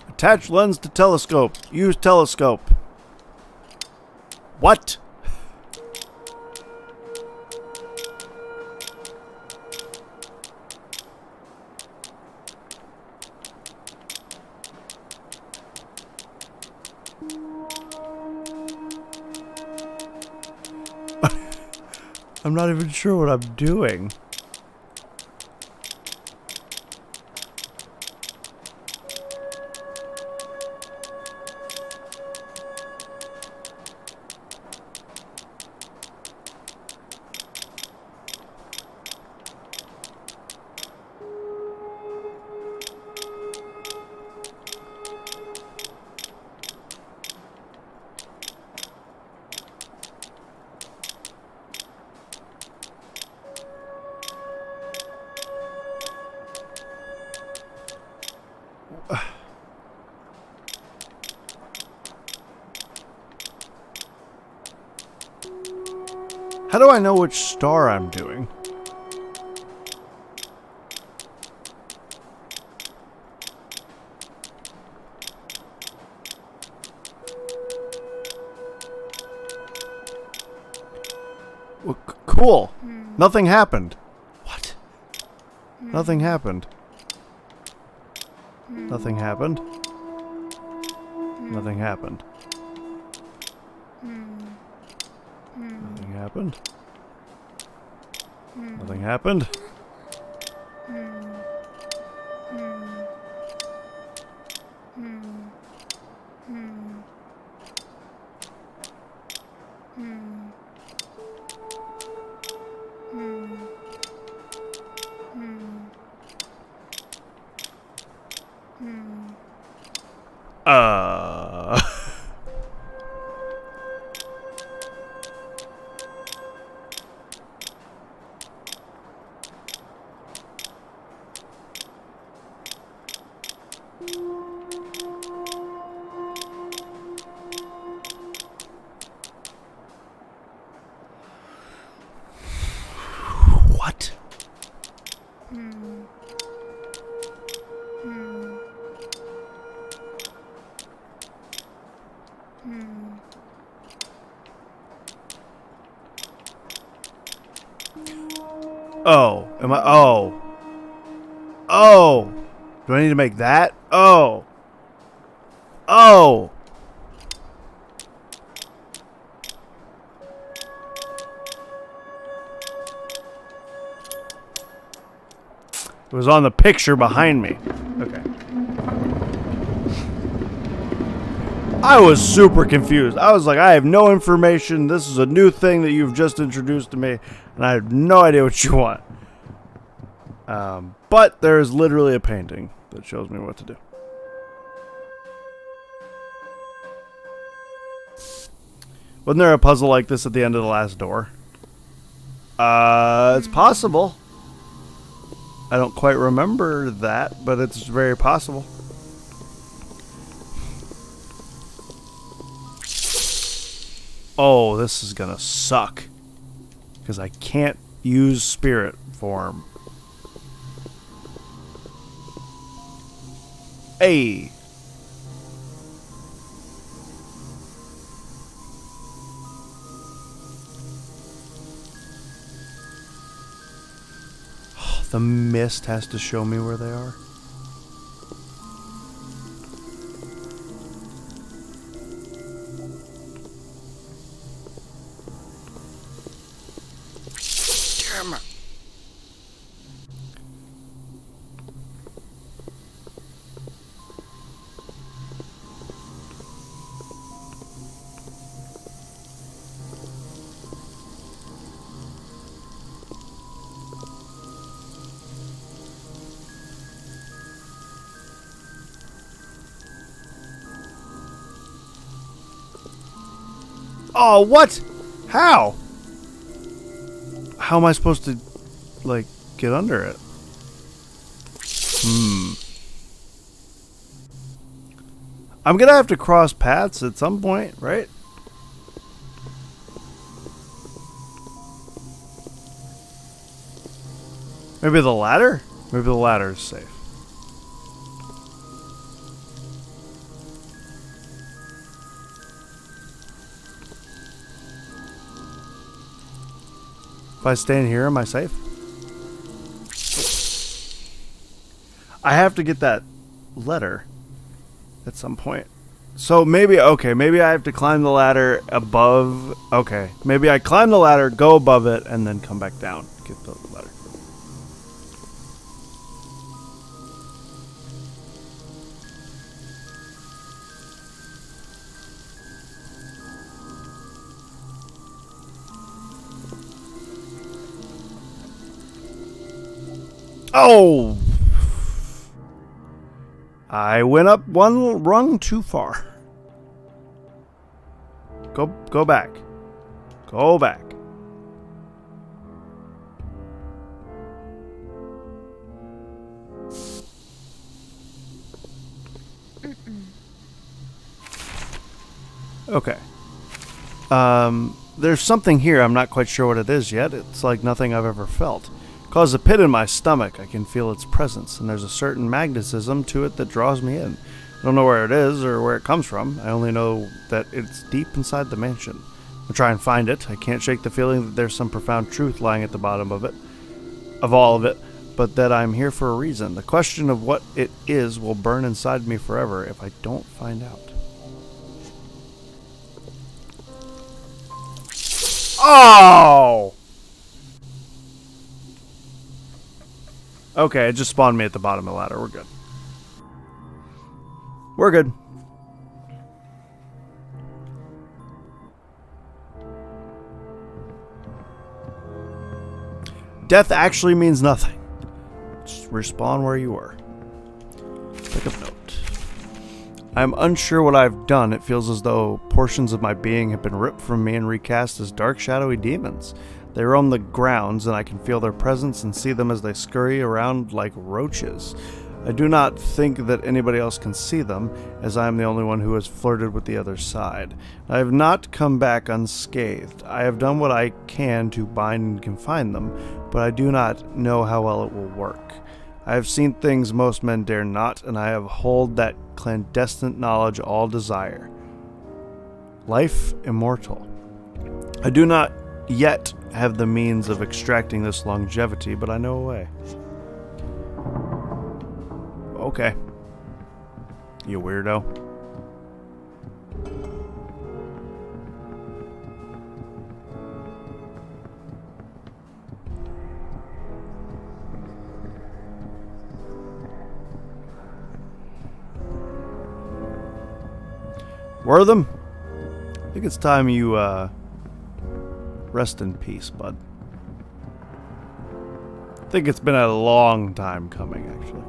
Attach lens to telescope. Use telescope. What? I'm not even sure what I'm doing. How do I know which star I'm doing? Well, cool. Nothing happened. What? Nothing happened. Nothing happened. Nothing happened. Nothing happened. Nothing happened. What? Oh, am I? Oh. Oh. Do I need to make that? Oh. Oh. It was on the picture behind me. Okay. I was super confused. I was like, I have no information. This is a new thing that you've just introduced to me, and I have no idea what you want. But there is literally a painting that shows me what to do. Wasn't there a puzzle like this at the end of the last door? It's possible. I don't quite remember that, but it's very possible. Oh, this is gonna suck. Because I can't use spirit form. Hey! The mist has to show me where they are. Damn it. Oh, what? How? How am I supposed to, like, get under it? I'm gonna have to cross paths at some point, right? Maybe the ladder? Maybe the ladder is safe. If I stand here, am I safe? I have to get that letter at some point. So maybe, okay, maybe I have to climb the ladder above. Okay, maybe I climb the ladder, go above it, and then come back down. Get the letter. Oh! I went up one rung too far. Go back. Go back. Okay. There's something here. I'm not quite sure what it is yet. It's like nothing I've ever felt. It causes a pit in my stomach. I can feel its presence, and there's a certain magnetism to it that draws me in. I don't know where it is or where it comes from. I only know that it's deep inside the mansion. I'll try and find it. I can't shake the feeling that there's some profound truth lying at the bottom of it, of all of it, but that I'm here for a reason. The question of what it is will burn inside me forever if I don't find out. Oh! Okay, it just spawned me at the bottom of the ladder. We're good. We're good. Death actually means nothing. Just respawn where you were. Pick up note. I'm unsure what I've done. It feels as though portions of my being have been ripped from me and recast as dark, shadowy demons. They roam the grounds, and I can feel their presence and see them as they scurry around like roaches. I do not think that anybody else can see them, as I am the only one who has flirted with the other side. I have not come back unscathed. I have done what I can to bind and confine them, but I do not know how well it will work. I have seen things most men dare not, and I have hold that clandestine knowledge all desire. Life immortal. I do not yet have the means of extracting this longevity, but I know a way. Okay. You weirdo. Wortham? I think it's time you, rest in peace, bud. I think it's been a long time coming, actually.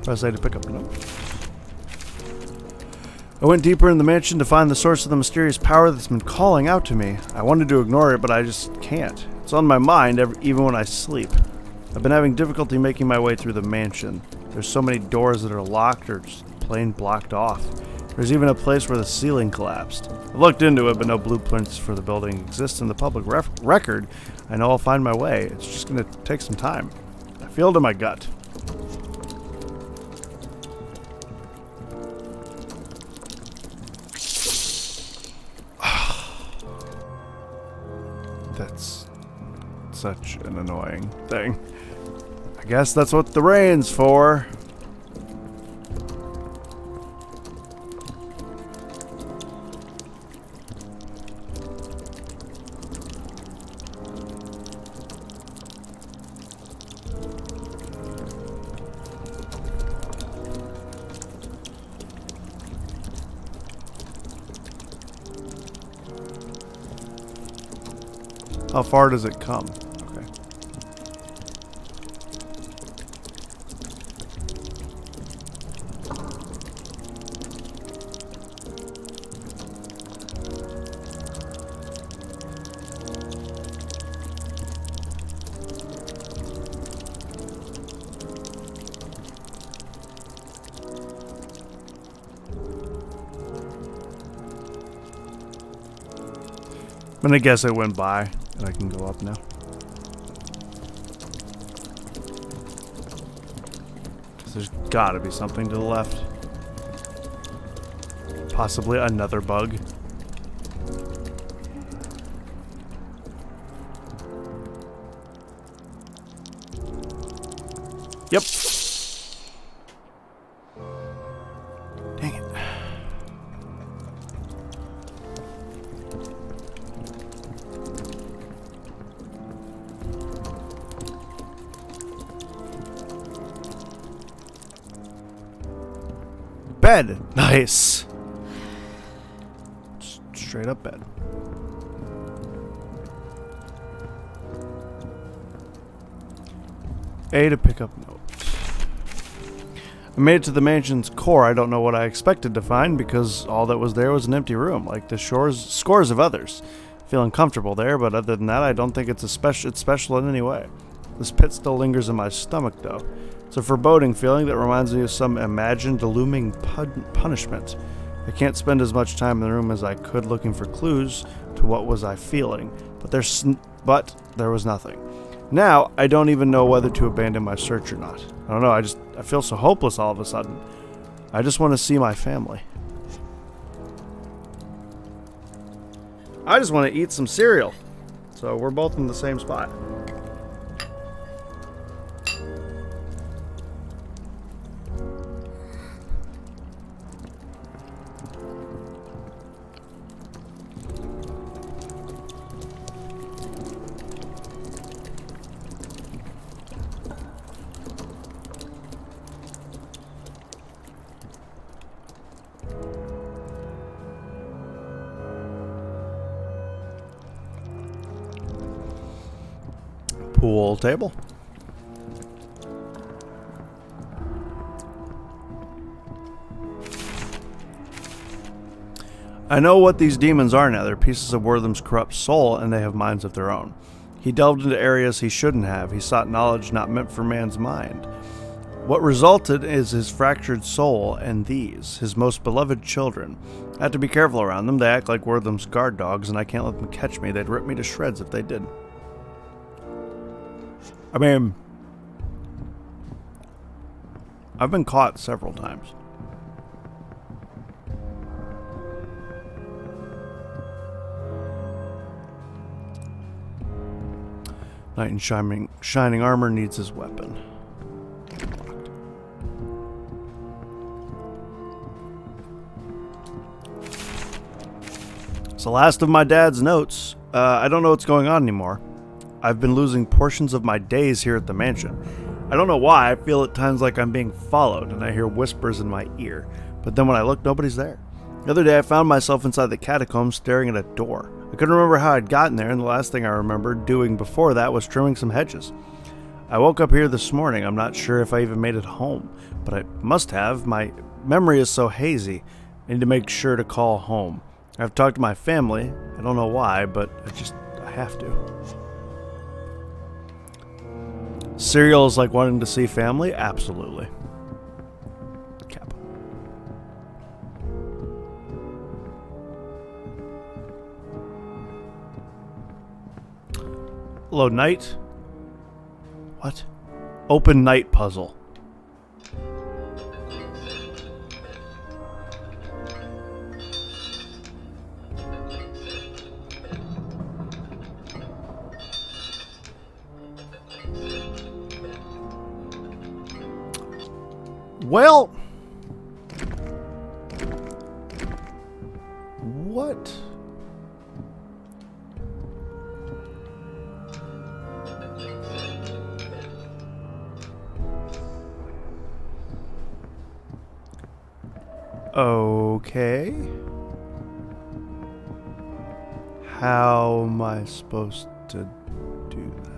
Press A to pick up a note. I went deeper in the mansion to find the source of the mysterious power that's been calling out to me. I wanted to ignore it, but I just can't. It's on my mind even when I sleep. I've been having difficulty making my way through the mansion. There's so many doors that are locked or just plain blocked off. There's even a place where the ceiling collapsed. I've looked into it, but no blueprints for the building exist in the public record. I know I'll find my way. It's just going to take some time. I feel it in my gut. That's such an annoying thing. I guess that's what the rain's for. How far does it come? Okay. I'm gonna guess it went by. And I can go up now. There's gotta be something to the left. Possibly another bug. Yep. Dang it. Bed. Nice. Straight up bed. A to pick up note. I made it to the mansion's core. I don't know what I expected to find because all that was there was an empty room, like the scores of others. Feeling comfortable there, but other than that, I don't think it's special in any way. This pit still lingers in my stomach, though. It's a foreboding feeling that reminds me of some imagined looming punishment. I can't spend as much time in the room as I could looking for clues to what was I feeling, but there was nothing. Now, I don't even know whether to abandon my search or not. I don't know, I feel so hopeless all of a sudden. I just want to see my family. I just want to eat some cereal. So we're both in the same spot. Pool table. I know what these demons are now. They're pieces of Wortham's corrupt soul, and they have minds of their own. He delved into areas he shouldn't have. He sought knowledge not meant for man's mind. What resulted is his fractured soul and these, his most beloved children. I have to be careful around them. They act like Wortham's guard dogs, and I can't let them catch me. They'd rip me to shreds if they did. I mean, I've been caught several times. Knight in shining armor needs his weapon. It's the last of my dad's notes. I don't know what's going on anymore. I've been losing portions of my days here at the mansion. I don't know why. I feel at times like I'm being followed, and I hear whispers in my ear. But then when I look, nobody's there. The other day, I found myself inside the catacombs staring at a door. I couldn't remember how I'd gotten there, and the last thing I remembered doing before that was trimming some hedges. I woke up here this morning. I'm not sure if I even made it home, but I must have. My memory is so hazy. I need to make sure to call home. I've talked to my family. I don't know why, but I have to. Cereal is like wanting to see family? Absolutely. Cap. Hello, night. What? Open night puzzle. Well, what? Okay. How am I supposed to do that?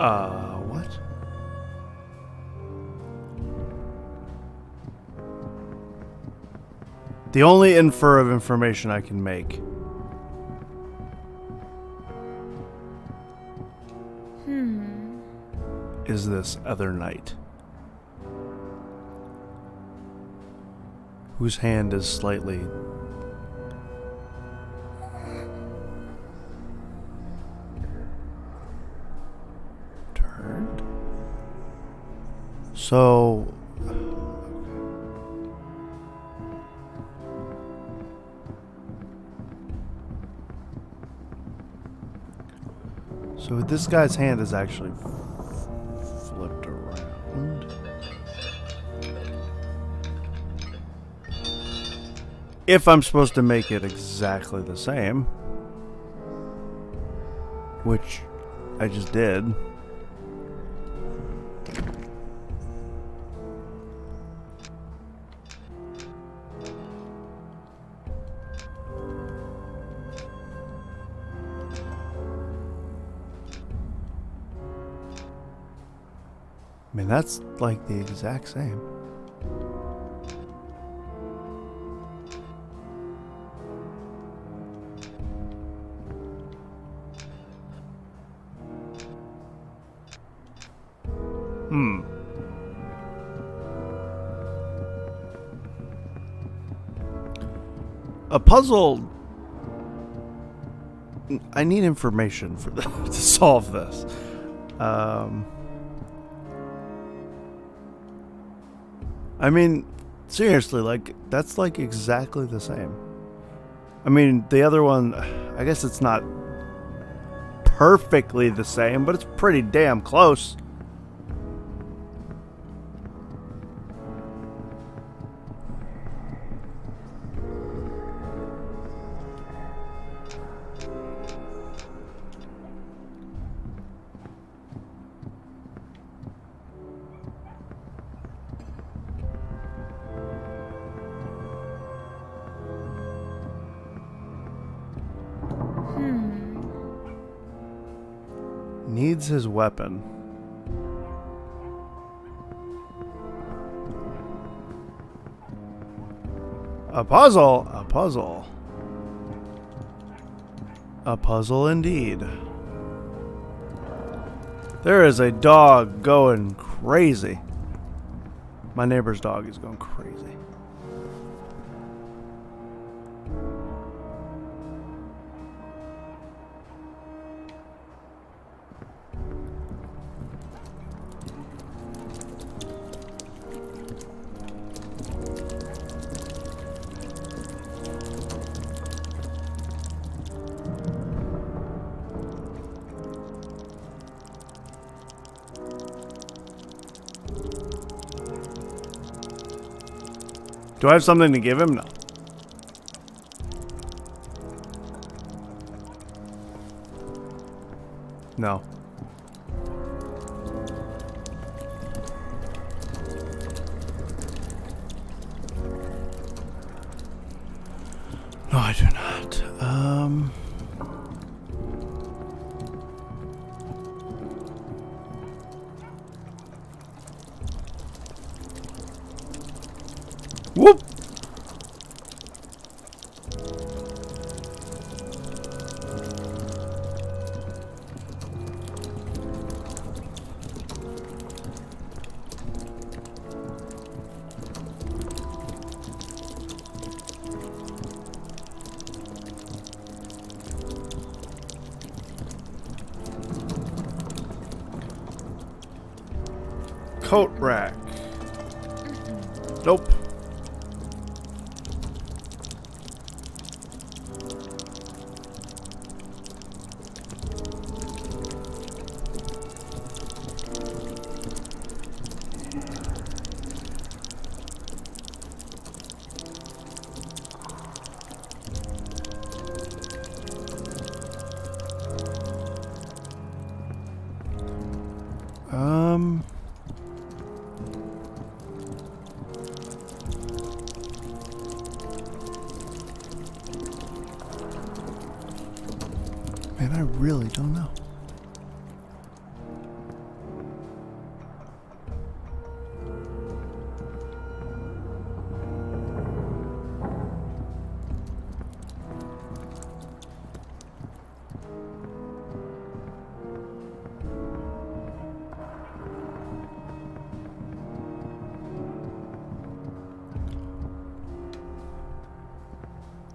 What? The only infer of information I can make. Is this other knight. Whose hand is slightly turned. So this guy's hand is actually flipped around. If I'm supposed to make it exactly the same, which I just did. I mean, that's like the exact same. A puzzle. I need information for to solve this. I mean, seriously, like, that's like exactly the same. I mean, the other one, I guess it's not perfectly the same, but it's pretty damn close. Needs his weapon. A puzzle? A puzzle. A puzzle indeed. There is a dog going crazy. My neighbor's dog is going crazy. Do I have something to give him? No. No. No, I do not. Whoop! Coat rack. Nope. Man, I really don't know.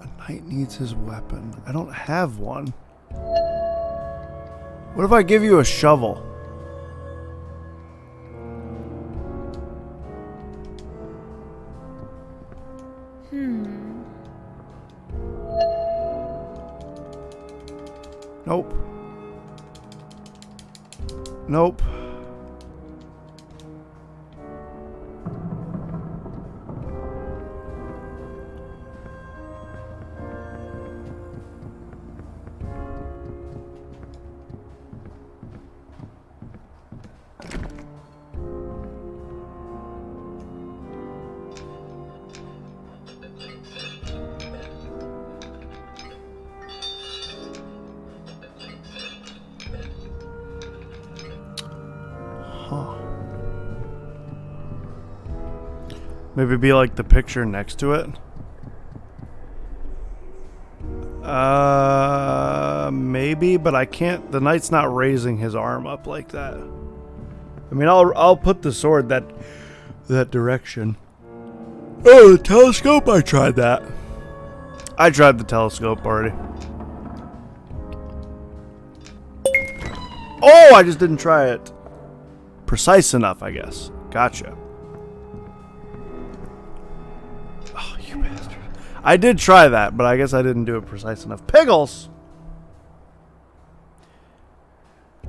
A knight needs his weapon. I don't have one. What if I give you a shovel? Nope. Nope. Maybe be like the picture next to it. Maybe, but I can't. The knight's not raising his arm up like that. I mean, I'll put the sword that direction. Oh, the telescope! I tried that. I tried the telescope already. Oh, I just didn't try it precise enough, I guess. Gotcha. Oh, you bastard. I did try that, but I guess I didn't do it precise enough. Piggles!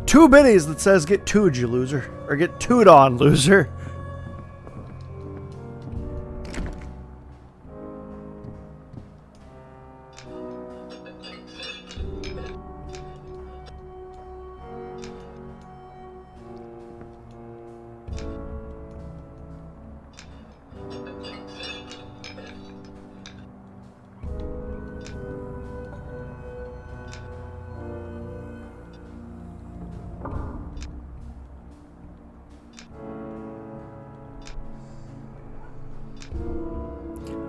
2 biddies that says get tooed, you loser. Or get tooed on, loser.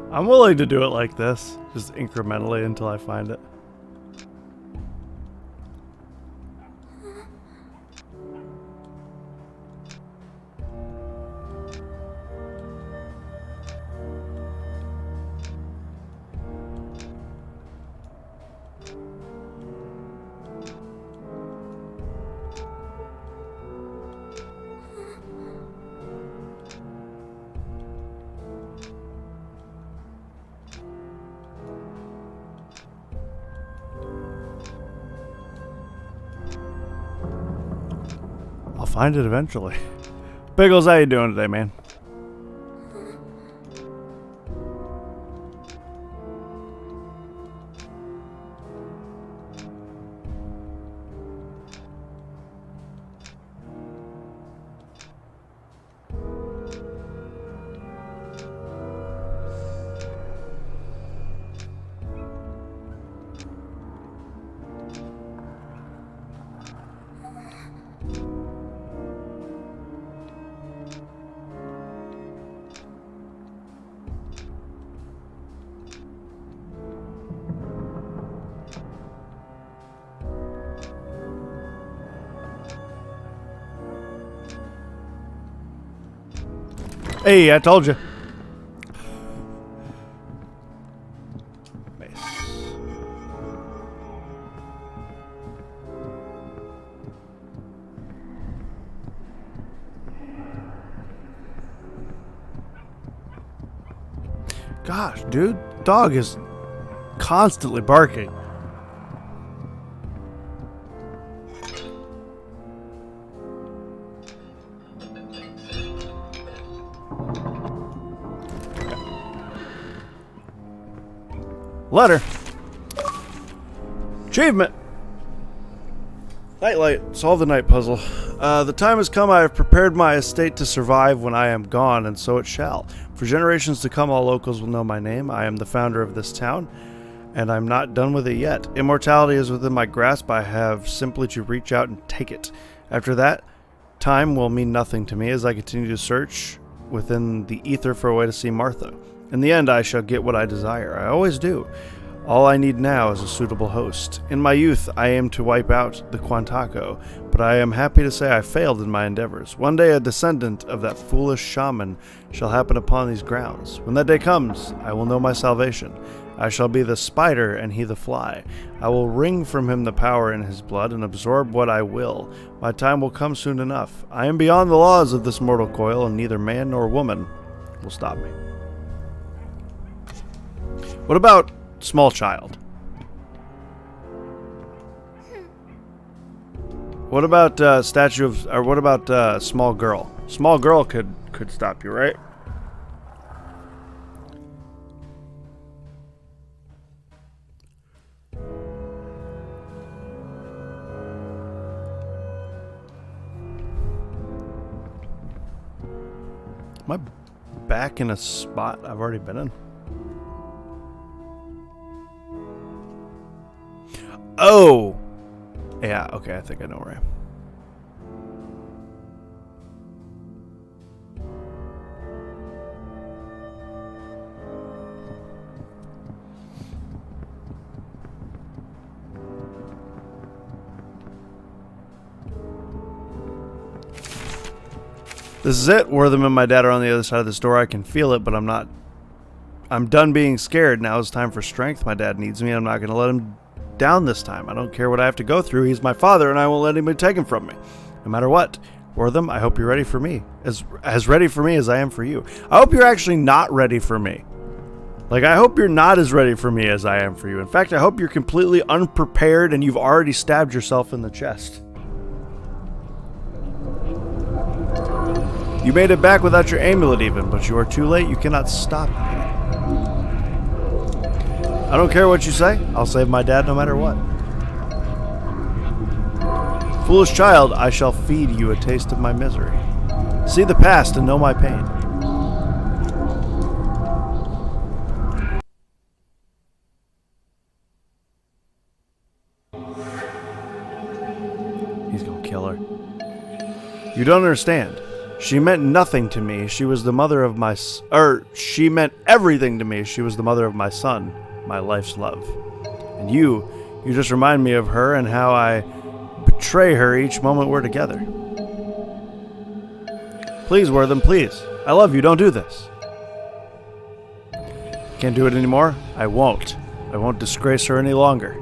I'm willing to do it like this, just incrementally until I find it. Find it eventually. Biggles, how you doing today, man? Hey, I told you. Gosh, dude, dog is constantly barking. Letter. Achievement. Nightlight. Solve the night puzzle. The time has come. I have prepared my estate to survive when I am gone, and so it shall. For generations to come, all locals will know my name. I am the founder of this town, and I'm not done with it yet. Immortality is within my grasp. I have simply to reach out and take it. After that, time will mean nothing to me as I continue to search within the ether for a way to see Martha. In the end, I shall get what I desire. I always do. All I need now is a suitable host. In my youth, I aimed to wipe out the Quantaco, but I am happy to say I failed in my endeavors. One day, a descendant of that foolish shaman shall happen upon these grounds. When that day comes, I will know my salvation. I shall be the spider and he the fly. I will wring from him the power in his blood and absorb what I will. My time will come soon enough. I am beyond the laws of this mortal coil, and neither man nor woman will stop me. What about small child? What about statue of, or what about small girl? Small girl could stop you, right? Am I back in a spot I've already been in? Oh! Yeah, okay, I think I know where I am. This is it. Wortham and my dad are on the other side of this door. I can feel it, but I'm not. I'm done being scared. Now it's time for strength. My dad needs me. I'm not going to let him down this time. I don't care what I have to go through. He's my father, and I won't let anybody take him from me. No matter what. Wortham, I hope you're ready for me. As ready for me as I am for you. I hope you're actually not ready for me. Like, I hope you're not as ready for me as I am for you. In fact, I hope you're completely unprepared and you've already stabbed yourself in the chest. You made it back without your amulet even, but you are too late. You cannot stop me. I don't care what you say. I'll save my dad no matter what. Foolish child, I shall feed you a taste of my misery. See the past and know my pain. He's gonna kill her. You don't understand. She meant nothing to me. She was the mother of my... she meant everything to me. She was the mother of my son, my life's love. And you just remind me of her and how I betray her each moment we're together. Please, Wortham, please. I love you. Don't do this. Can't do it anymore? I won't. I won't disgrace her any longer.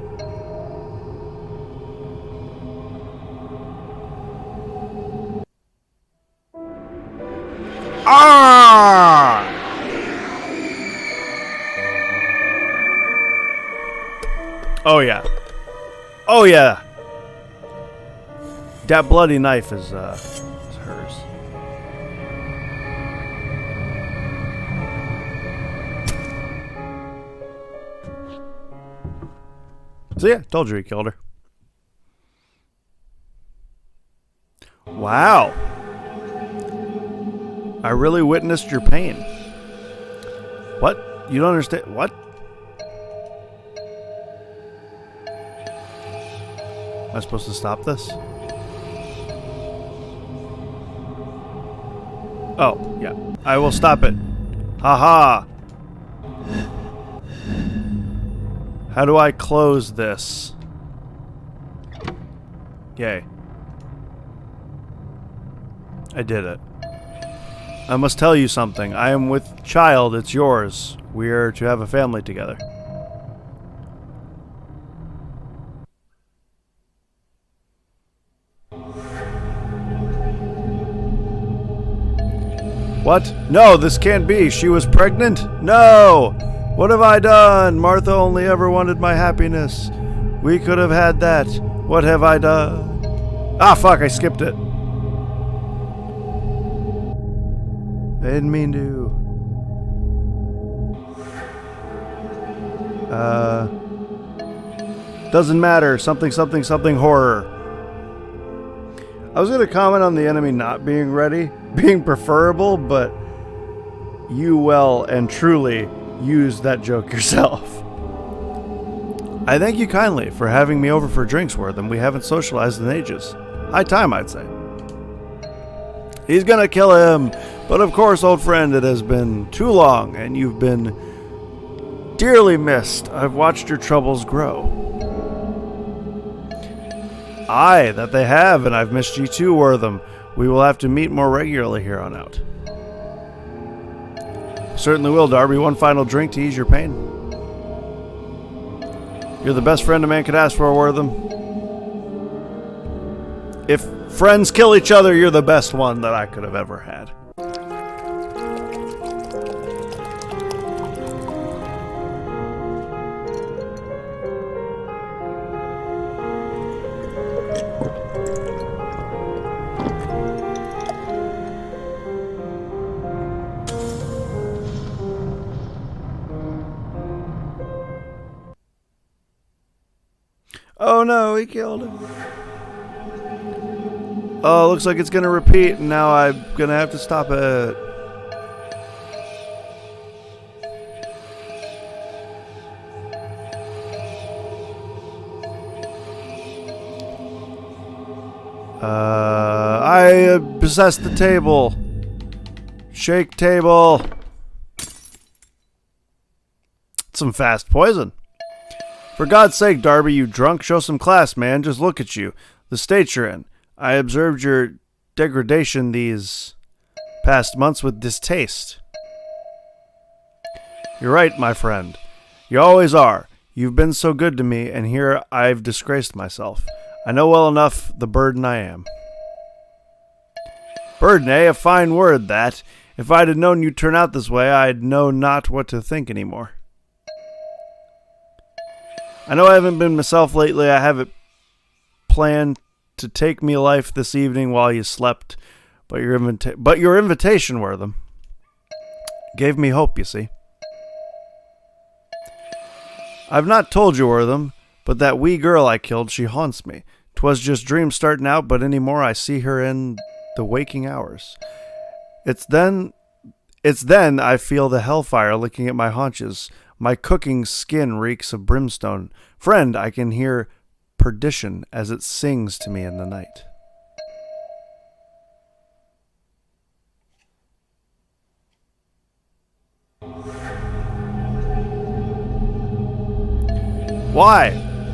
Ah! Oh yeah. Oh yeah. That bloody knife is hers. So yeah, told you he killed her. Wow. I really witnessed your pain. What? You don't understand? What? Am I supposed to stop this? Oh, yeah. I will stop it. Haha. How do I close this? Yay. I did it. I must tell you something. I am with child. It's yours. We are to have a family together. What? No, this can't be. She was pregnant? No! What have I done? Martha only ever wanted my happiness. We could have had that. What have I done? Ah, fuck, I skipped it. I didn't mean to. Doesn't matter. Something, something, something horror. I was going to comment on the enemy not being ready, being preferable, but you well and truly used that joke yourself. I thank you kindly for having me over for drinks, Wortham. We haven't socialized in ages. High time, I'd say. He's gonna kill him. But of course, old friend, it has been too long, and you've been dearly missed. I've watched your troubles grow. Aye, that they have, and I've missed you too, Wortham. We will have to meet more regularly here on out. Certainly will, Darby. One final drink to ease your pain. You're the best friend a man could ask for, Wortham. If friends kill each other, you're the best one that I could have ever had. Oh no, he killed him. Oh, looks like it's gonna repeat, and now I'm gonna have to stop it. I possessed the table. Shake table. Some fast poison. For God's sake, Darby, you drunk, show some class, man. Just look at you. The state you're in. I observed your degradation these past months with distaste. You're right, my friend. You always are. You've been so good to me, and here I've disgraced myself. I know well enough the burden I am. Burden, eh? A fine word, that. If I'd have known you'd turn out this way, I'd know not what to think anymore. I know I haven't been myself lately. I have it planned to take me life this evening while you slept, but your invitation, Wortham, gave me hope, you see. I've not told you, Wortham, but that wee girl I killed, she haunts me. 'Twas just dreams starting out, but any more I see her in the waking hours. It's then I feel the hellfire licking at my haunches. My cooking skin reeks of brimstone. Friend, I can hear perdition as it sings to me in the night. Why?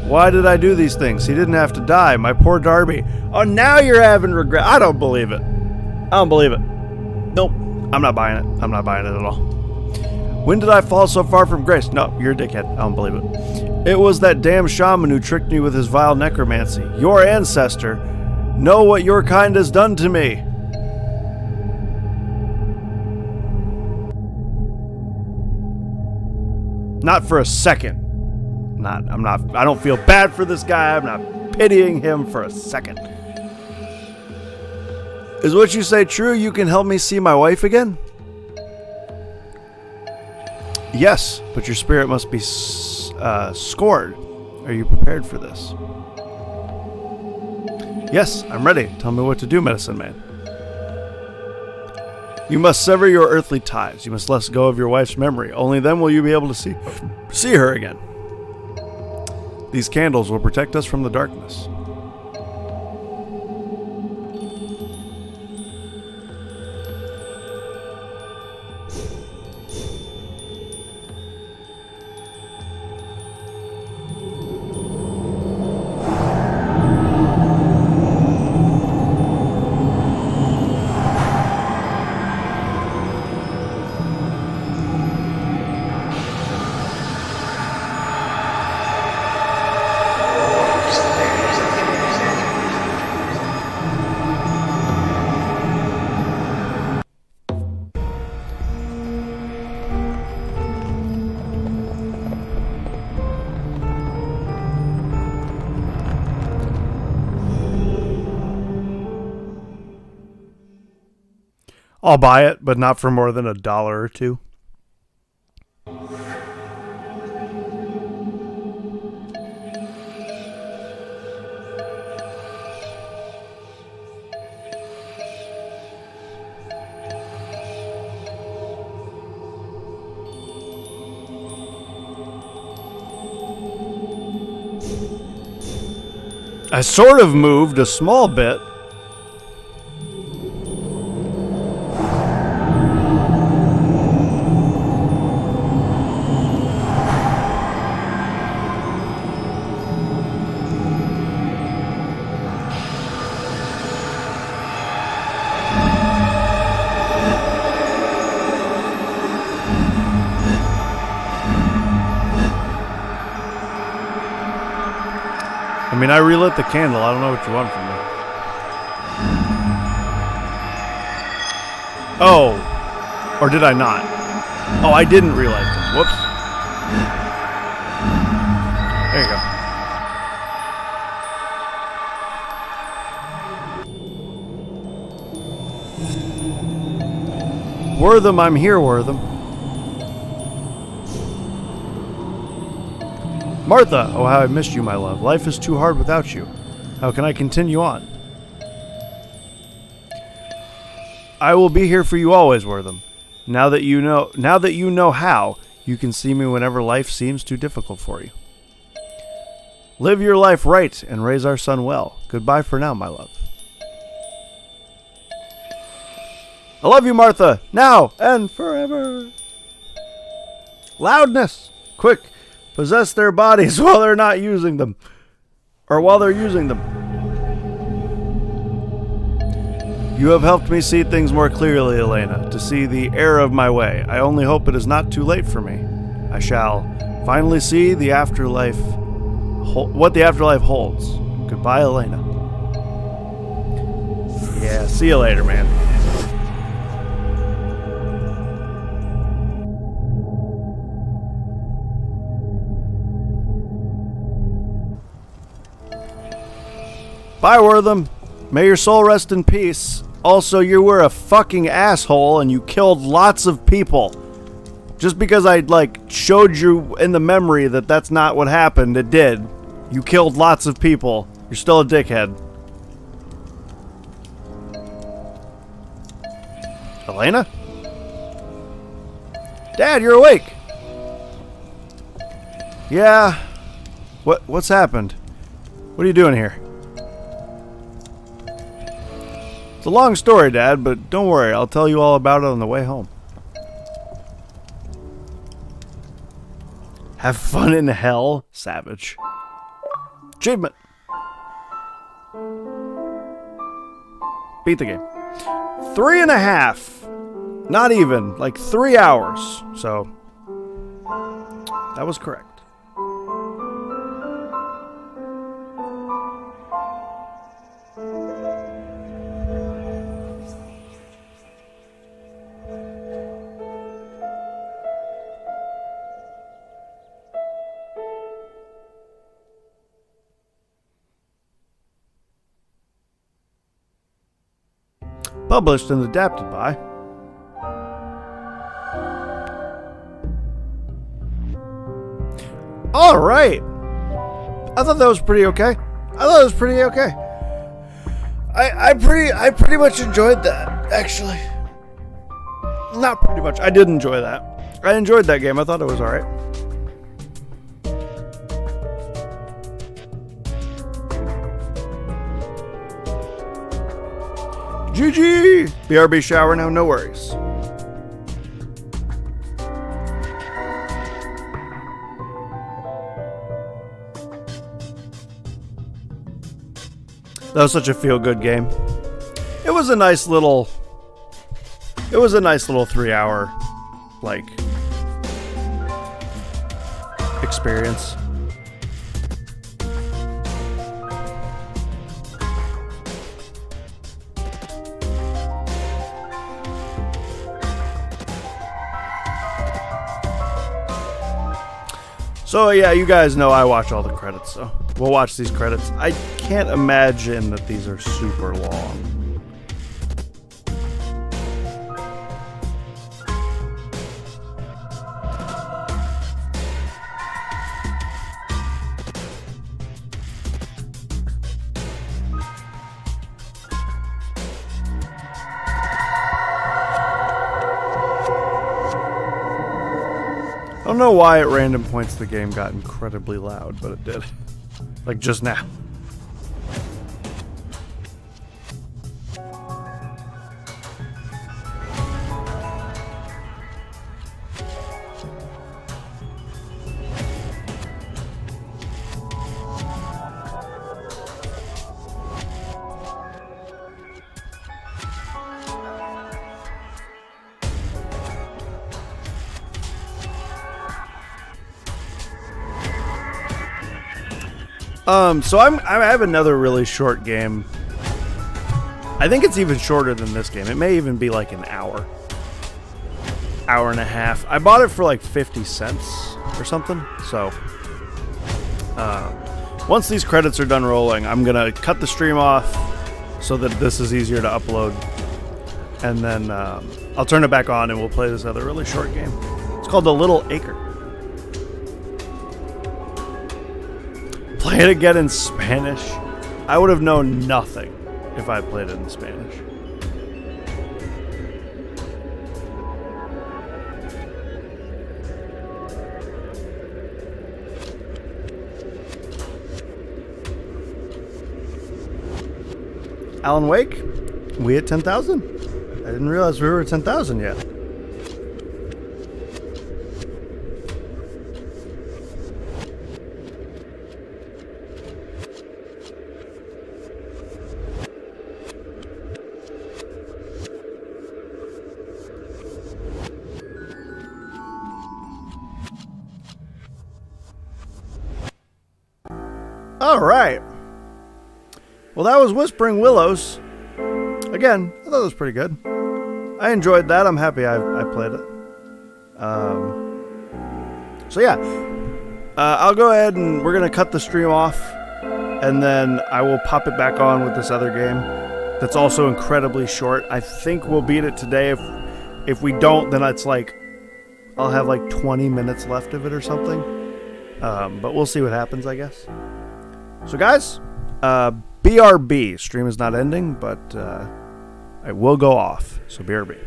Why did I do these things? He didn't have to die. My poor Darby. Oh, now you're having regret. I don't believe it. I don't believe it. Nope. I'm not buying it. I'm not buying it at all. When did I fall so far from grace? No, you're a dickhead. I don't believe it. It was that damn shaman who tricked me with his vile necromancy. Your ancestor. Know what your kind has done to me. Not for a second. I don't feel bad for this guy. I'm not pitying him for a second. Is what you say true? You can help me see my wife again? Yes, but your spirit must be scored. Are you prepared for this? Yes, I'm ready. Tell me what to do, medicine man. You must sever your earthly ties. You must let go of your wife's memory. Only then will you be able to see her again. These candles will protect us from the darkness. I'll buy it, but not for more than $1 or $2. I sort of moved a small bit. I mean, I relit the candle. I don't know what you want from me. Oh. Or did I not? Oh, I didn't relight them. Whoops. There you go. Wortham, I'm here, Wortham. Martha! Oh, how I missed you, my love. Life is too hard without you. How can I continue on? I will be here for you always, Wortham. Now that you know how, you can see me whenever life seems too difficult for you. Live your life right and raise our son well. Goodbye for now, my love. I love you, Martha, now and forever. Loudness! Quick! Possess their bodies while they're not using them. Or while they're using them. You have helped me see things more clearly, Elena, to see the error of my way. I only hope it is not too late for me. I shall finally see the afterlife, what the afterlife holds. Goodbye, Elena. Yeah, see you later, man. Bye, Wortham. May your soul rest in peace. Also, you were a fucking asshole and you killed lots of people. Just because I, showed you in the memory that that's not what happened, it did. You killed lots of people. You're still a dickhead. Elena? Dad, you're awake. Yeah. What's happened? What are you doing here? It's a long story, Dad, but don't worry. I'll tell you all about it on the way home. Have fun in hell, savage. Achievement. Beat the game. 3.5. Not even. 3 hours. So, that was correct. Published and adapted by Alright. I thought that was pretty okay. I pretty much enjoyed that, actually. Not pretty much. I did enjoy that. I enjoyed that game. I thought it was alright. GG! BRB shower now, no worries. That was such a feel-good game. It was a nice little 3-hour, experience. So yeah, you guys know I watch all the credits, so we'll watch these credits. I can't imagine that these are super long. I don't know why at random points the game got incredibly loud, but it did. Just now. So I have another really short game. I think it's even shorter than this game. It may even be an hour. Hour and a half. I bought it for 50 cents or something. So, once these credits are done rolling, I'm going to cut the stream off so that this is easier to upload. And then I'll turn it back on and we'll play this other really short game. It's called The Little Acre. Play it again in Spanish. I would have known nothing if I played it in Spanish. Alan Wake, we at 10,000? I didn't realize we were at 10,000 yet. All right. Well, that was Whispering Willows. Again, I thought it was pretty good. I enjoyed that. I'm happy I played it. So yeah, I'll go ahead and we're going to cut the stream off. And then I will pop it back on with this other game that's also incredibly short. I think we'll beat it today. If we don't, then it's like I'll have like 20 minutes left of it or something. But we'll see what happens, I guess. So guys, BRB. Stream is not ending, but I will go off. So BRB.